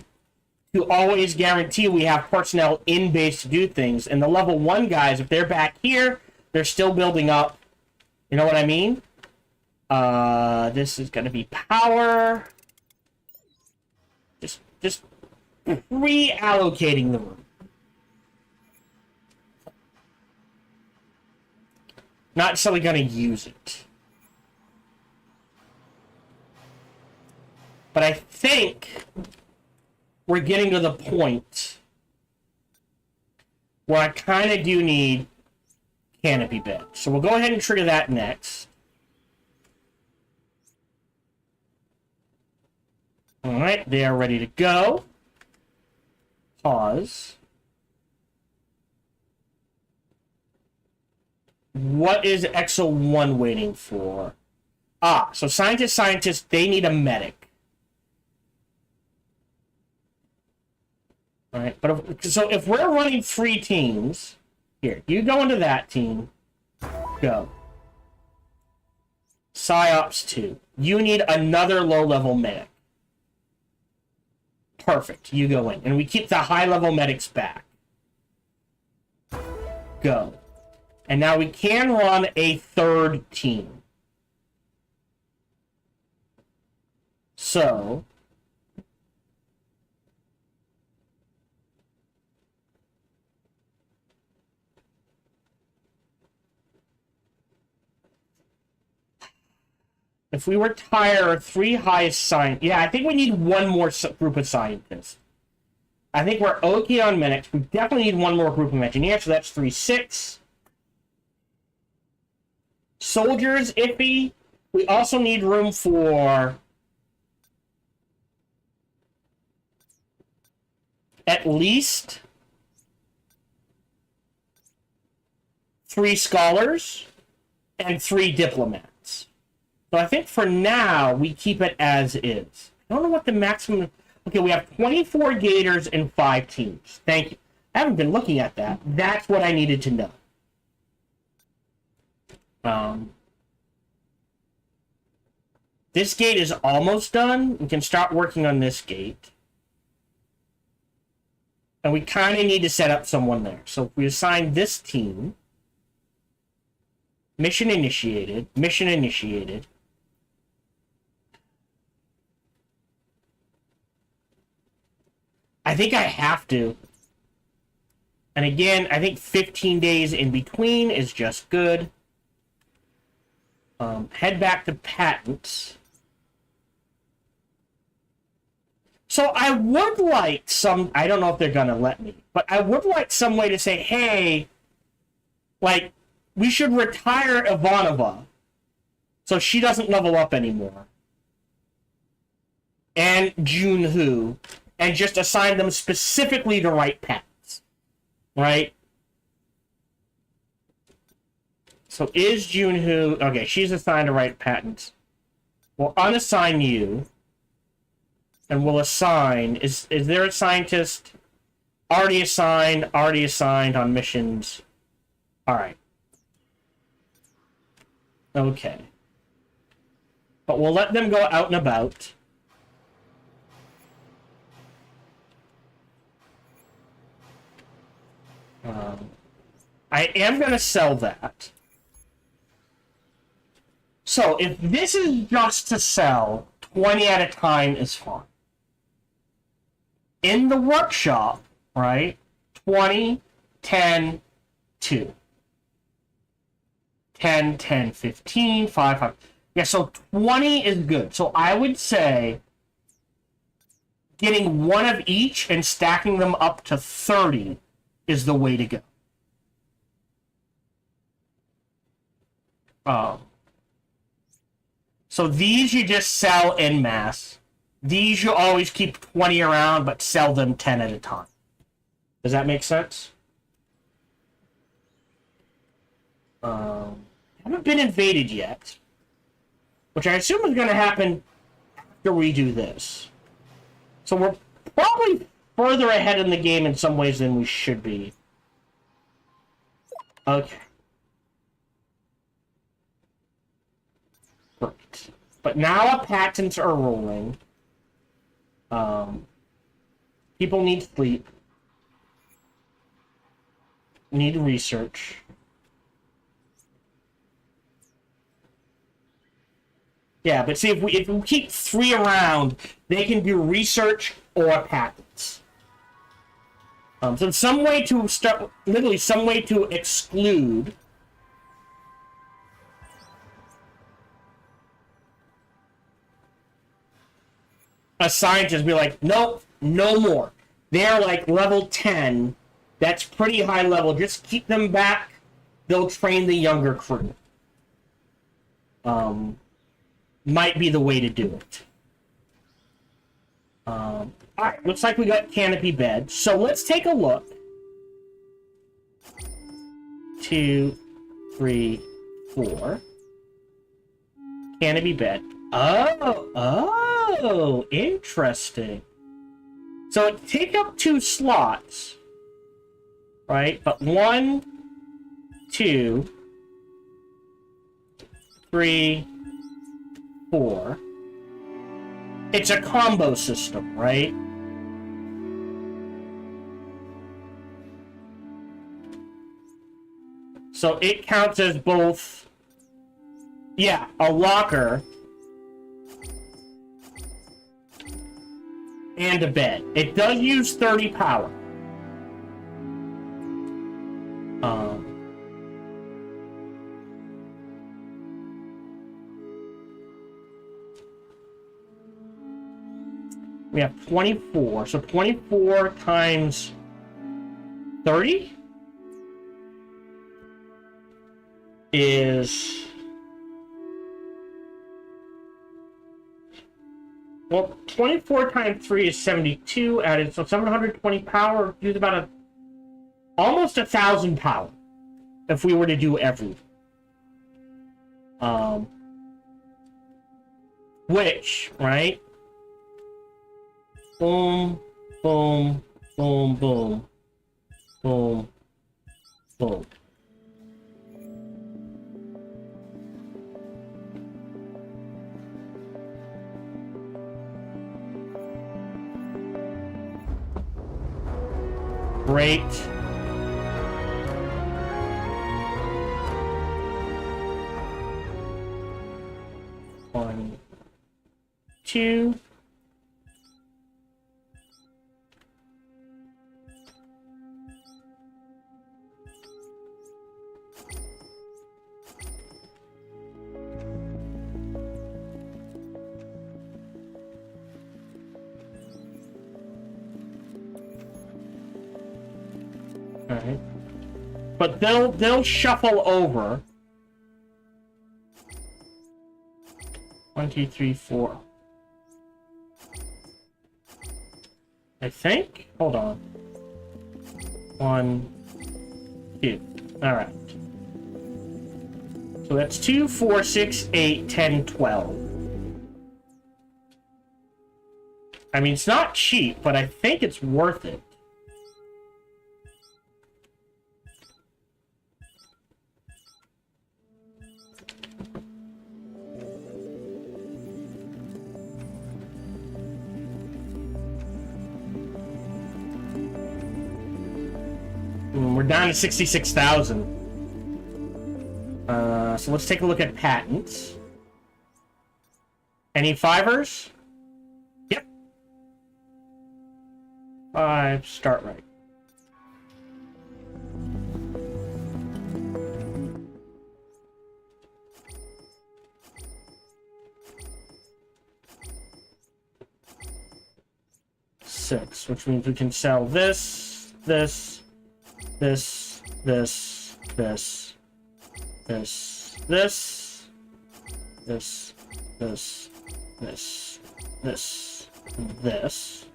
to always guarantee we have personnel in base to do things. And the level 1 guys, if they're back here, they're still building up. You know what I mean? This is going to be power. Just reallocating the room. Not necessarily going to use it. But I think we're getting to the point where I kind of do need canopy bed. So we'll go ahead and trigger that next. Alright, they are ready to go. Pause. What is EXO 1 waiting for? So scientists, they need a medic. Alright, but if we're running 3 teams, here, you go into that team, go. PsyOps 2. You need another low-level medic. Perfect, you go in. And we keep the high-level medics back. Go. And now we can run a 3rd team. So... If we retire our 3 highest scientists... Yeah, I think we need one more group of scientists. I think we're okay on medics. We definitely need one more group of engineers, so that's 3, 6. Soldiers, iffy. We also need room for... at least 3 scholars and 3 diplomats. So I think for now, we keep it as is. I don't know what the maximum... Okay, we have 24 Gators and 5 teams. Thank you. I haven't been looking at that. That's what I needed to know. This gate is almost done. We can start working on this gate. And we kind of need to set up someone there. So if we assign this team... Mission initiated. Mission initiated. I think I have to. And again, I think 15 days in between is just good. Head back to patents. So I would like some... I don't know if they're going to let me. But I would like some way to say, hey, like, we should retire Ivanova so she doesn't level up anymore. And Junhu. And just assign them specifically to write patents. Right? So is Junhu... Okay, she's assigned to write patents. We'll unassign you. And we'll assign... Is there a scientist already assigned on missions? Alright. Okay. But we'll let them go out and about. I am going to sell that. So, if this is just to sell, 20 at a time is fine. In the workshop, right? 20, 10, 2. 10, 10, 15, 5, 5. Yeah, so 20 is good. So I would say getting one of each and stacking them up to 30 is the way to go. So these you just sell en masse. These you always keep 20 around, but sell them 10 at a time. Does that make sense? Haven't been invaded yet. Which I assume is going to happen after we do this. So we're probably further ahead in the game in some ways than we should be. Okay. Great. But now our patents are rolling. People need sleep. Need research. Yeah, but see, if we keep 3 around, they can do research or patents. So some way to start, literally some way to exclude a scientist. Be like, nope, no more. They're like level 10. That's pretty high level. Just keep them back. They'll train the younger crew. Might be the way to do it. Alright, looks like we got canopy bed. So let's take a look. 2, 3, 4. Canopy bed. Oh, interesting. So it take up 2 slots. Right? But 1, 2, 3, 4. It's a combo system, right? So it counts as both, yeah, a locker and a bed. It does use 30 power. We have 24. So 24 times 30 is... Well, 24 times 3 is 72 added, so 720 power, use about almost 1,000 power if we were to do everything. Which, right? Boom, boom, boom, boom, boom, boom. Great. One, two. Alright. But they'll shuffle over. 1, 2, 3, 4. I think? Hold on. 1, 2. Alright. So that's 2, 4, 6, 8, 10, 12. I mean, it's not cheap, but I think it's worth it. We're down to 66,000. So let's take a look at patents. Any fivers? Yep. 5, start right. Six, which means we can sell this, this, this, this, this, this, this, this, this, this, this, this.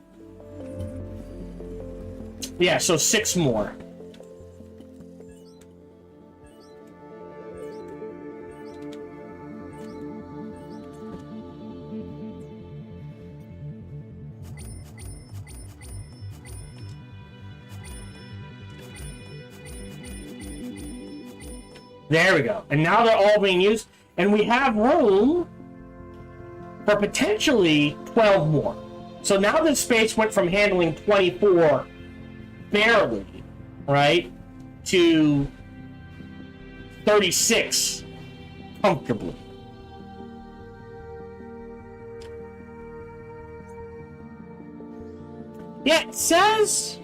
Yeah, so 6 more. There we go. And now they're all being used. And we have room for potentially 12 more. So now this space went from handling 24 barely, right, to 36 comfortably. Yeah, it says...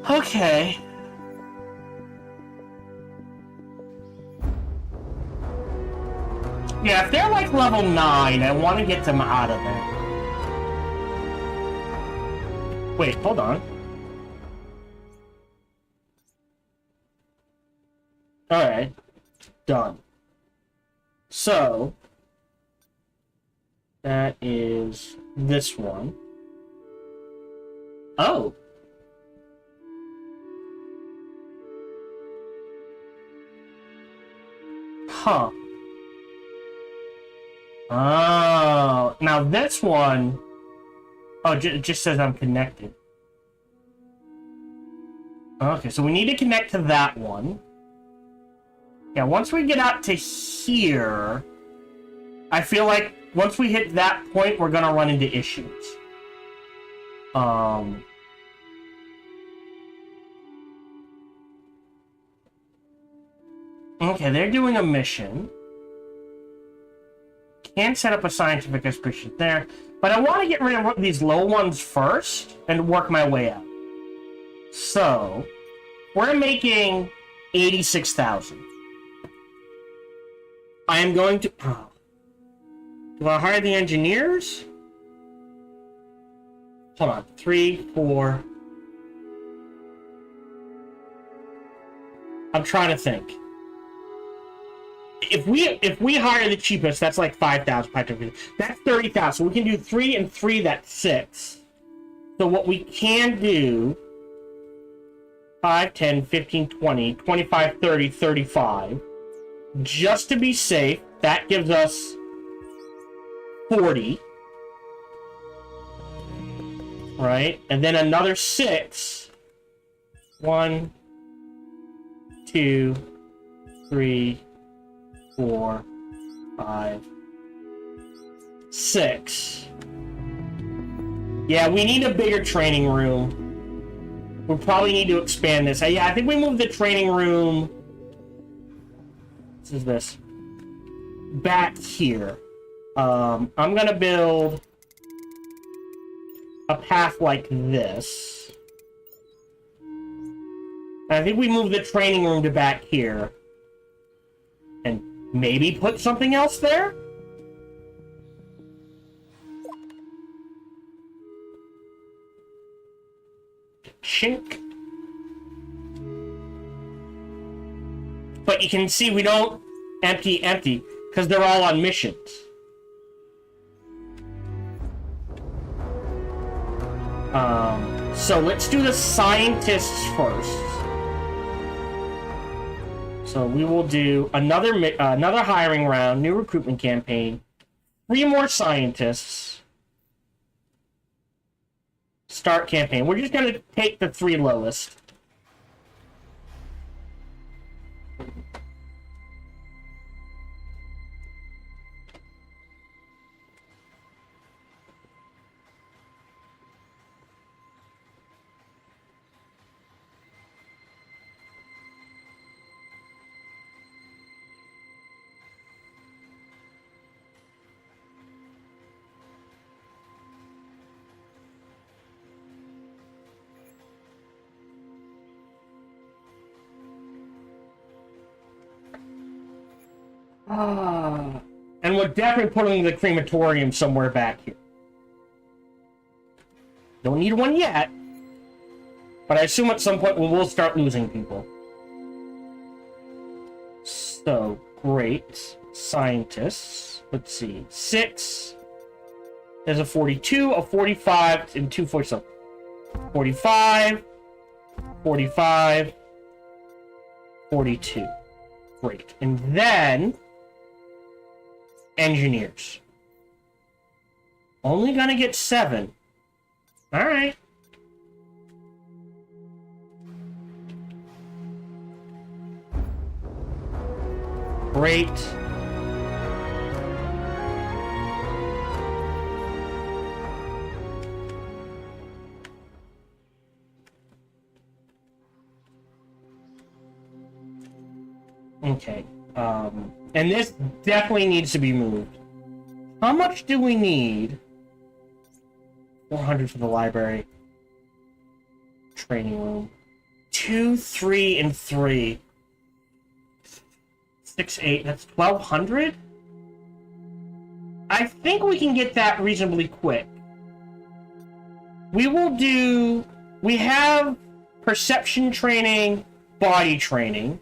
Okay. Yeah, if they're like level 9, I want to get them out of there. Wait, hold on. Alright. Done. So, that is this one. Oh. Huh. Oh, now this one... Oh, it just says I'm connected. Okay, so we need to connect to that one. Yeah, once we get out to here, I feel like once we hit that point, we're gonna run into issues. Okay, they're doing a mission. Can't set up a scientific expedition there. But I want to get rid of these low ones first and work my way out. So, we're making 86,000. I am going to... Oh. Do I hire the engineers? Hold on. 3, 4... I'm trying to think. If we hire the cheapest, that's like 5,000. That's 30,000. So we can do 3 and 3, that's 6. So what we can do... 5, 10, 15, 20, 25, 30, 35. Just to be safe, that gives us 40. Right? And then another 6. 1, 2, 3, 4, 5, 6. Yeah, we need a bigger training room. We probably need to expand this. Yeah, I think we moved the training room. What is this? Back here. I'm gonna build a path like this. And I think we move the training room to back here. And maybe put something else there? Chink. But you can see we don't empty because they're all on missions. So let's do the scientists first. So we will do another hiring round, new recruitment campaign, 3 more scientists. Start campaign. We're just going to take the 3 lowest. And we're definitely putting the crematorium somewhere back here. Don't need one yet. But I assume at some point we will start losing people. So, great. Scientists. Let's see. 6. There's a 42, a 45, and 2 47. 45. 45. 42. Great. And then... engineers. Only gonna get 7. Alright. Great. Okay. And this definitely needs to be moved. How much do we need? 400 for the library. Training room. 2, 3, and 3. 6, 8. That's 1,200? I think we can get that reasonably quick. We will do... We have perception training, body training.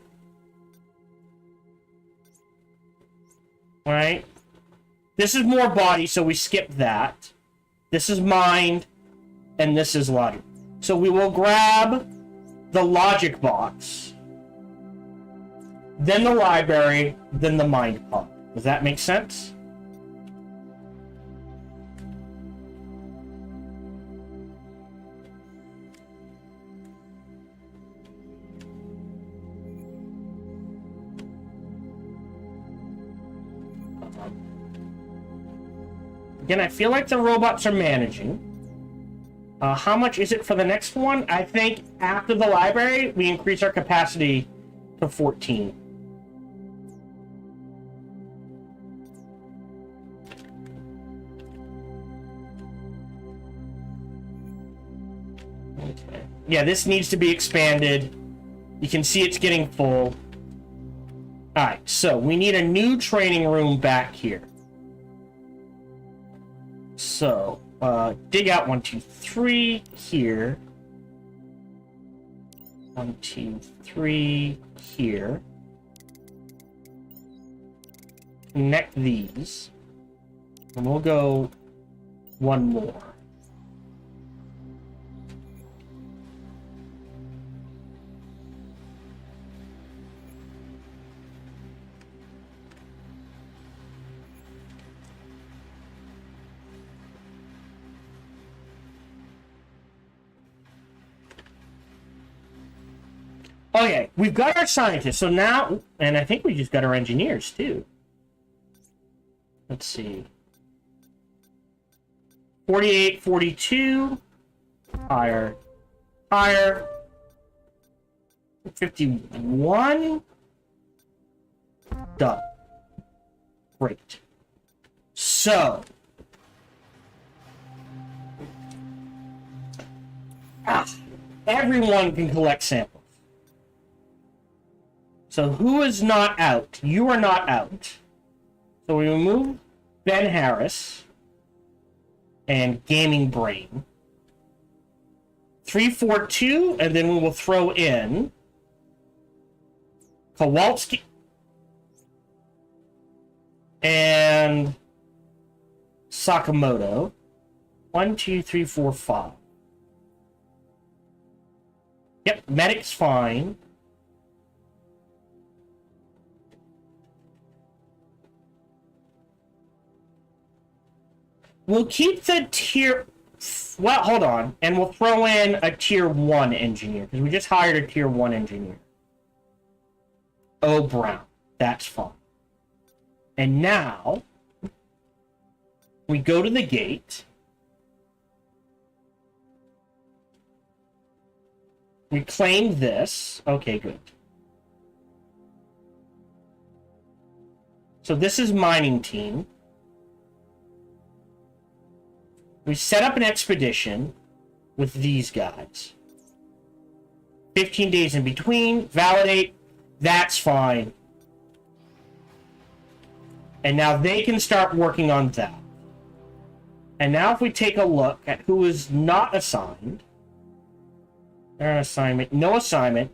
Alright? This is more body, so we skip that. This is mind, and this is logic. So we will grab the logic box, then the library, then the mind pod. Does that make sense? Again, I feel like the robots are managing. How much is it for the next one? I think after the library, we increase our capacity to 14. Okay. Yeah, this needs to be expanded You can see it's getting full. Alright, so we need a new training room back here. So, dig out 1, 2, 3 here. 1, 2, 3 here. Connect these. And we'll go one more. Okay, we've got our scientists, so now, and I think we just got our engineers, too. Let's see. 48, 42. Higher. Higher. 51. Done. Great. So. Everyone can collect samples. So who is not out? You are not out. So we remove Ben Harris and Gaming Brain. 342, and then we will throw in Kowalski and Sakamoto. 1, 2, 3, 4, 5. Yep, medic's fine. We'll keep the tier... Well, hold on. And we'll throw in a tier 1 engineer, because we just hired a tier 1 engineer. O. Brown. That's fine. And now, we go to the gate. We claim this. Okay, good. So this is mining team. We set up an expedition with these guys. 15 days in between. Validate. That's fine. And now they can start working on that. And now if we take a look at who is not assigned. They're an assignment. No assignment.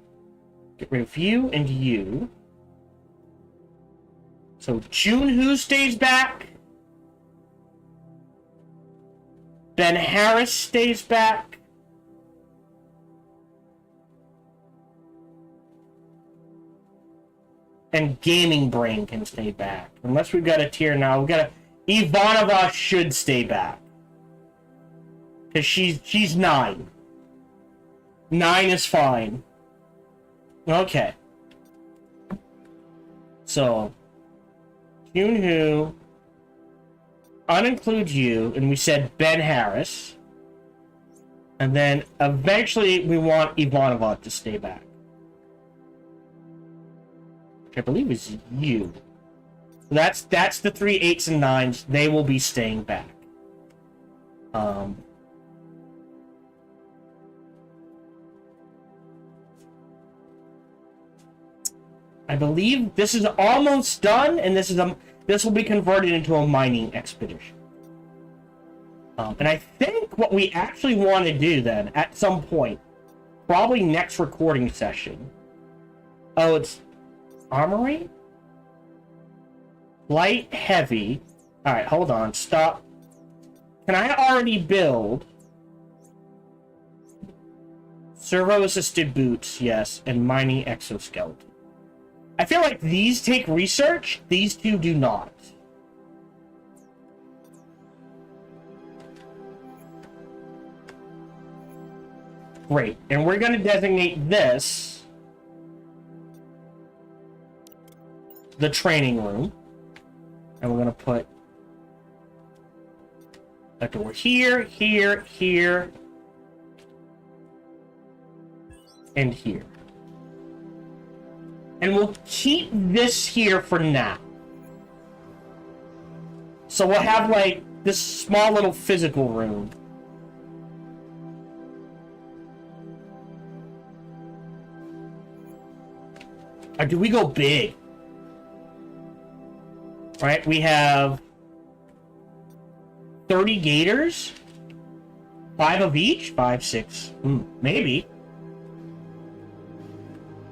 Get rid of you and you. So Junhu stays back. Ben Harris stays back. And Gaming Brain can stay back. Unless we've got a tier now. We've got a... Ivanova should stay back. Because she's 9. 9 is fine. Okay. So... Junhu... Uninclude you, and we said Ben Harris. And then eventually we want Ivanova to stay back. Which I believe is you. So that's the 3 8s and 9s. They will be staying back. I believe this is almost done, and this will be converted into a mining expedition. And I think what we actually want to do then, at some point, probably next recording session. Oh, it's armory? Light, heavy. Alright, hold on, stop. Can I already build servo-assisted boots? Yes, and mining exoskeleton. I feel like these take research, these two do not. Great, and we're going to designate this the training room. And we're going to put a door here, here, here, and here. And we'll keep this here for now. So we'll have, like, this small little physical room. Or do we go big? Right, we have 30 gators. 5 of each? 5, 6. Maybe.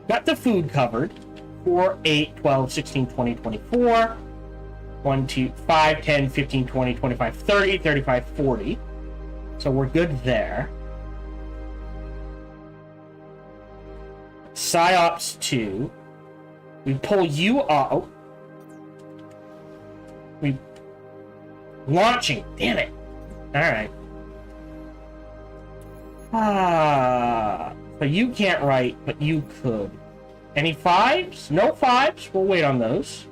Got the food covered. 4, 8, 12, 16, 20, 24. 1, 2, 5, 10, 15, 20, 25, 30, 35, 40. So we're good there. Psyops 2. We pull you out. We... Launching. Damn it. Alright. So you can't write, but you could. Any 5s? No 5s? We'll wait on those.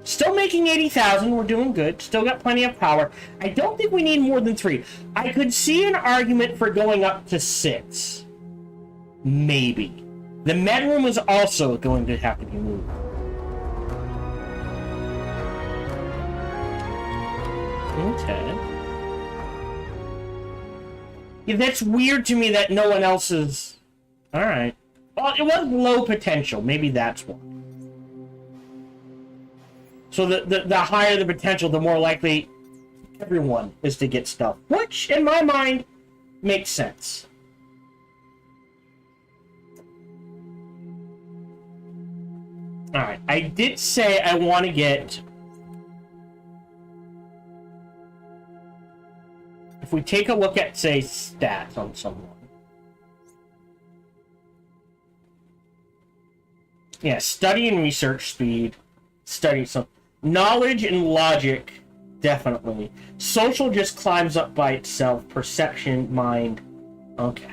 Still making 80,000. We're doing good. Still got plenty of power. I don't think we need more than 3. I could see an argument for going up to 6. Maybe. The med room is also going to have to be moved. Okay. Yeah, that's weird to me that no one else is... Alright. Well, it was low potential. Maybe that's why. So the higher the potential, the more likely everyone is to get stuff. Which, in my mind, makes sense. Alright, I did say I want to get... If we take a look at, say, stats on someone. Yeah, study and research speed. Study some... Knowledge and logic, definitely. Social just climbs up by itself. Perception, mind. Okay.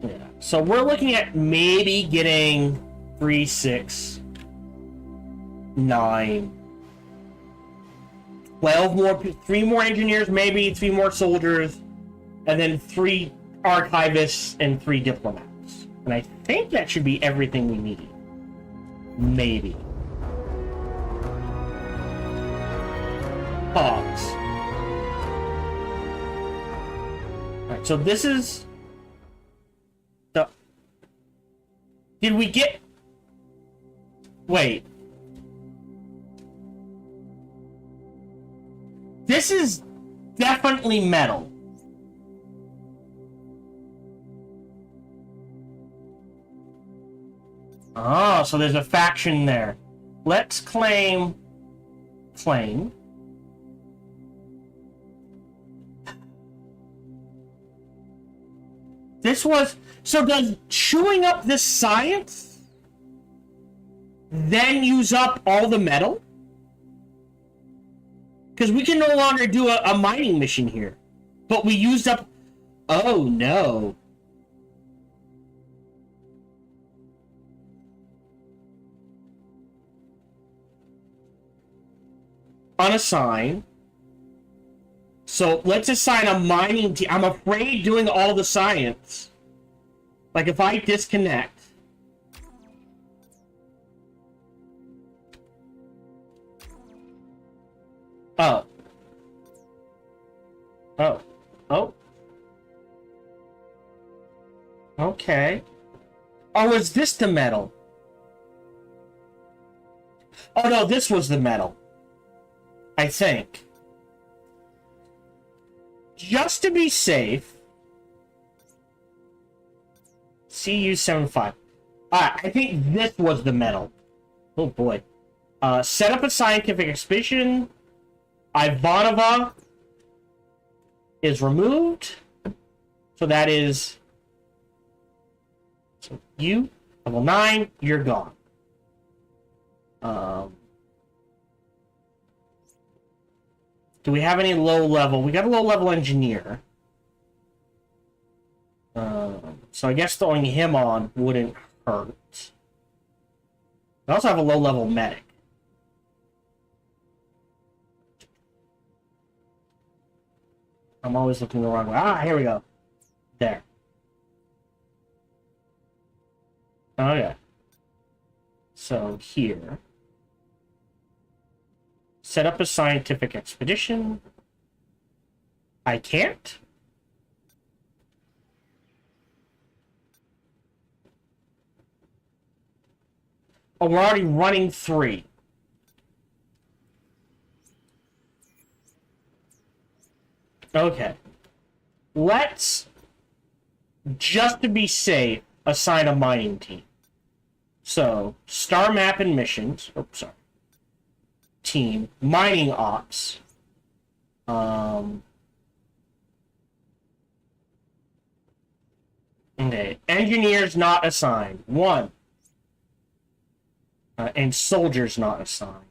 Yeah. So we're looking at maybe getting 3, 6, 9, 12 more, 3 more engineers, maybe 3 more soldiers, and then 3 archivists and 3 diplomats. And I think that should be everything we need. Maybe. Pause. Alright, so this is... the... Did we get... Wait. This is definitely metal. Oh, so there's a faction there. Let's claim... This was... So does chewing up this science then use up all the metal? Because we can no longer do a mining mission here. But we used up... Oh, no. Unassign. So let's assign a mining team. I'm afraid doing all the science. Like if I disconnect. Oh. Oh. Oh. Okay. Oh, is this the metal? Oh no, this was the metal. I think. Just to be safe. CU75. Alright, I think this was the metal. Oh boy. Set up a scientific expedition. Ivanova is removed. So that is... So you, level 9, you're gone. Do we have any low level? We got a low level engineer. So I guess throwing him on wouldn't hurt. We also have a low level medic. I'm always looking the wrong way. Ah, here we go. There. Oh yeah. So here. Set up a scientific expedition. I can't. Oh, we're already running 3. Okay. Let's, just to be safe, assign a mining team. So, star map and missions. Oops, sorry. Team. Mining ops. Okay. Engineers not assigned. 1. And soldiers not assigned.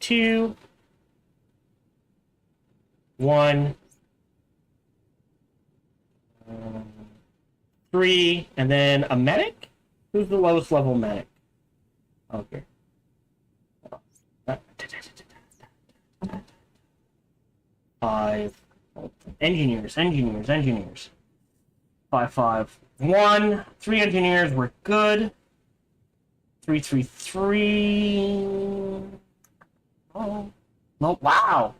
2. 1. 3. And then a medic? Who's the lowest level medic? Okay. 5. Engineers. 5, 5. 1. 3 engineers. We're good. 3, 3, 3. Oh. No. Wow.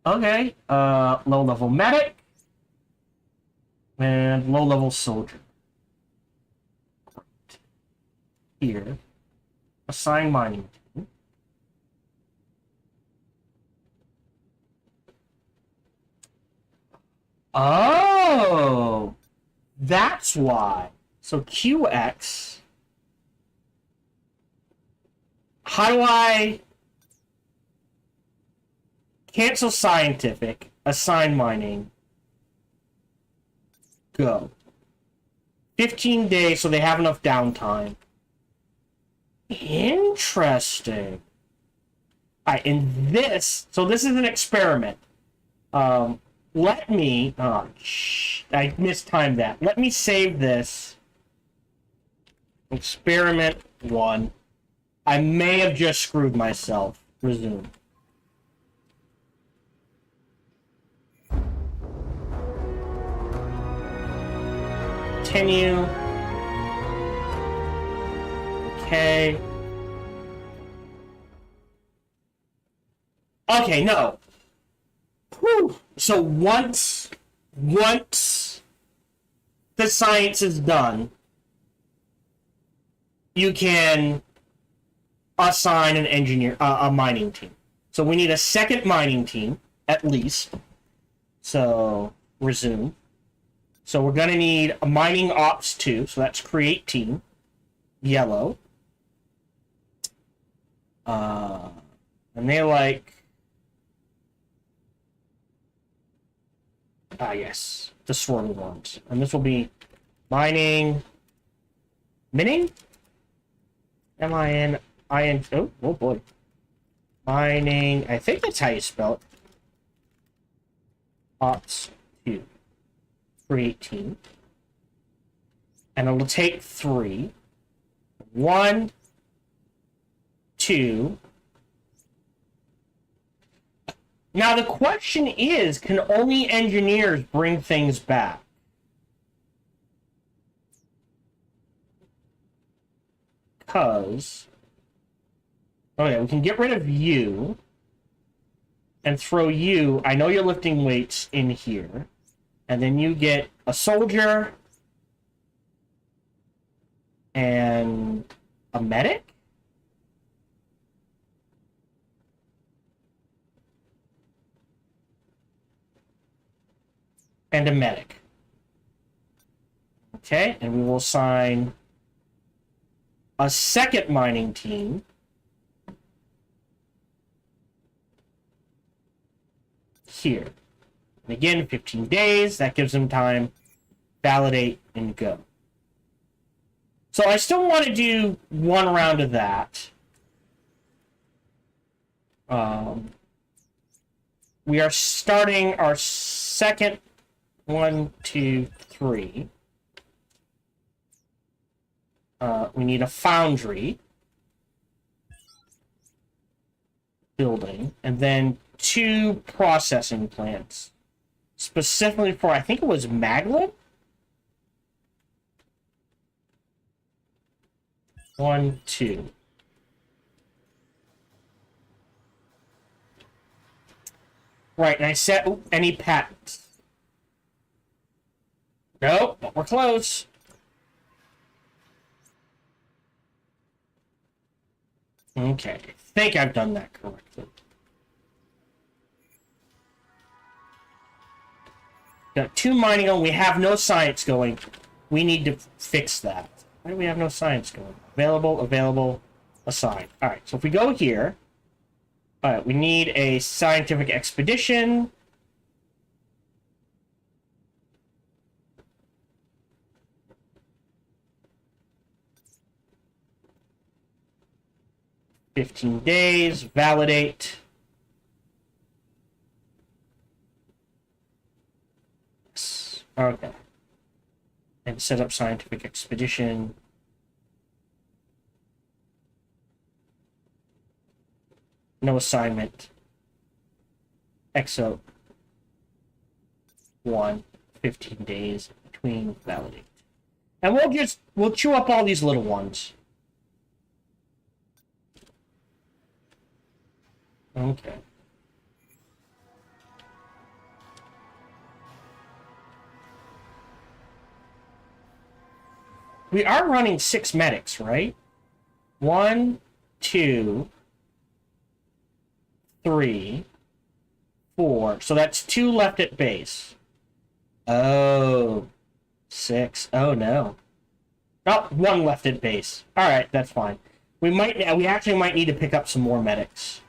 Okay. Low level medic. And low level soldier. Great. Here. Assign mining team. Oh! That's why. So QX. How do I cancel scientific, assign mining, go. 15 days, so they have enough downtime. Interesting. Alright, and this, so this is an experiment. Let me, I mistimed that. Let me save this. Experiment 1. I may have just screwed myself. Resume. Continue. Okay. Okay, no. Whew. So once the science is done, you can assign an engineer, a mining team. So we need a second mining team, at least. So, resume. So we're going to need a mining ops 2, so that's create team. Yellow. And they like... yes. The swirly ones. And this will be mining... Mining? M-I-N-I-N... Oh boy. Mining... I think that's how you spell it. Ops 2. Create team. And it will take 3. 1, 2. Now the question is, can only engineers bring things back? Because... Okay, we can get rid of you. And throw you... I know you're lifting weights in here. And then you get a soldier. And a medic? And a medic. Okay, and we will assign a second mining team. Here. And again, 15 days. That gives them time. Validate and go. So I still want to do one round of that. We are starting our second 1, 2, 3. We need a foundry. Building. And then 2 processing plants. Specifically for, I think it was Maglet? 1, 2. Right, and I set any patents. Nope, but we're close. Okay, I think I've done that correctly. Got 2 mining on. We have no science going. We need to fix that. Why do we have no science going? Available, assigned. Alright, so if we go here... Alright, we need a scientific expedition. $15 days. Validate. Okay. And set up scientific expedition. No assignment. Exo 1. 15 days between validate. And we'll chew up all these little ones. Okay. We are running 6 medics, right? 1, 2, 3, 4. So that's 2 left at base. Oh, 6. Oh no. Oh, 1 left at base. All right, that's fine. We actually might need to pick up some more medics.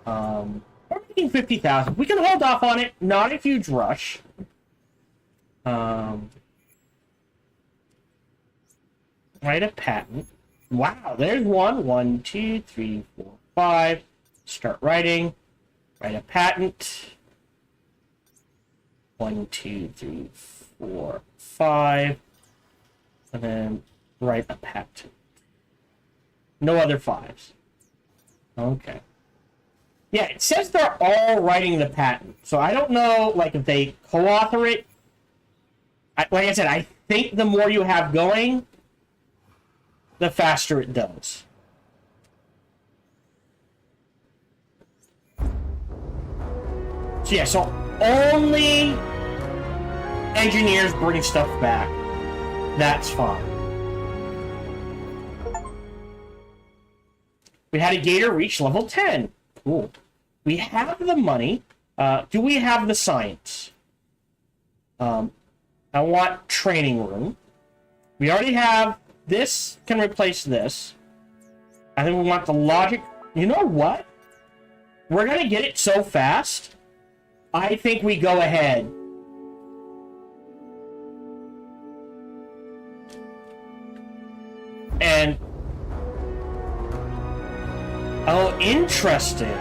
We're making 50,000. We can hold off on it. Not a huge rush. Write a patent. Wow, there's one. 1, 2, 3, 4, 5. Start writing. Write a patent. 1, 2, 3, 4, 5. And then write a patent. No other 5s. Okay. Yeah, it says they're all writing the patent. So I don't know, like, if they co-author it. Like I said, I think the more you have going, the faster it does. So yeah, so only engineers bring stuff back. That's fine. We had a gator reach level 10. Cool. We have the money. Do we have the science? I want training room. We already have... This can replace this. I think we want the logic. You know what? We're going to get it so fast. I think we go ahead. And... Oh, interesting.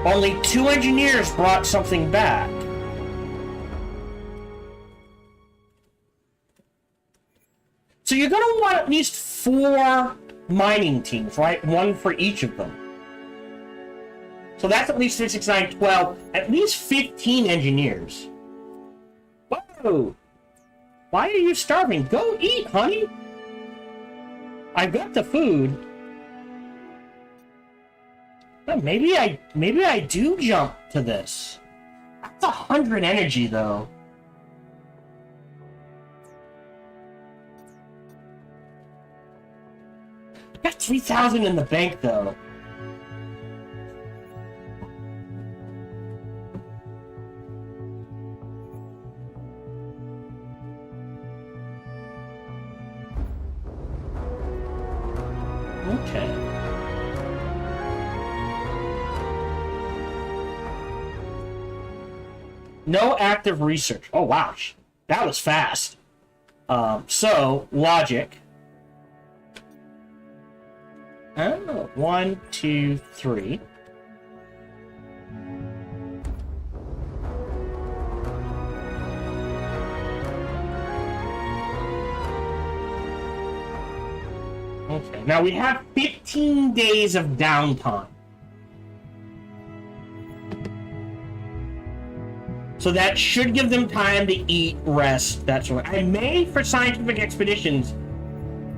Only 2 engineers brought something back. So you're going to want at least 4 mining teams, right? 1 for each of them. So that's at least 3, 6, 9, 12. At least 15 engineers. Whoa! Why are you starving? Go eat, honey! I've got the food. Well, maybe I do jump to this. That's 100 energy, though. I got 3,000 in the bank, though. Okay. No active research. Oh, wow. That was fast. So, logic. 1, 2, 3. Okay, now we have 15 days of downtime. So that should give them time to eat, rest, that sort of... I may, for scientific expeditions,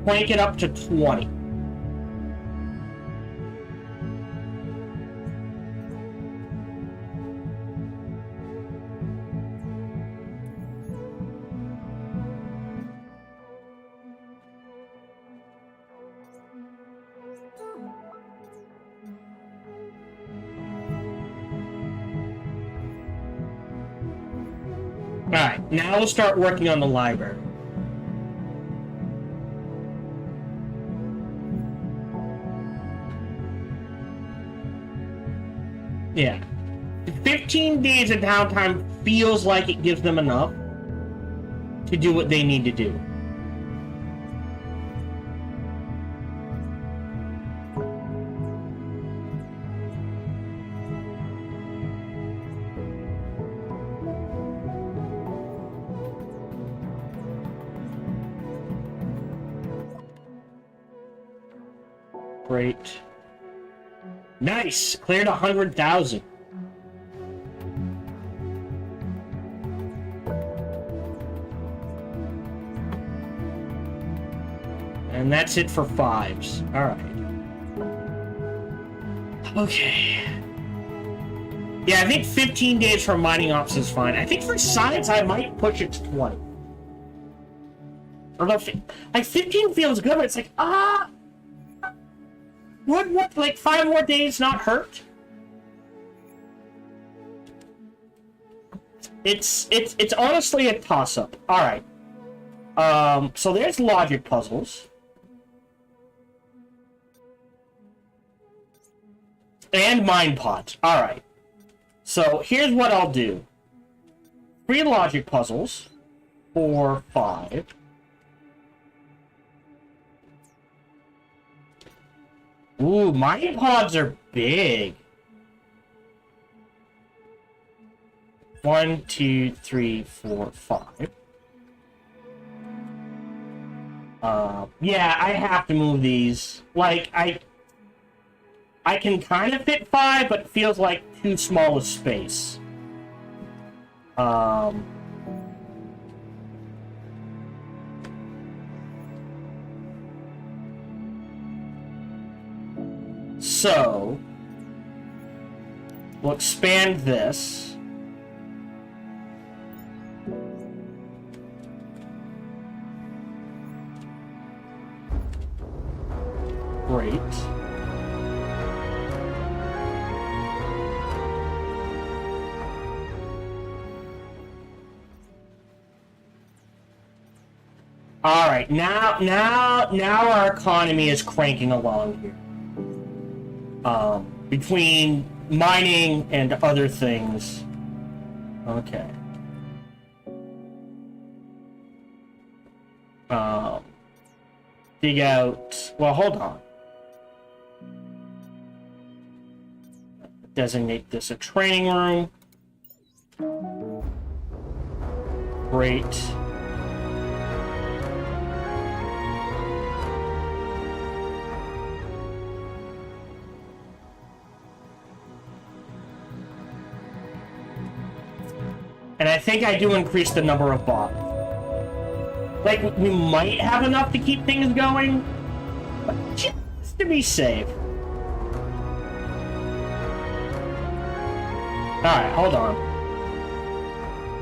crank it up to 20. Alright, now we'll start working on the library. Yeah. 15 days of downtime feels like it gives them enough to do what they need to do. Great. Nice! Cleared 100,000. And that's it for 5s. Alright. Okay. Yeah, I think 15 days for mining ops is fine. I think for science I might push it to 20. Or like 15 feels good, but it's like, would like 5 more days not hurt? It's honestly a toss-up. Alright. So there's logic puzzles. And mind pods. Alright. So here's what I'll do. 3 logic puzzles. 4, 5. Ooh, mind pods are big. 1, 2, 3, 4, 5. Yeah, I have to move these. Like, I can kind of fit 5, but it feels like too small a space. So, we'll expand this. Great. All right, now our economy is cranking along here. Between mining and other things. Okay. Dig out. Well, hold on. Designate this a training room. Great. And I think I do increase the number of bots. Like, we might have enough to keep things going, but just to be safe. Alright, hold on.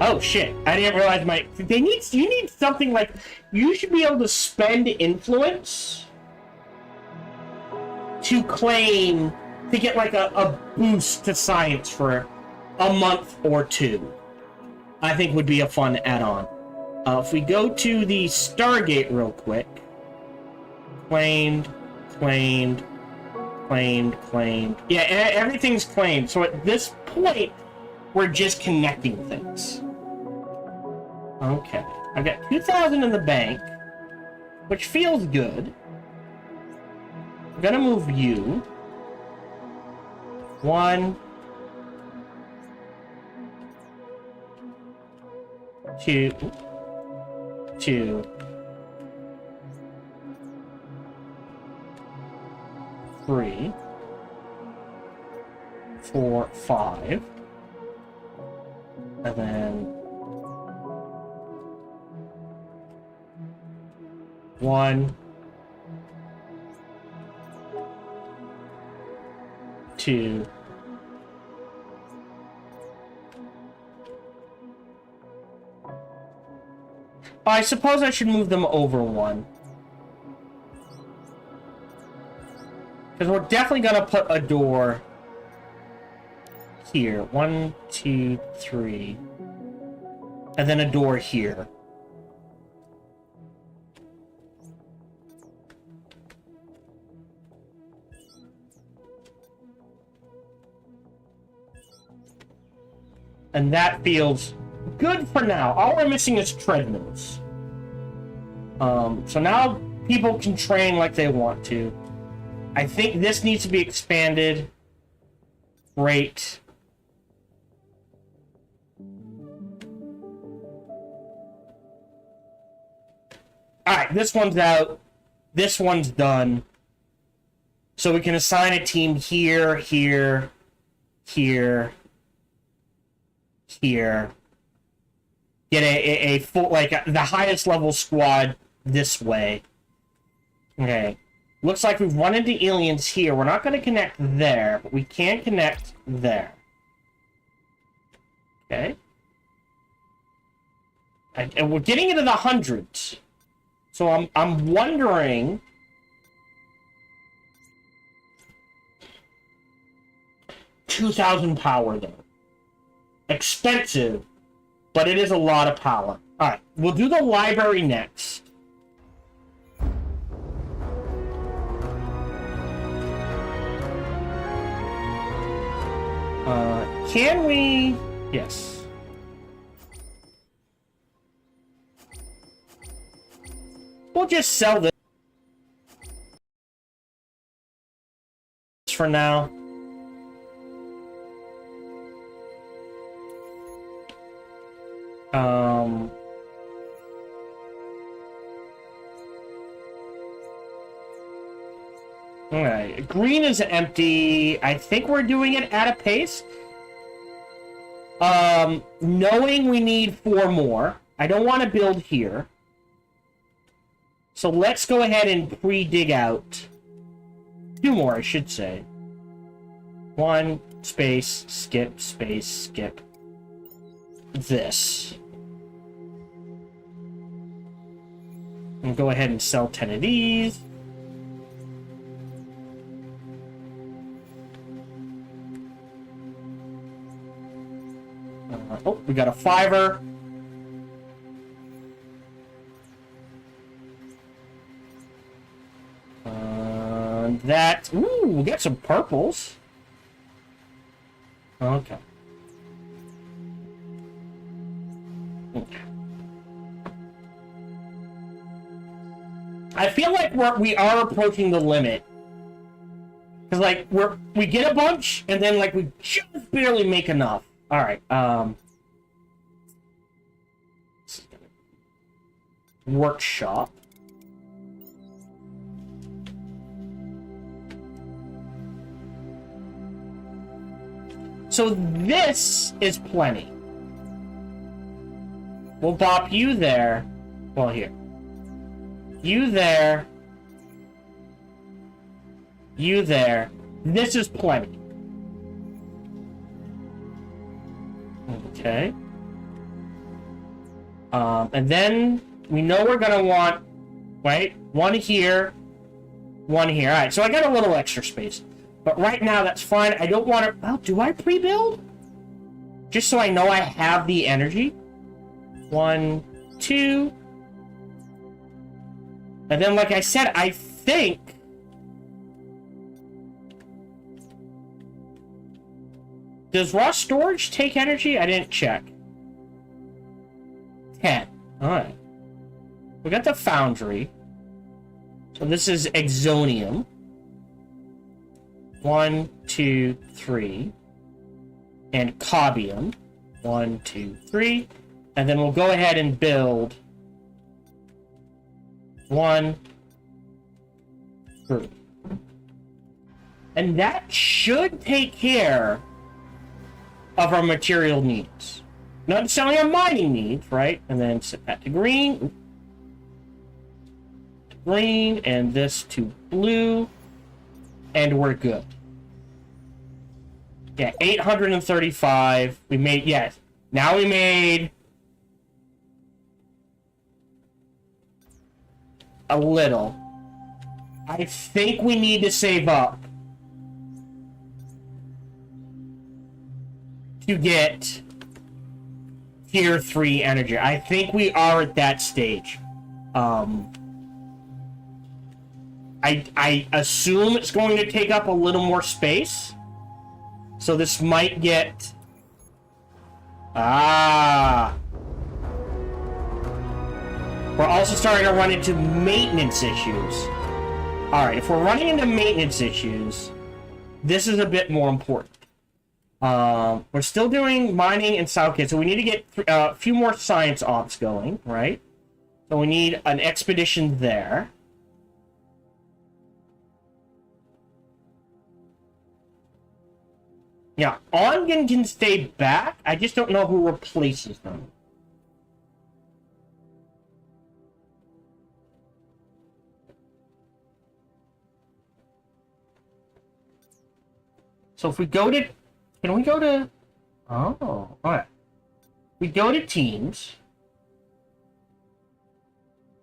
Oh shit, I didn't realize you need something like, you should be able to spend influence to claim, to get like a boost to science for a month or 2. I think would be a fun add-on. If we go to the Stargate real quick. Claimed. Yeah, everything's claimed. So at this point, we're just connecting things. Okay. I've got 2,000 in the bank, which feels good. I'm gonna move you. 1, 2, 3, 4, 5, and then 1, 2, I suppose I should move them over 1. Because we're definitely gonna put a door here. 1, 2, 3. And then a door here. And that feels good for now. All we're missing is treadmills. So now people can train like they want to. I think this needs to be expanded. Great. Alright, this one's out. This one's done. So we can assign a team here, here, here, here. Get a full, like, the highest level squad this way. Okay. Looks like we've run into aliens here. We're not going to connect there, but we can connect there. Okay. And we're getting into the hundreds. So I'm wondering... $2,000 power, though. Expensive, but it is a lot of power. Alright, we'll do the library next. Can we... Yes. We'll just sell this for now. Alright, green is empty. I think we're doing it at a pace. Knowing we need 4 more. I don't want to build here. So let's go ahead and pre-dig out 2 more, I should say. 1, space, skip, space, skip. This. And go ahead and sell 10 of these. Oh, we got a 5-er. That... Ooh, we got some purples. Okay. I feel like we are approaching the limit. Because, like, we get a bunch, and then, like, we just barely make enough. Alright, workshop. So this is plenty. We'll bop you there. Well, here. You there. You there. This is plenty. Okay. And then we know we're gonna want, right? 1 here, 1 here. Alright, so I got a little extra space. But right now, that's fine. I don't want to... Well, do I pre-build? Just so I know I have the energy. 1, 2. And then, like I said, I think... Does raw storage take energy? I didn't check. 10. Alright. We got the foundry. So this is exonium. 1, 2, 3. And cobium. 1, 2, 3. And then we'll go ahead and build 1, 3. And that should take care of our material needs. Not necessarily our mining needs, right? And then set that to green. Green, and this to blue. And we're good. Yeah, 835. We made, yes. Now we made a little. I think we need to save up to get tier 3 energy. I think we are at that stage. I assume it's going to take up a little more space. So this might get... Ah. We're also starting to run into maintenance issues. Alright, if we're running into maintenance issues, this is a bit more important. We're still doing mining and Southgate, so we need to get a few more science ops going, right? So we need an expedition there. Yeah, Ongen can stay back. I just don't know who replaces them. So if we go to... Can we go to... Oh, alright. We go to teams.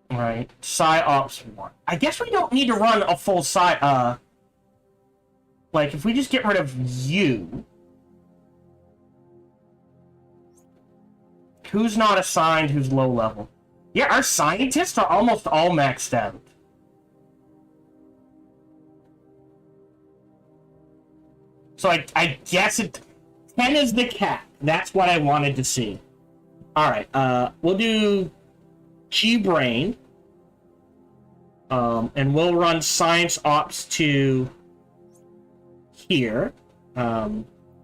Right. PsyOps 1. I guess we don't need to run a full like, if we just get rid of you... Who's not assigned, who's low level? Yeah, our scientists are almost all maxed out. So I guess 10 is the cap. That's what I wanted to see. Alright, we'll do G-Brain. And we'll run Science Ops to here.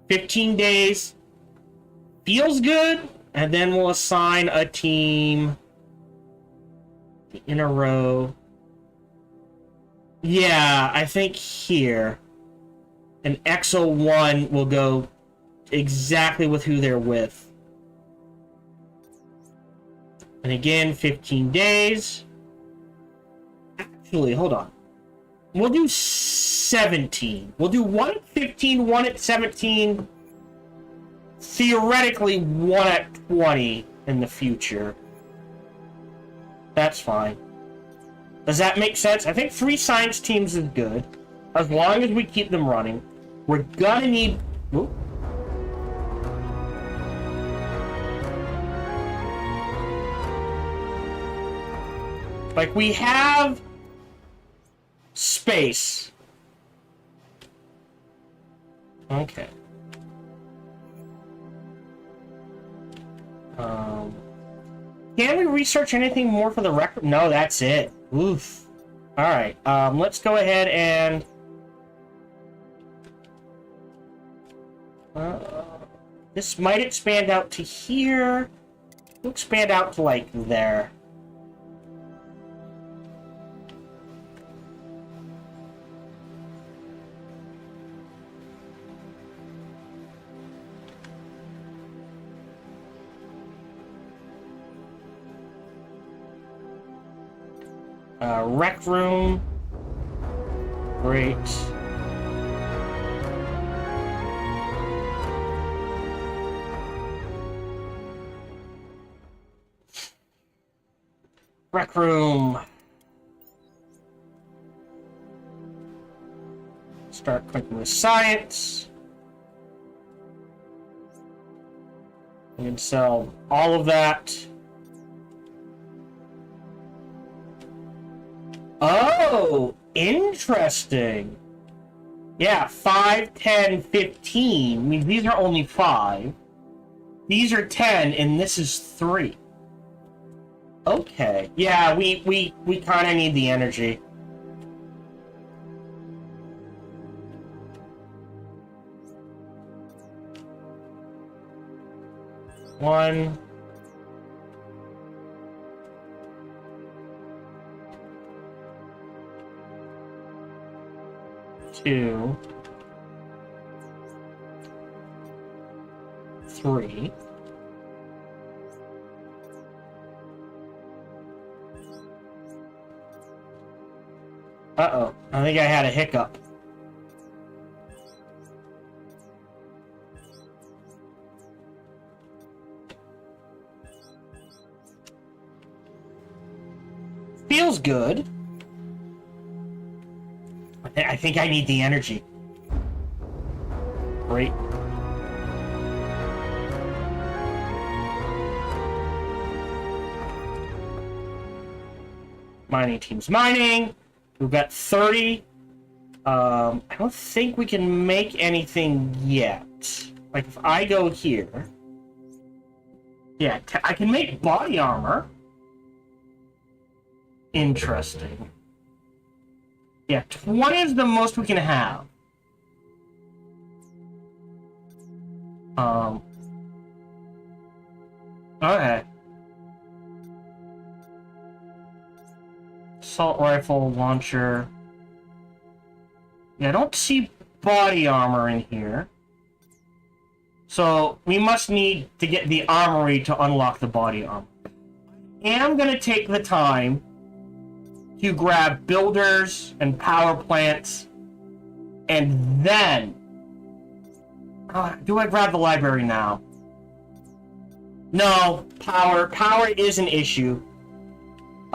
15 days. Feels good. And then we'll assign a team in a row. Yeah, I think here. And Exo 1 will go exactly with who they're with. And again, 15 days. Actually, hold on. We'll do 17. We'll do 1 at 15, 1 at 17. Theoretically, 1 at 20 in the future. That's fine. Does that make sense? I think 3 science teams is good. As long as we keep them running. We're gonna need... Ooh. Like, we have... space. Okay. Can we research anything more for the record? No, that's it. Oof. Alright, let's go ahead and... this might expand out to here. We'll expand out to, like, there. Rec room. Great. Rec room. Start clicking with science. We can sell all of that. Oh, interesting. Yeah, 5, 10, 15. I mean, these are only 5. These are 10, and this is 3. Okay. Yeah, we kind of need the energy. One. 2, 3. Uh-oh. I think I had a hiccup. Feels good. I think I need the energy. Great. Mining team's mining. We've got 30. I don't think we can make anything yet. Like, if I go here... Yeah, I can make body armor. Interesting. Yeah, 20 is the most we can have. Okay. Assault rifle, launcher. Yeah, I don't see body armor in here. So, we must need to get the armory to unlock the body armor. I am going to take the time to grab builders and power plants, and then... do I grab the library now? No, power. Power is an issue.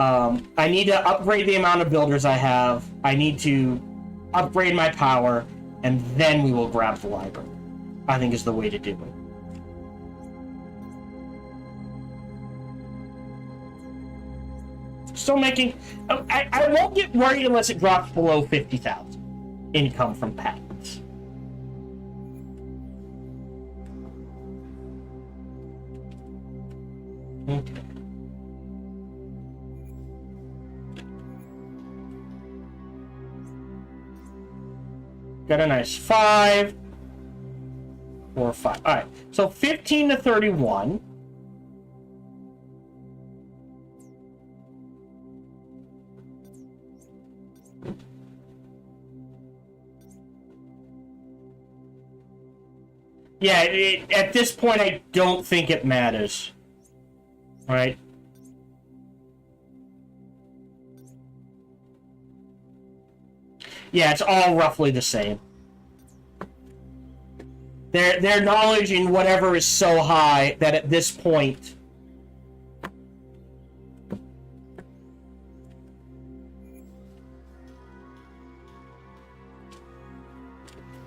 I need to upgrade the amount of builders I have. I need to upgrade my power, and then we will grab the library. I think is the way to do it. Still making... I won't get worried unless it drops below 50,000 income from patents. Okay. Got a nice 5. 4, 5. Alright, so 15 to 31. Yeah, at this point, I don't think it matters. Right? Yeah, it's all roughly the same. Their knowledge in whatever is so high that at this point...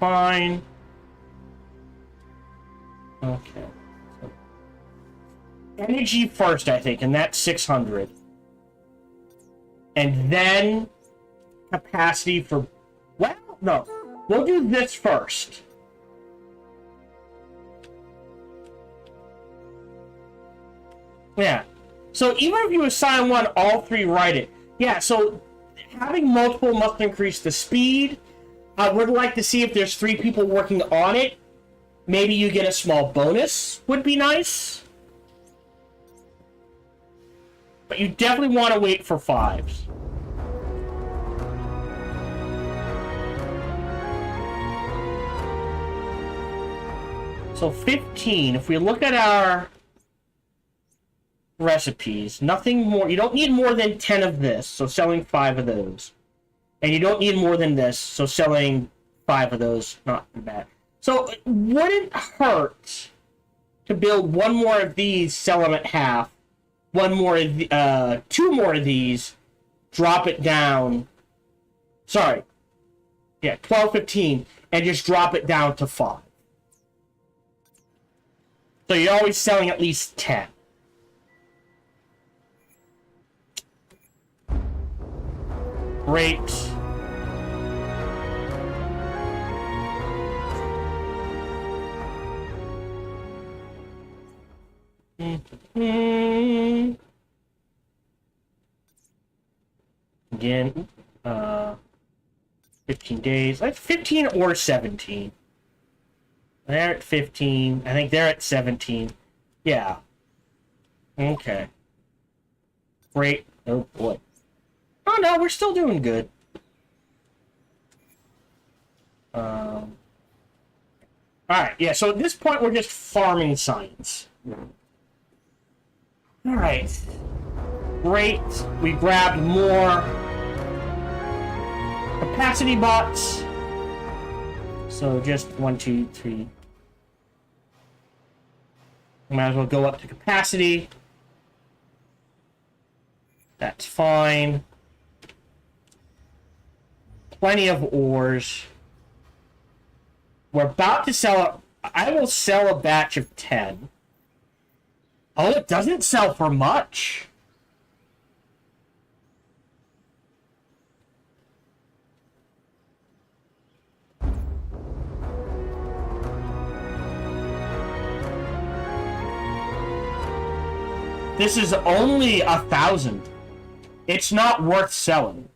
Fine. Okay. Energy first, I think, and that's 600. And then capacity for... Well, no. We'll do this first. Yeah. So even if you assign one, all 3 write it. Yeah, so having multiple must increase the speed. I would like to see if there's 3 people working on it. Maybe you get a small bonus. Would be nice. But you definitely want to wait for 5s. So 15, if we look at our recipes, nothing more. You don't need more than 10 of this, so selling 5 of those. And you don't need more than this, so selling 5 of those, not bad. So it wouldn't hurt to build 1 more of these, sell them at half. 1 more of 2 more of these, drop it down. Sorry. Yeah, 12, 15, and just drop it down to 5. So you're always selling at least 10. Great. Again, 15 days. Like 15 or 17. They're at 15. I think they're at 17. Yeah. Okay. Great. Oh boy. Oh no, we're still doing good. Alright, yeah, so at this point we're just farming science. Alright. Great. We grabbed more capacity bots. So just 1, 2, 3. Might as well go up to capacity. That's fine. Plenty of ores. We're about to sell I will sell a batch of 10. Oh, it doesn't sell for much. this is only 1,000. It's not worth selling.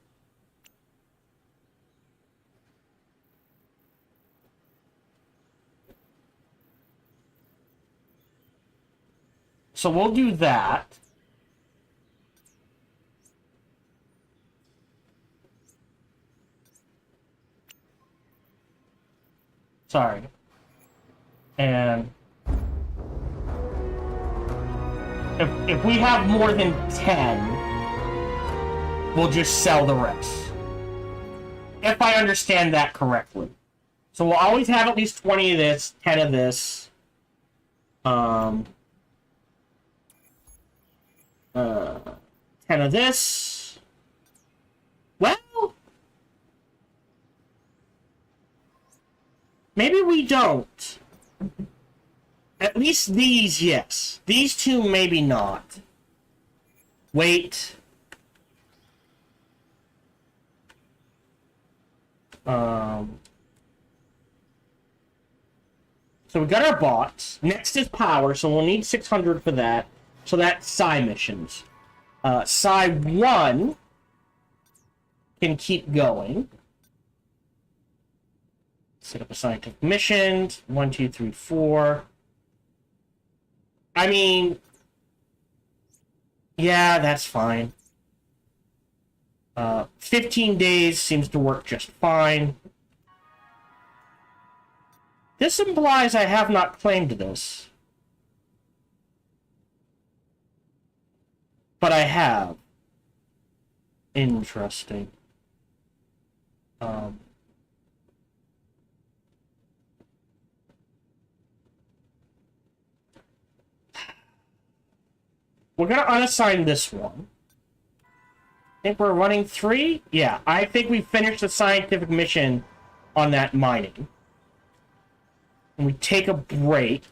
So we'll do that. Sorry. And if we have more than 10, we'll just sell the rest. If I understand that correctly. So we'll always have at least 20 of this, 10 of this. 10 of this. Well, maybe we don't. At least these, yes. These two, maybe not. Wait. So we got our bots. Next is power, so we'll need 600 for that. So that's Psi missions. Psi 1 can keep going. Set up a scientific mission. 1, 2, 3, 4. I mean, yeah, that's fine. 15 days seems to work just fine. This implies I have not claimed this. But I have. Interesting. We're going to unassign this one. I think we're running 3? Yeah, I think we finished the scientific mission on that mining. And we take a break.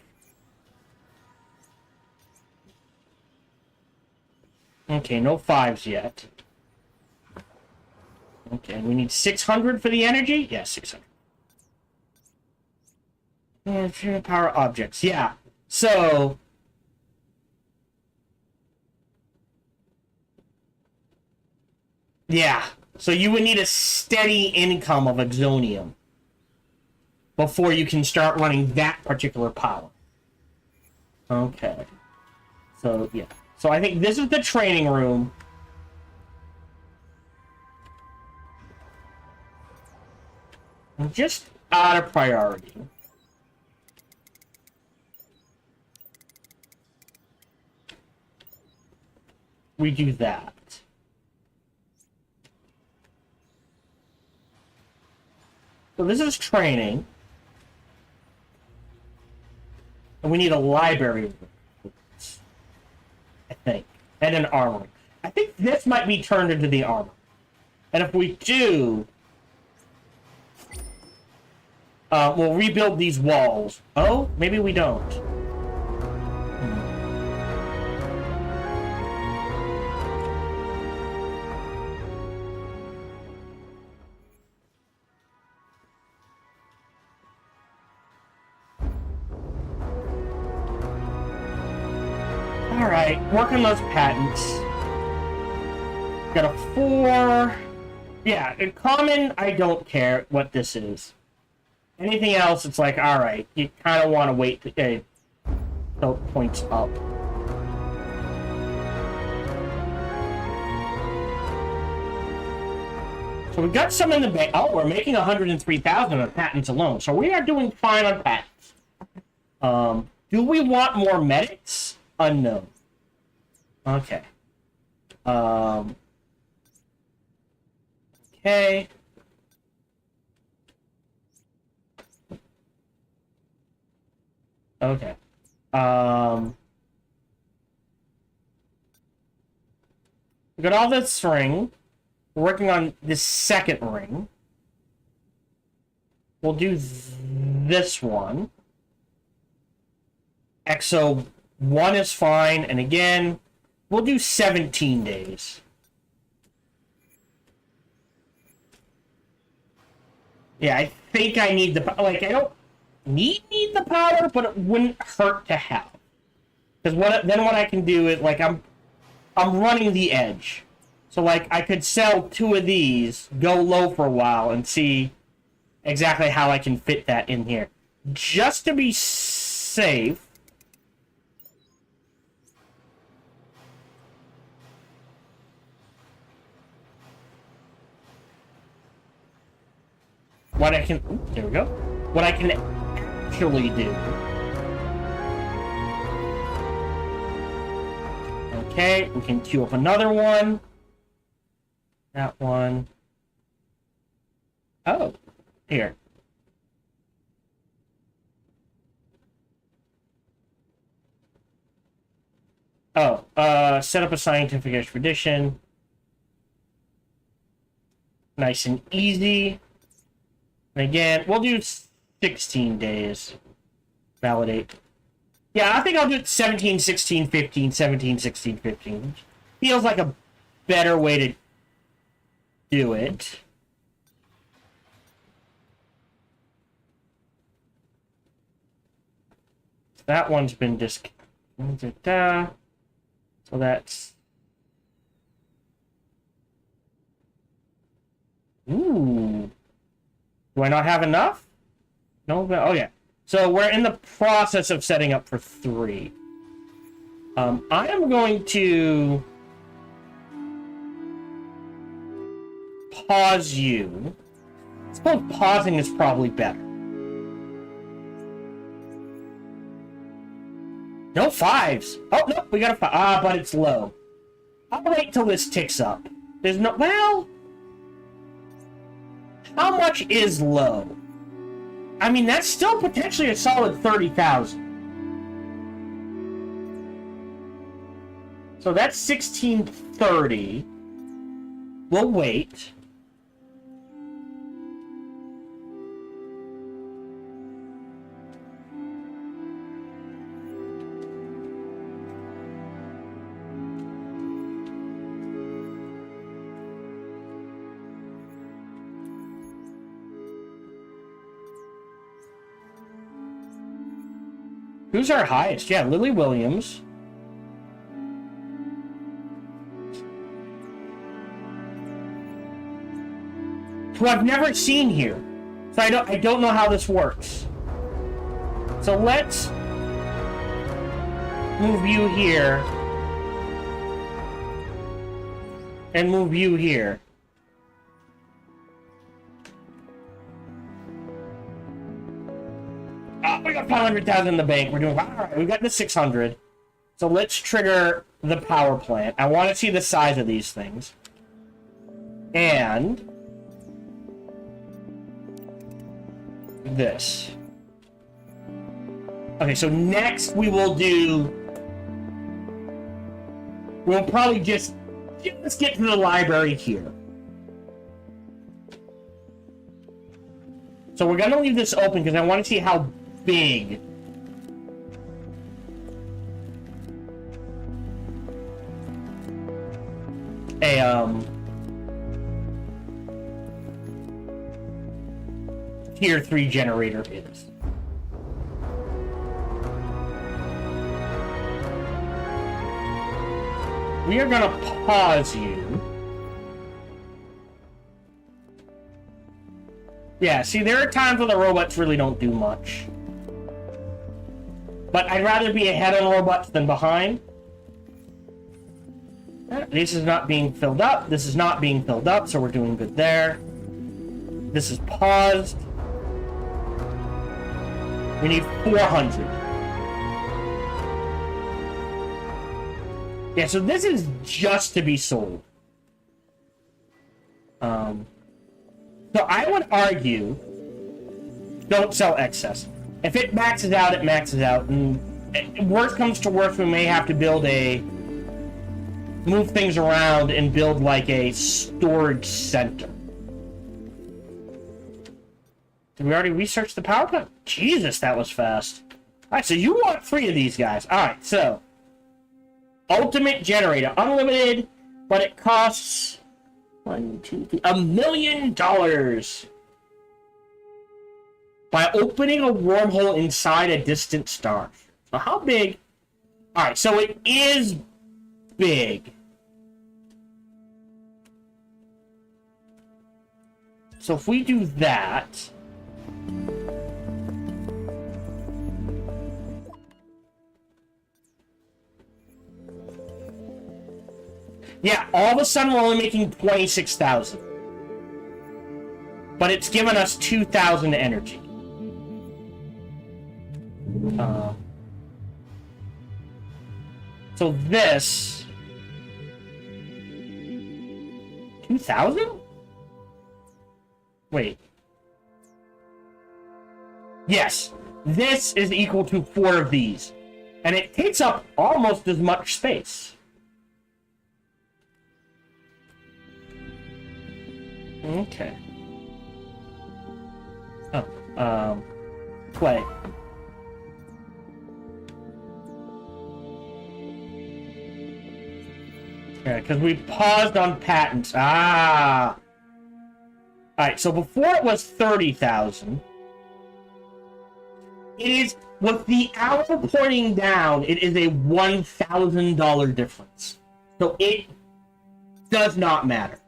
Okay, no 5s yet. Okay, we need 600 for the energy? Yeah, 600. Power objects, yeah. So... yeah, so you would need a steady income of Exonium before you can start running that particular power. Okay. So, yeah. So I think this is the training room. Just out of priority. We do that. So this is training. And we need a library room, I think. And an armory. I think this might be turned into the armor. And if we do... we'll rebuild these walls. Oh, maybe we don't. Alright, work on those patents. Got a 4. Yeah, in common, I don't care what this is. Anything else, it's like, alright, you kind of want to wait to get points up. So we got some in the bank. Oh, we're making 103,000 on patents alone. So we are doing fine on patents. Do we want more medics? Unknown. Okay. Okay. Okay. We got all this ring. We're working on this second ring. We'll do this one. Exo 1 is fine, and again, we'll do 17 days. Yeah, I think I need the... like, I don't need the power, but it wouldn't hurt to have. Because what I can do is, like, I'm running the edge. So, like, I could sell 2 of these, go low for a while, and see exactly how I can fit that in here. Just to be safe. What I can... There we go. What I can actually do. Okay, we can queue up another one. That one. Oh, here. Oh, set up a scientific expedition. Nice and easy. And again, we'll do 16 days. Validate. Yeah, I think I'll do it 17, 16, 15, 17, 16, 15. Feels like a better way to do it. That one's been discounted. So that's... Ooh. Do I not have enough? No, but... Oh, yeah. So we're in the process of setting up for 3. I am going to... pause you. I suppose pausing is probably better. No 5s. Oh, no, we got a 5. Ah, but it's low. I'll wait till this ticks up. There's no... Well... How much is low? I mean, that's still potentially a solid 30,000. So that's 1630. We'll wait. Who's our highest? Yeah, Lily Williams. Who I've never seen here. So I don't know how this works. So let's move you here. And move you here. We got 500,000 in the bank. We're doing... Alright, we got the 600. So let's trigger the power plant. I want to see the size of these things. And... this. Okay, so next we will do... We'll probably just... Let's get to the library here. So we're going to leave this open because I want to see how big a tier 3 generator is. We are gonna pause you. Yeah, see, there are times when the robots really don't do much. But I'd rather be ahead on robots than behind. This is not being filled up. This is not being filled up, so we're doing good there. This is paused. We need 400. Yeah, so this is just to be sold. So I would argue, don't sell excess. If it maxes out, it maxes out. And worst comes to worst, we may have to build move things around and build like a storage center. Did we already research the power plant? Jesus, that was fast. Alright, so you want 3 of these guys. Alright, so ultimate generator, unlimited, but it costs $1 million by opening a wormhole inside a distant star. So how big Alright, so it is big. So if we do that... Yeah, all of a sudden we're only making 26,000. But it's given us 2,000 energy. So this... 2,000? Wait. Yes, this is equal to 4 of these. And it takes up almost as much space. Okay. Oh, play. Yeah, because we paused on patents. Ah! Alright, so before it was 30,000. It is, with the arrow pointing down, it is a $1,000 difference. So it does not matter.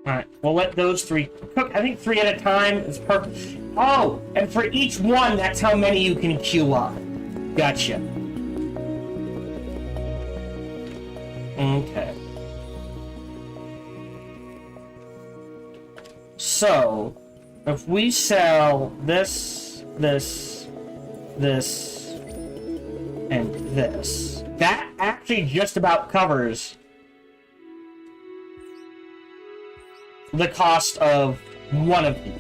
Alright, we'll let those 3 cook. I think 3 at a time is perfect. Oh, and for each one, that's how many you can queue up. Gotcha. Okay. So, if we sell this, this, this, and this, that actually just about covers the cost of one of these.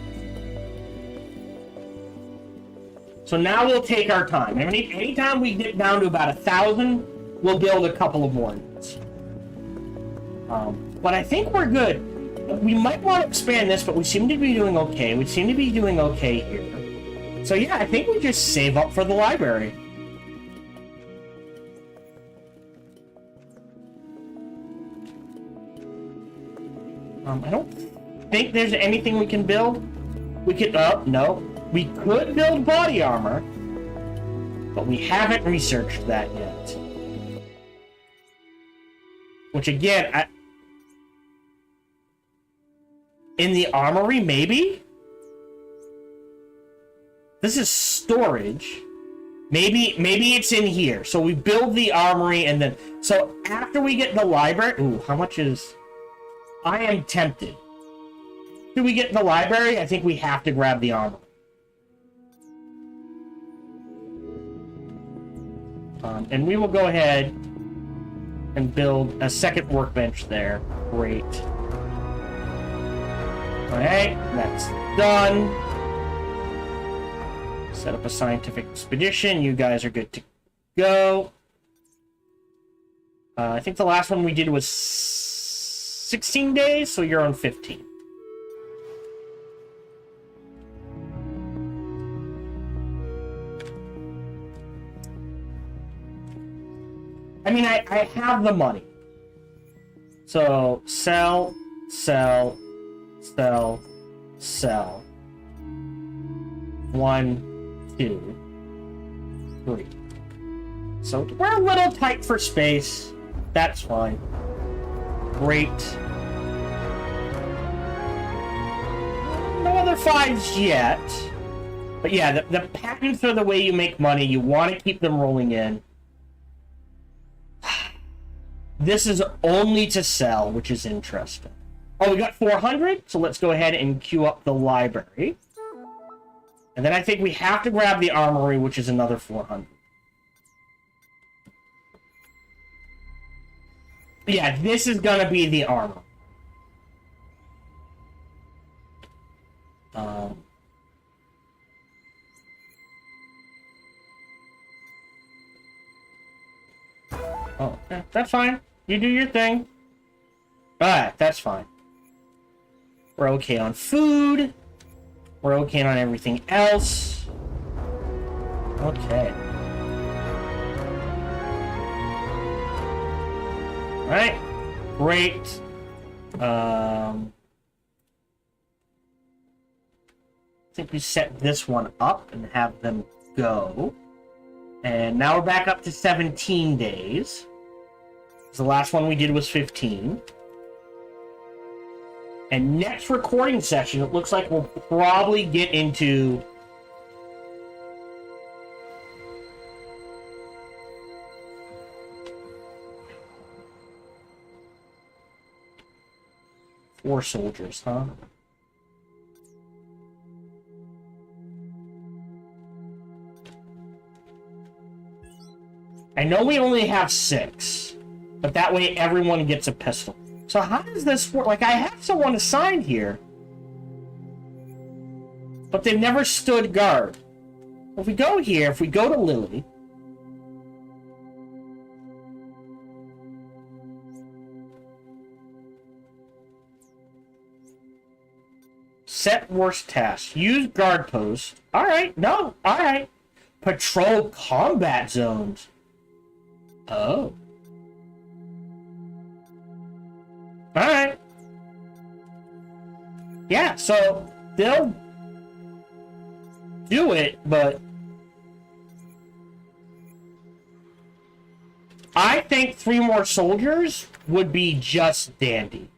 So now we'll take our time. Anytime we get down to about 1,000, we'll build a couple of more units. But I think we're good. We might want to expand this, but we seem to be doing okay. We seem to be doing okay here. So yeah, I think we just save up for the library. I don't think there's anything we can build. We could, no. We could build body armor, but we haven't researched that yet. Which again, in the armory, maybe? This is storage. Maybe it's in here. So we build the armory and then... So after we get the library... Ooh, how much is... I am tempted. After we get the library, I think we have to grab the armor. And we will go ahead and build a second workbench there. Great. Alright, that's done. Set up a scientific expedition. You guys are good to go. I think the last one we did was 16 days, so you're on 15. I mean, I have the money. So, sell, sell, sell, sell. 1, 2, 3. So, we're a little tight for space. That's fine. Great. No other 5s yet. But yeah, the patents are the way you make money. You want to keep them rolling in. This is only to sell, which is interesting. Oh, we got 400, so let's go ahead and queue up the library. And then I think we have to grab the armory, which is another 400. Yeah, this is gonna be the armor. Oh, okay, that's fine. You do your thing. Alright, that's fine. We're okay on food. We're okay on everything else. Okay. Alright. Great. I think we set this one up and have them go. And now we're back up to 17 days. So the last one we did was 15. And next recording session, it looks like we'll probably get into... Four soldiers, huh? I know we only have 6, but that way everyone gets a pistol. So how does this work? Like, I have someone assigned here, but they've never stood guard. If we go here, if we go to Lily, set worst task. Use guard post. Alright, no, alright. Patrol combat zones. Oh. Alright. Yeah, so they'll do it, but I think 3 more soldiers would be just dandy.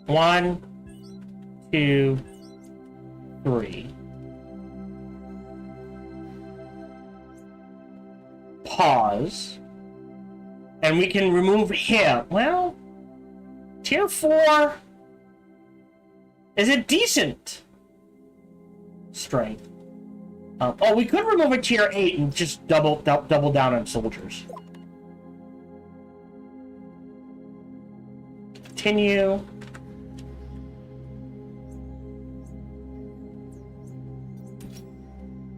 1, 2, 3. Pause. And we can remove him. Well, tier 4 is a decent strength. Oh, we could remove a tier 8 and just double down on soldiers. Continue.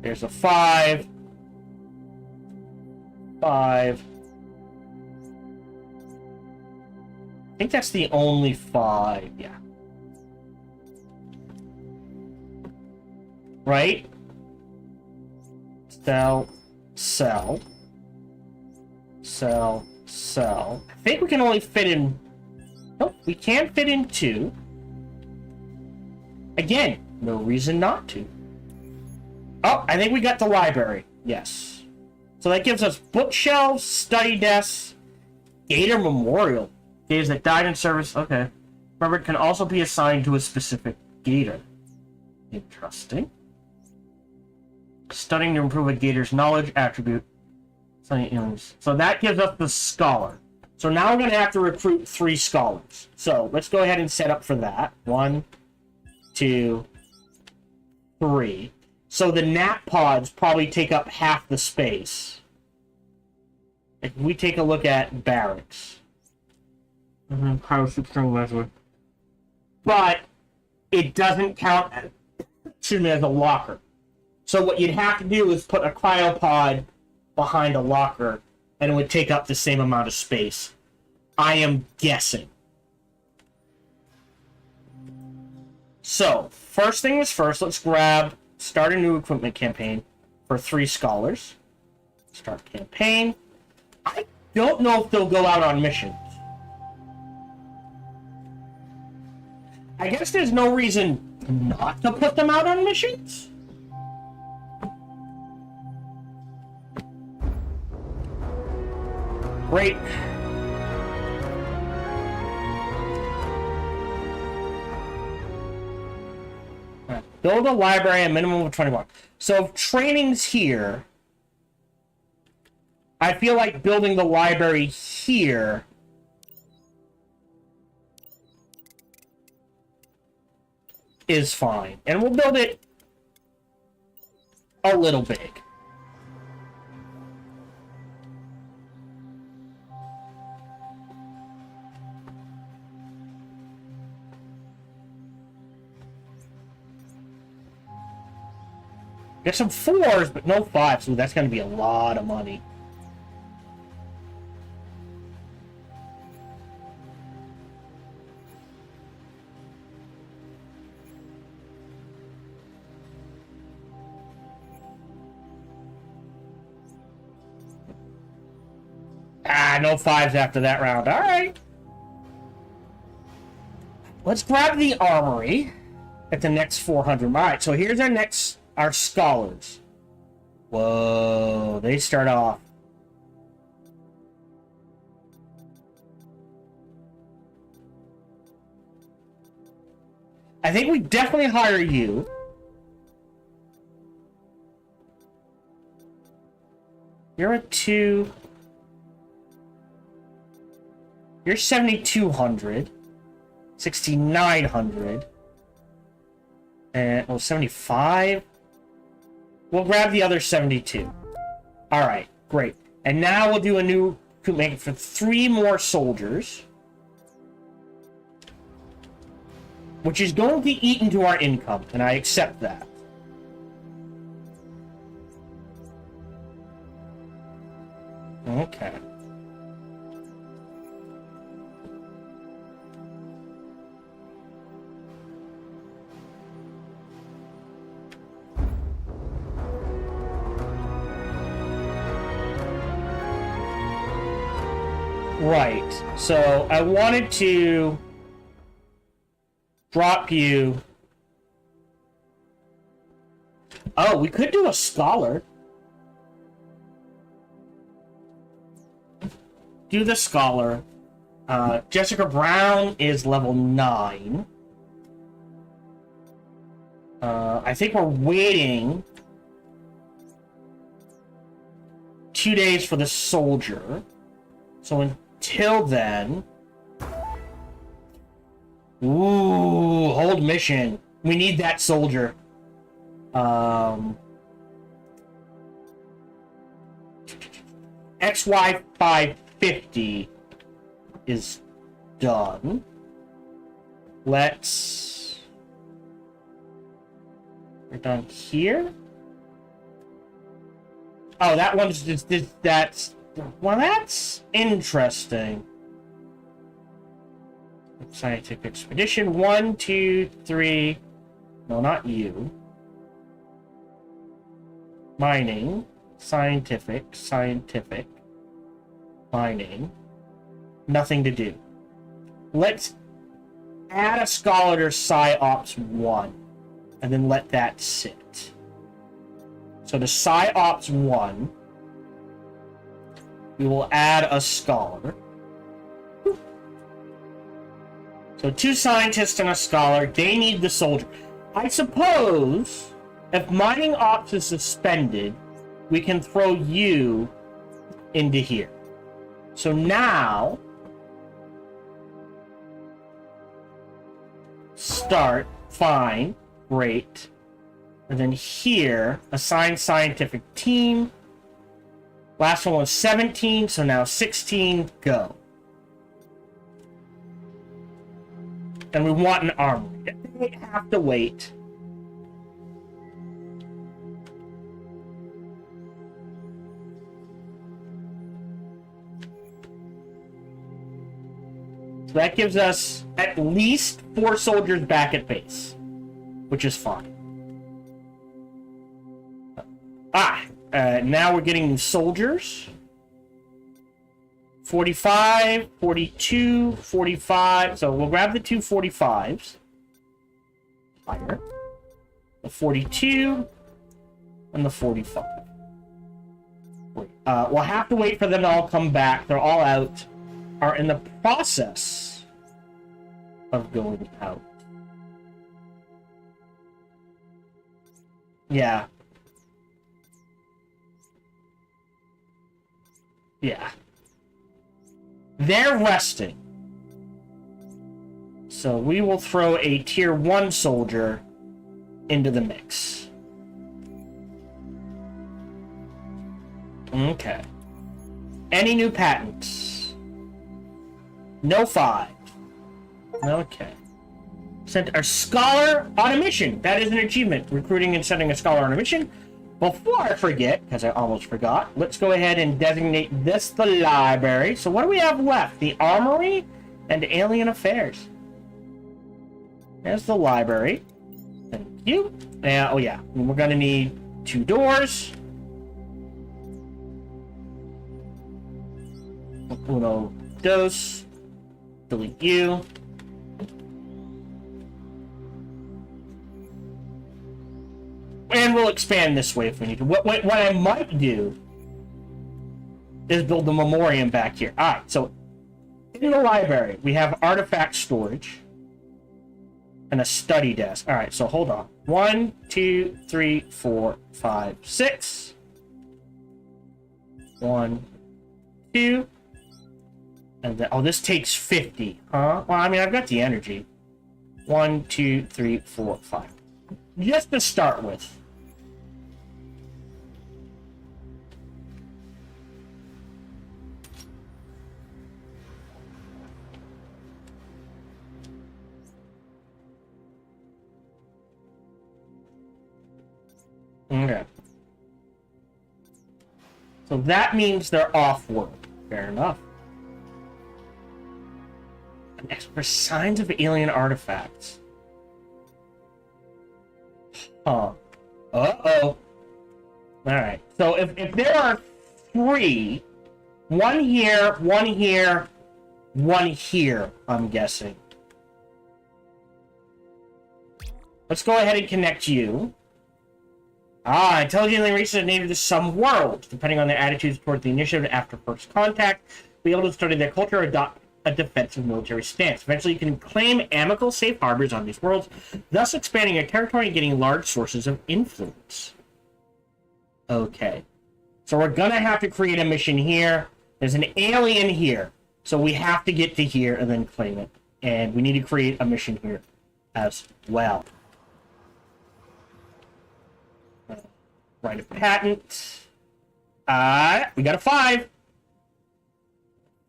There's a 5. 5. I think that's the only 5, yeah. Right? Sell. I think we can only fit in... Nope, we can fit in 2. Again, no reason not to. Oh, I think we got the library. Yes. So that gives us bookshelves, study desks, Gator Memorial. Gators that died in service. Okay. Remember, it can also be assigned to a specific Gator. Interesting. Studying to improve a Gator's knowledge attribute. So that gives us the Scholar. So now we're going to have to recruit 3 Scholars. So let's go ahead and set up for that. 1, 2, 3. So the nap pods probably take up half the space. If we take a look at barracks. But it doesn't count as, as a locker. So what you'd have to do is put a cryopod behind a locker, and it would take up the same amount of space. I am guessing. So, first thing is first, let's start a new equipment campaign for 3 Scholars. Start campaign. I don't know if they'll go out on missions. I guess there's no reason not to put them out on missions. Great. Build a library a minimum of 21. So if training's here, I feel like building the library here is fine. And we'll build it a little big. There's some 4s, but no 5s, so that's going to be a lot of money. no fives after that round. All right. Let's grab the armory at the next 400. All right, so here's our scholars. Whoa, they start off. I think we definitely hire you. You're a 2. You're 7,200. 6,900. And, well, 75. We'll grab the other 72. Alright, great. And now we'll do a new make it for 3 more soldiers. Which is going to eat into our income, and I accept that. Okay. Right. So I wanted to drop you. Oh, we could do a scholar. Do the scholar. Jessica Brown is level 9. I think we're waiting 2 days for the soldier. So until then... Ooh, hold mission. We need that soldier. XY 550 is done. Let's... We're done here? Oh, that one's just... That's... Well, that's interesting. Scientific expedition. 1, 2, 3. No, not you. Mining. Scientific. Mining. Nothing to do. Let's add a scholar to Psyops 1. And then let that sit. So to Psyops 1, we will add a scholar. So 2 scientists and a scholar. They need the soldier. I suppose if mining ops is suspended, we can throw you into here. So now, start, fine, great. And then here, assign scientific team. Last one was 17, so now 16, go. And we want an armory. They have to wait. So that gives us at least 4 soldiers back at base, which is fine. Now we're getting soldiers. 45, 42, 45. So we'll grab the 2 45s. Fire. The 42 and the 45. We'll have to wait for them to all come back. They're all out. Are in the process of going out. Yeah. Yeah. They're resting. So we will throw a tier 1 soldier into the mix. Okay. Any new patents? No 5. Okay. Sent our scholar on a mission. That is an achievement. Recruiting and sending a scholar on a mission. Before I forget, because I almost forgot, let's go ahead and designate this the library. So what do we have left? The armory and alien affairs. There's the library. Thank you. Oh yeah, we're going to need 2 doors. uno, dos. Delete you. And we'll expand this way if we need to. What I might do is build the memoriam back here. Alright, so in the library, we have artifact storage and a study desk. Alright, so hold on. 1, 2, 3, 4, 5, 6. 1, 2. And then, oh, this takes 50. Huh? Well, I mean, I've got the energy. 1, 2, 3, 4, 5. Just to start with. Okay. So that means they're off work. Fair enough. For signs of alien artifacts. Huh. Uh-oh. Alright. So if there are 3, 1 here, 1 here, 1 here, I'm guessing. Let's go ahead and connect you. Ah, intelligently races native to some world. Depending on their attitudes toward the initiative after first contact, be able to study their culture or adopt a defensive military stance. Eventually, you can claim amicable safe harbors on these worlds, thus expanding your territory and getting large sources of influence. Okay. So we're gonna have to create a mission here. There's an alien here. So we have to get to here and then claim it. And we need to create a mission here as well. Write a patent. We got a 5.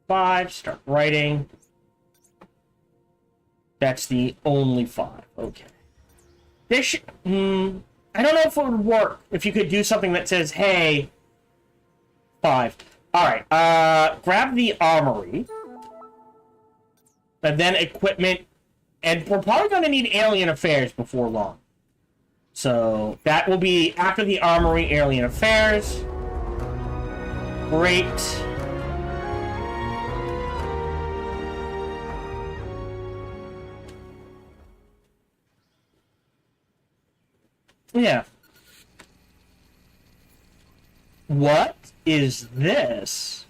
5, start writing. That's the only 5. Okay. This should, I don't know if it would work if you could do something that says, hey, 5. Alright, grab the armory. And then equipment. And we're probably going to need alien affairs before long. So, that will be after the armory, alien affairs. Great. Yeah. What is this?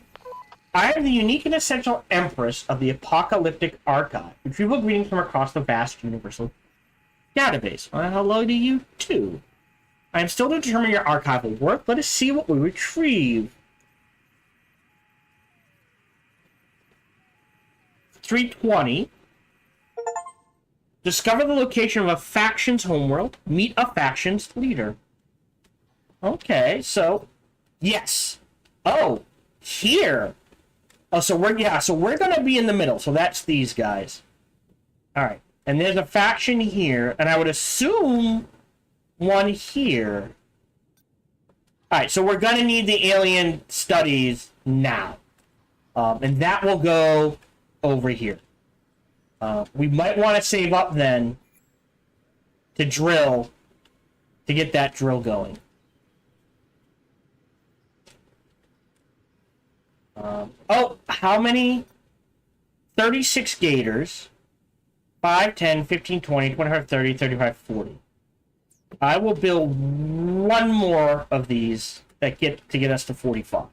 I am the unique and essential Empress of the Apocalyptic Archive. Retrieval greetings from across the vast universal database. Well, hello to you, too. I am still to determine your archival work. Let us see what we retrieve. 320. Discover the location of a faction's homeworld. Meet a faction's leader. Okay, so yes. Oh, here. Oh, so we're gonna be in the middle. So that's these guys. All right, and there's a faction here, and I would assume one here. All right, so we're gonna need the alien studies now, and that will go over here. We might want to save up then to drill, to get that drill going. Oh, how many? 36 gators. 5, 10, 15, 20, 25, 30, 35, 40. I will build one more of these that get us to 45.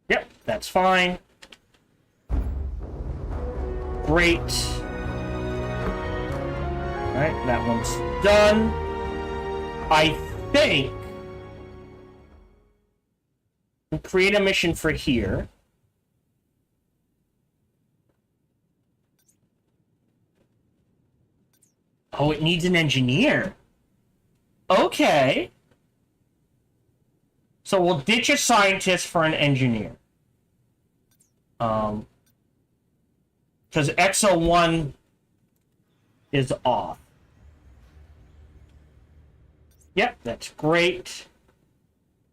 Yep, that's fine. Great. Alright, that one's done. I think we'll create a mission for here. Oh, it needs an engineer. Okay. So we'll ditch a scientist for an engineer. Because Exo 1 is off. Yep, that's great.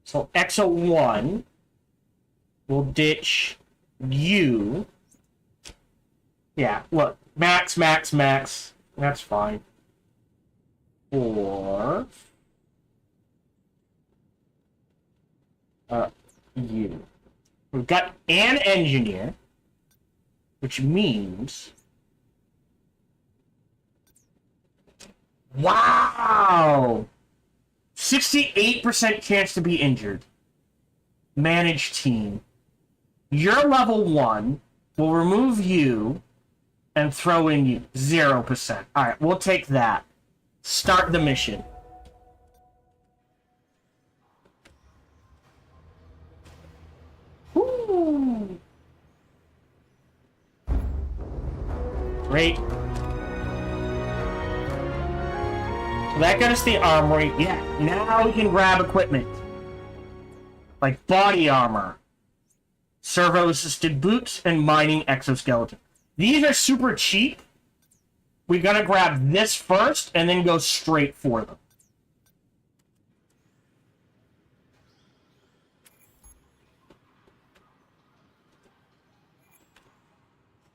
So Exo 1 will ditch you. Yeah, look. Max. That's fine. Or... you. We've got an engineer, which means... Wow! 68% chance to be injured. Manage team. You're level 1. We'll remove you and throw in you. 0%. Alright, we'll take that. Start the mission. Woo! Great. So that got us the armory. Yeah, now we can grab equipment. Like body armor, servo-assisted boots, and mining exoskeleton. These are super cheap. We gotta grab this first, and then go straight for them.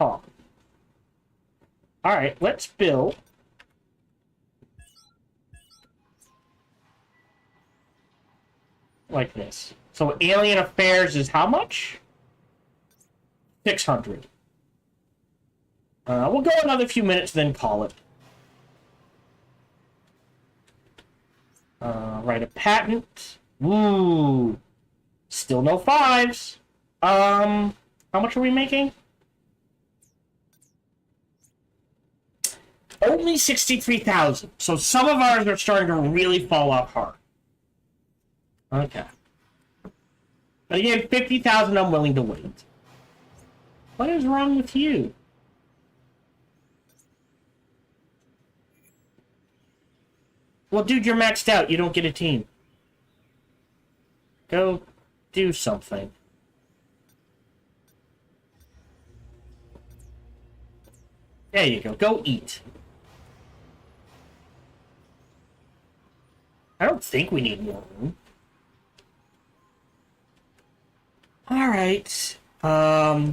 Huh. Alright, let's build. Like this. So Alien Affairs is how much? 600. We'll go another few minutes, then call it. Write a patent. Woo! Still no 5s. How much are we making? Only 63,000. So some of ours are starting to really fall off hard. Okay. But again, 50,000 I'm willing to wait. What is wrong with you? Well, dude, you're maxed out. You don't get a team. Go do something. There you go. Go eat. I don't think we need more room. Alright. Oh,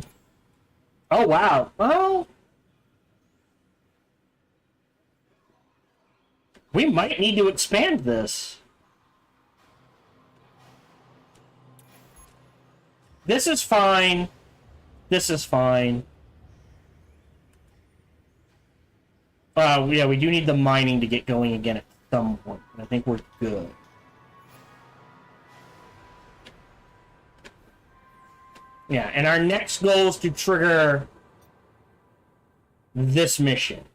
wow. Well... we might need to expand this. This is fine. This is fine. Yeah, we do need the mining to get going again at some point. I think we're good. Yeah, and our next goal is to trigger this mission.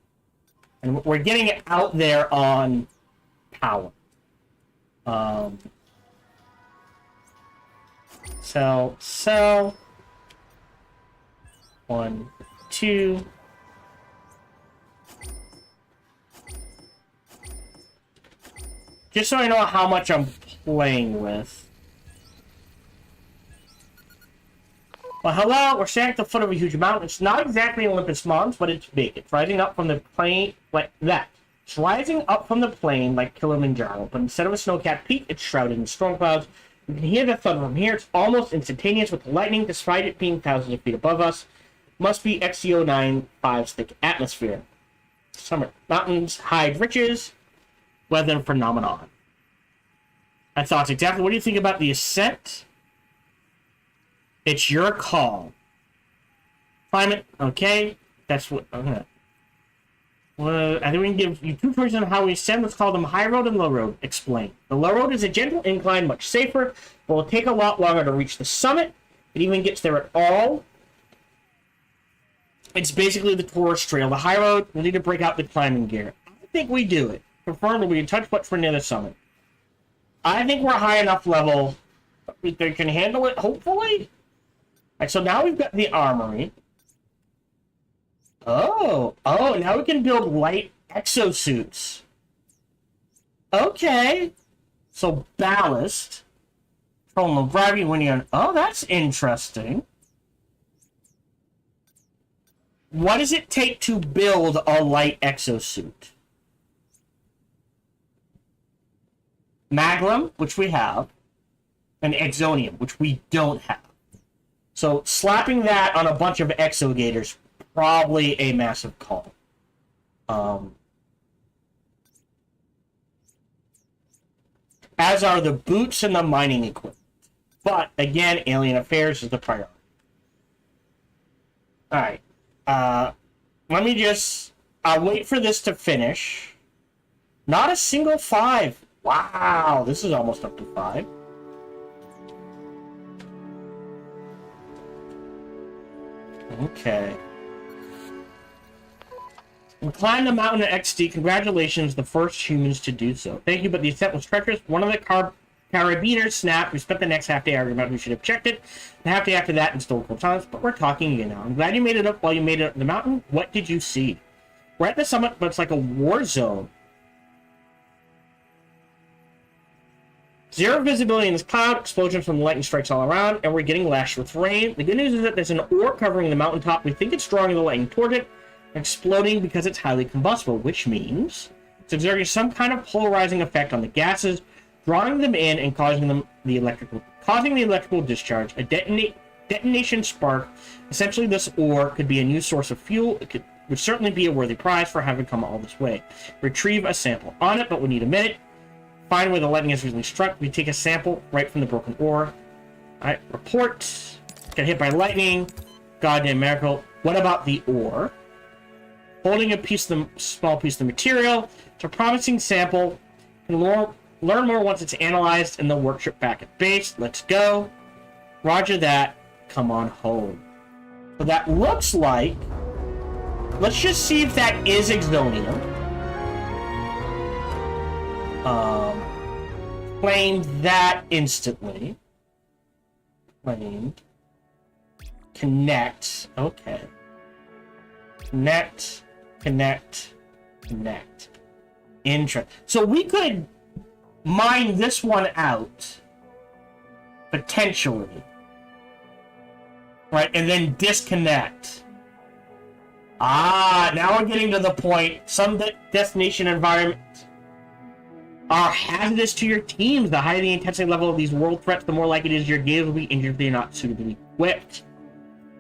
And we're getting it out there on power. Sell. 1, 2. Just so I know how much I'm playing with. Well, hello, we're standing at the foot of a huge mountain. It's not exactly Olympus Mons, but it's big. It's rising up from the plain like that. It's rising up from the plain like Kilimanjaro, but instead of a snow-capped peak, it's shrouded in storm clouds. You can hear the thunder from here. It's almost instantaneous with the lightning, despite it being thousands of feet above us. Must be XCO95's thick atmosphere. Summer mountains hide riches, weather phenomenon. I thought exactly. What do you think about the ascent? It's your call. Climate, okay. That's what. Okay. Well, I think we can give you 2 choices on how we ascend. Let's call them high road and low road. Explain. The low road is a gentle incline, much safer, but will take a lot longer to reach the summit. It even gets there at all. It's basically the tourist trail. The high road, we'll need to break out the climbing gear. I think we do it. Confirm that we can touch but for near the summit. I think we're high enough level that they can handle it, hopefully. Alright, so now we've got the armory. Oh, now we can build light exosuits. Okay. So ballast. From the gravity when you're... oh, that's interesting. What does it take to build a light exosuit? Maglum, which we have, and Exonium, which we don't have. So slapping that on a bunch of exogators, probably a massive call. As are the boots and the mining equipment. But, again, alien affairs is the priority. Alright. Let me just... I'll wait for this to finish. Not a single 5. Wow, this is almost up to 5. Okay. We climbed the mountain at XD. Congratulations, the first humans to do so. Thank you, but the ascent was treacherous. One of the carabiners snapped. We spent the next half day arguing about who should have checked it. The half day after that in stoical silence, but we're talking again now. I'm glad you made it up while you made it up the mountain. What did you see? We're at the summit, but it's like a war zone. Zero visibility in this cloud, explosions from the lightning strikes all around, and we're getting lashed with rain. The good news is that there's an ore covering the mountaintop. We think it's drawing the lightning toward it, exploding because it's highly combustible, which means it's exerting some kind of polarizing effect on the gases, drawing them in and causing the electrical discharge. A detonation spark. Essentially, this ore could be a new source of fuel. It would certainly be a worthy prize for having come all this way. Retrieve a sample on it, but we need a minute. Find where the lightning has recently struck. We take a sample right from the broken ore. Alright, report. Got hit by lightning. Goddamn miracle. What about the ore? Holding a small piece of the material. It's a promising sample. Can learn more once it's analyzed in the workshop back at base. Let's go. Roger that. Come on home. So that looks like... Let's just see if that is Exonium. Claim that instantly. Claimed. Connect. Okay. Connect. So we could mine this one out. Potentially. Right, and then disconnect. Ah, now we're getting to the point. Some destination environments are hazardous to your teams. The higher the intensity level of these world threats, the more likely it is your games will be injured if they're not suitably equipped.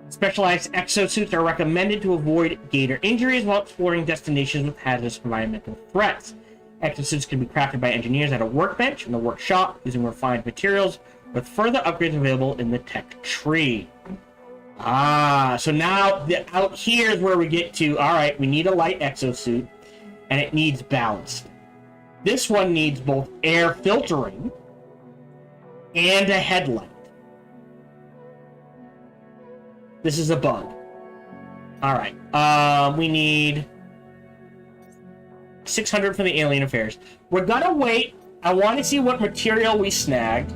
Specialized exosuits are recommended to avoid gator injuries while exploring destinations with hazardous environmental threats. Exosuits can be crafted by engineers at a workbench in the workshop using refined materials, with further upgrades available in the tech tree. Ah, so now out here is where we get to, alright, we need a light exosuit, and it needs balance. This one needs both air filtering and a headlight. This is a bug. Alright. We need 600 for the alien affairs. We're gonna wait. I want to see what material we snagged.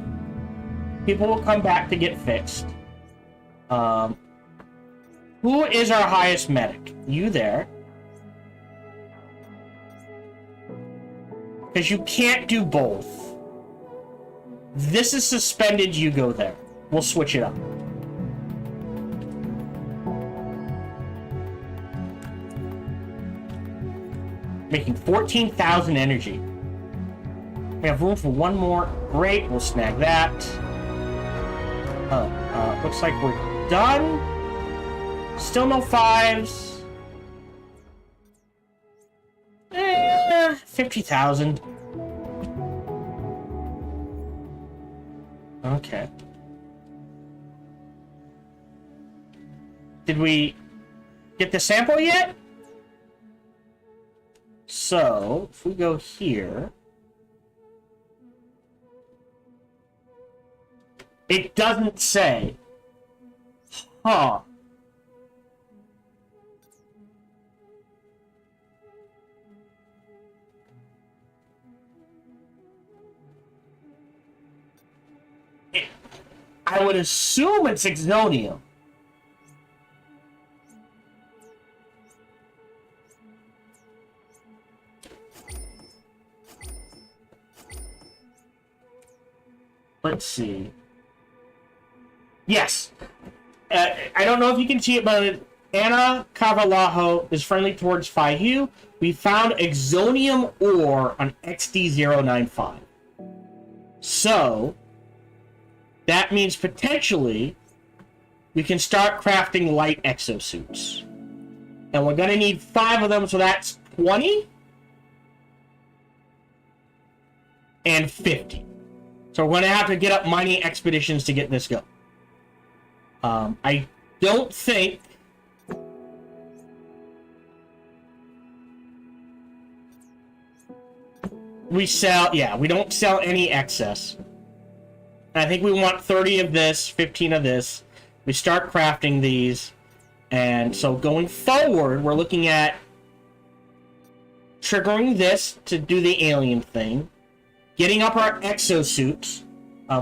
People will come back to get fixed. Who is our highest medic? You there. Because you can't do both. This is suspended, you go there. We'll switch it up. Making 14,000 energy. We have room for one more. Great, we'll snag that. Looks like we're done. Still no 5s. 50,000. Okay. Did we get the sample yet? So, if we go here... It doesn't say. Huh. I would assume it's Exonium. Let's see. Yes. I don't know if you can see it, but Anna Cavalajo is friendly towards Faihu. We found Exonium ore on XD095. So... that means potentially we can start crafting light exosuits. And we're going to need 5 of them, so that's 20 and 50. So we're going to have to get up mining expeditions to get this going. I don't think we sell, yeah, we don't sell any excess. I think we want 30 of this, 15 of this. We start crafting these. And so going forward, we're looking at triggering this to do the alien thing. Getting up our exosuits.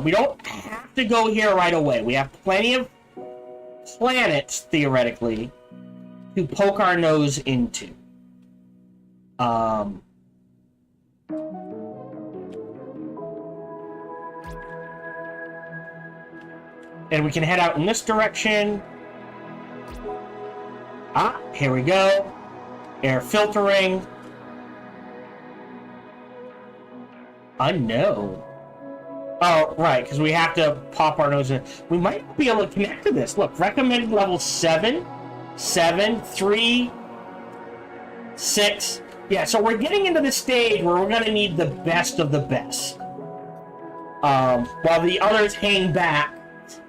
We don't have to go here right away. We have plenty of planets, theoretically, to poke our nose into. And we can head out in this direction. Ah, here we go. Air filtering. Unknown. Oh, right, because we have to pop our nose in. We might be able to connect to this. Look, recommended level 7, 3, 6. Yeah, so we're getting into the stage where we're going to need the best of the best. While the others hang back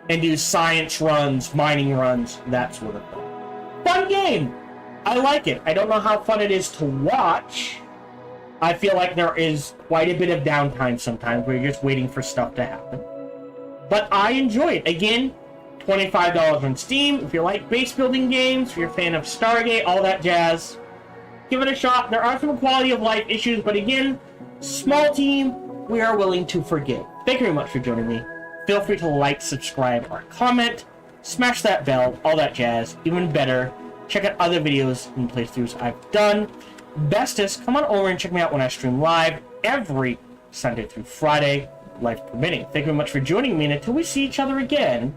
and do science runs, mining runs, that sort of thing. Fun game! I like it. I don't know how fun it is to watch. I feel like there is quite a bit of downtime sometimes where you're just waiting for stuff to happen. But I enjoy it. Again, $25 on Steam. If you like base building games, if you're a fan of Stargate, all that jazz, give it a shot. There are some quality of life issues, but again, small team, we are willing to forgive. Thank you very much for joining me. Feel free to like, subscribe, or comment. Smash that bell, all that jazz. Even better, check out other videos and playthroughs I've done. Bestest, come on over and check me out when I stream live every Sunday through Friday, life permitting. Thank you very much for joining me, and until we see each other again,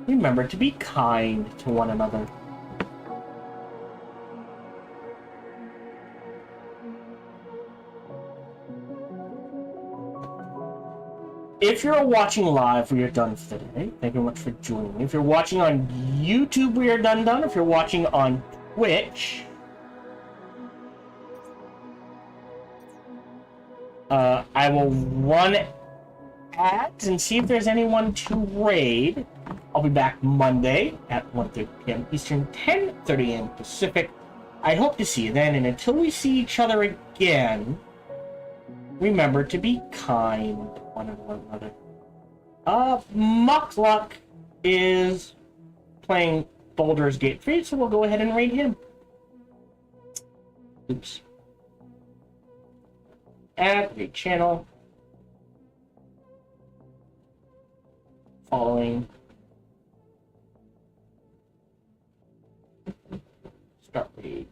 remember to be kind to one another. If you're watching live, we are done for today. Thank you very much for joining me. If you're watching on YouTube, we are done. If you're watching on Twitch, I will run ads and see if there's anyone to raid. I'll be back Monday at 1:30 p.m. Eastern, 10:30 a.m. Pacific. I hope to see you then, and until we see each other again, remember to be kind to one another. Muckluck is playing Baldur's Gate 3, so we'll go ahead and raid him. Oops. Add a channel. Following. Start raid.